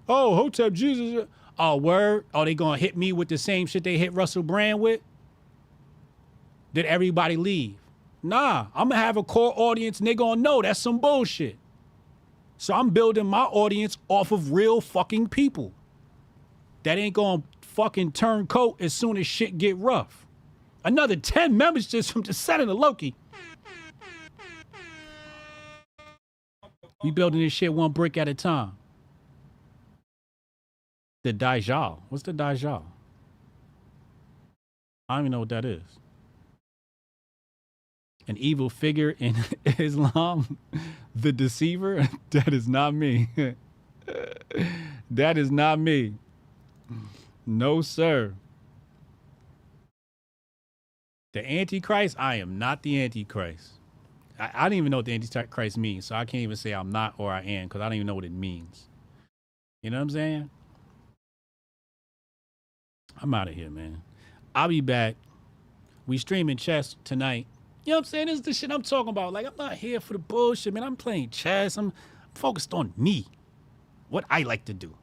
Oh, Hotep Jesus. Oh, word? Oh, they gonna hit me with the same shit they hit Russell Brand with? Did everybody leave? Nah, I'm gonna have a core audience and they gonna know that's some bullshit. So I'm building my audience off of real fucking people. That ain't gonna fucking turn coat as soon as shit get rough. Another 10 members just from Descendant of Loki. We building this shit one brick at a time. The Dajjal. What's the Dajjal? I don't even know what that is. An evil figure in Islam? The deceiver? That is not me. That is not me. No, sir. The Antichrist? I am not the Antichrist. I don't even know what the Antichrist means, so I can't even say I'm not or I am, because I don't even know what it means. You know what I'm saying? I'm out of here, man. I'll be back. We streaming chess tonight. You know what I'm saying? This is the shit I'm talking about. Like, I'm not here for the bullshit, man. I'm playing chess. I'm focused on me. What I like to do.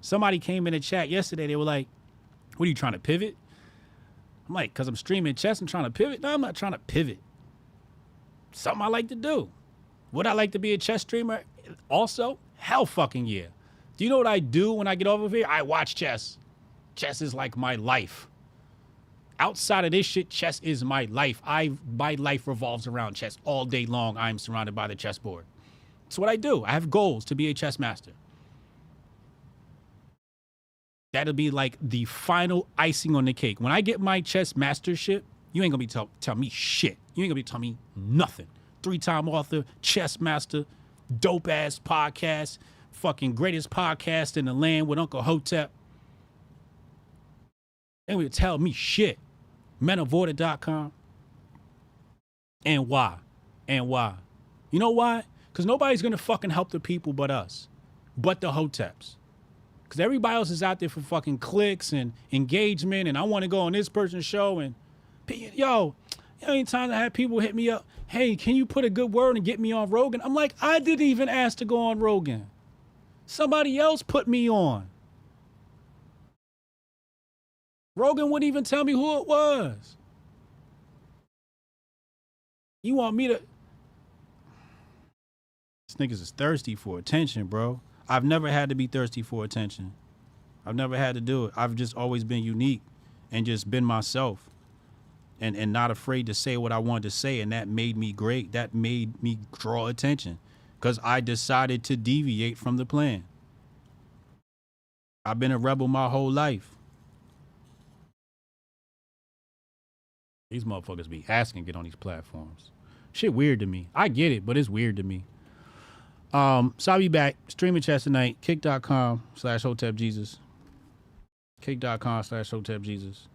Somebody came in the chat yesterday. They were like, what are you trying to pivot? I'm like, because I'm streaming chess, I'm trying to pivot? No, I'm not trying to pivot. Something I like to do. Would I like to be a chess streamer also? Hell fucking yeah. Do you know what I do when I get over here? I watch chess. Chess is like my life. Outside of this shit, chess is my life. My life revolves around chess all day long. I'm surrounded by the chessboard. That's what I do. I have goals to be a chess master. That'll be like the final icing on the cake. When I get my chess mastership, you ain't gonna be tell me shit. You ain't gonna be telling me nothing. 3-time author, chess master, dope ass podcast, fucking greatest podcast in the land with Uncle Hotep. Ain't gonna tell me shit. menoforder.com. And why? And why? You know why? Because nobody's going to fucking help the people but us. But the Hoteps. Because everybody else is out there for fucking clicks and engagement. And I want to go on this person's show. And, yo, anytime I had people hit me up, hey, can you put a good word and get me on Rogan? I'm like, I didn't even ask to go on Rogan. Somebody else put me on. Rogan wouldn't even tell me who it was. You want me to... These niggas is thirsty for attention, bro. I've never had to be thirsty for attention. I've never had to do it. I've just always been unique and just been myself and not afraid to say what I wanted to say. And that made me great. That made me draw attention because I decided to deviate from the plan. I've been a rebel my whole life. These motherfuckers be asking to get on these platforms. Shit weird to me. I get it, but it's weird to me. So I'll be back. Streaming chats tonight. Kick.com/Hotep Jesus. Kick.com/Hotep Jesus.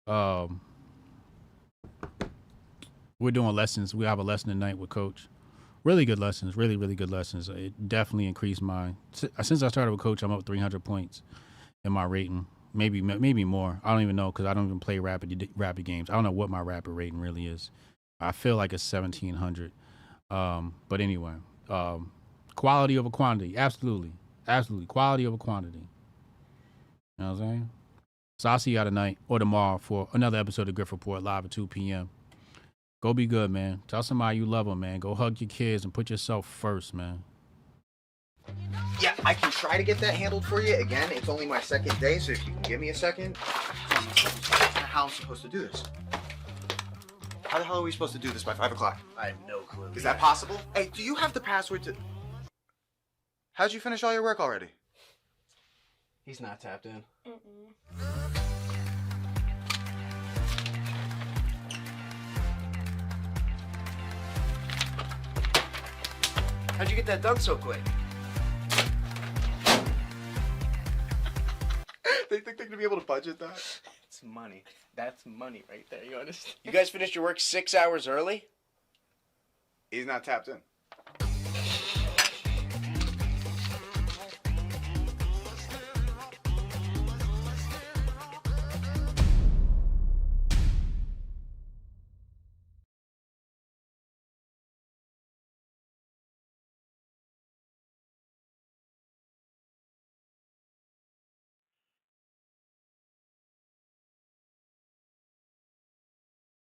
We're doing lessons. We have a lesson tonight with Coach. Really good lessons. Really, really good lessons. It definitely increased since I started with Coach, I'm up 300 points in my rating. Maybe more. I don't even know because I don't even play rapid games. I don't know what my rapid rating really is. I feel like it's 1,700. But anyway, quality over quantity. Absolutely. Absolutely. Quality over quantity. You know what I'm saying? So I'll see y'all tonight or tomorrow for another episode of Grift Report live at 2 p.m. Go be good, man. Tell somebody you love them, man. Go hug your kids and put yourself first, man. Yeah, I can try to get that handled for you. Again, it's only my second day, so if you can give me a second. How am I supposed to do this? How the hell are we supposed to do this by 5 o'clock? I have no clue. Is that possible? Hey, do you have the password to... How'd you finish all your work already? He's not tapped in. How'd you get that done so quick? They think they're gonna be able to budget that? It's money. That's money right there. You understand? You guys finished your work 6 hours early? He's not tapped in.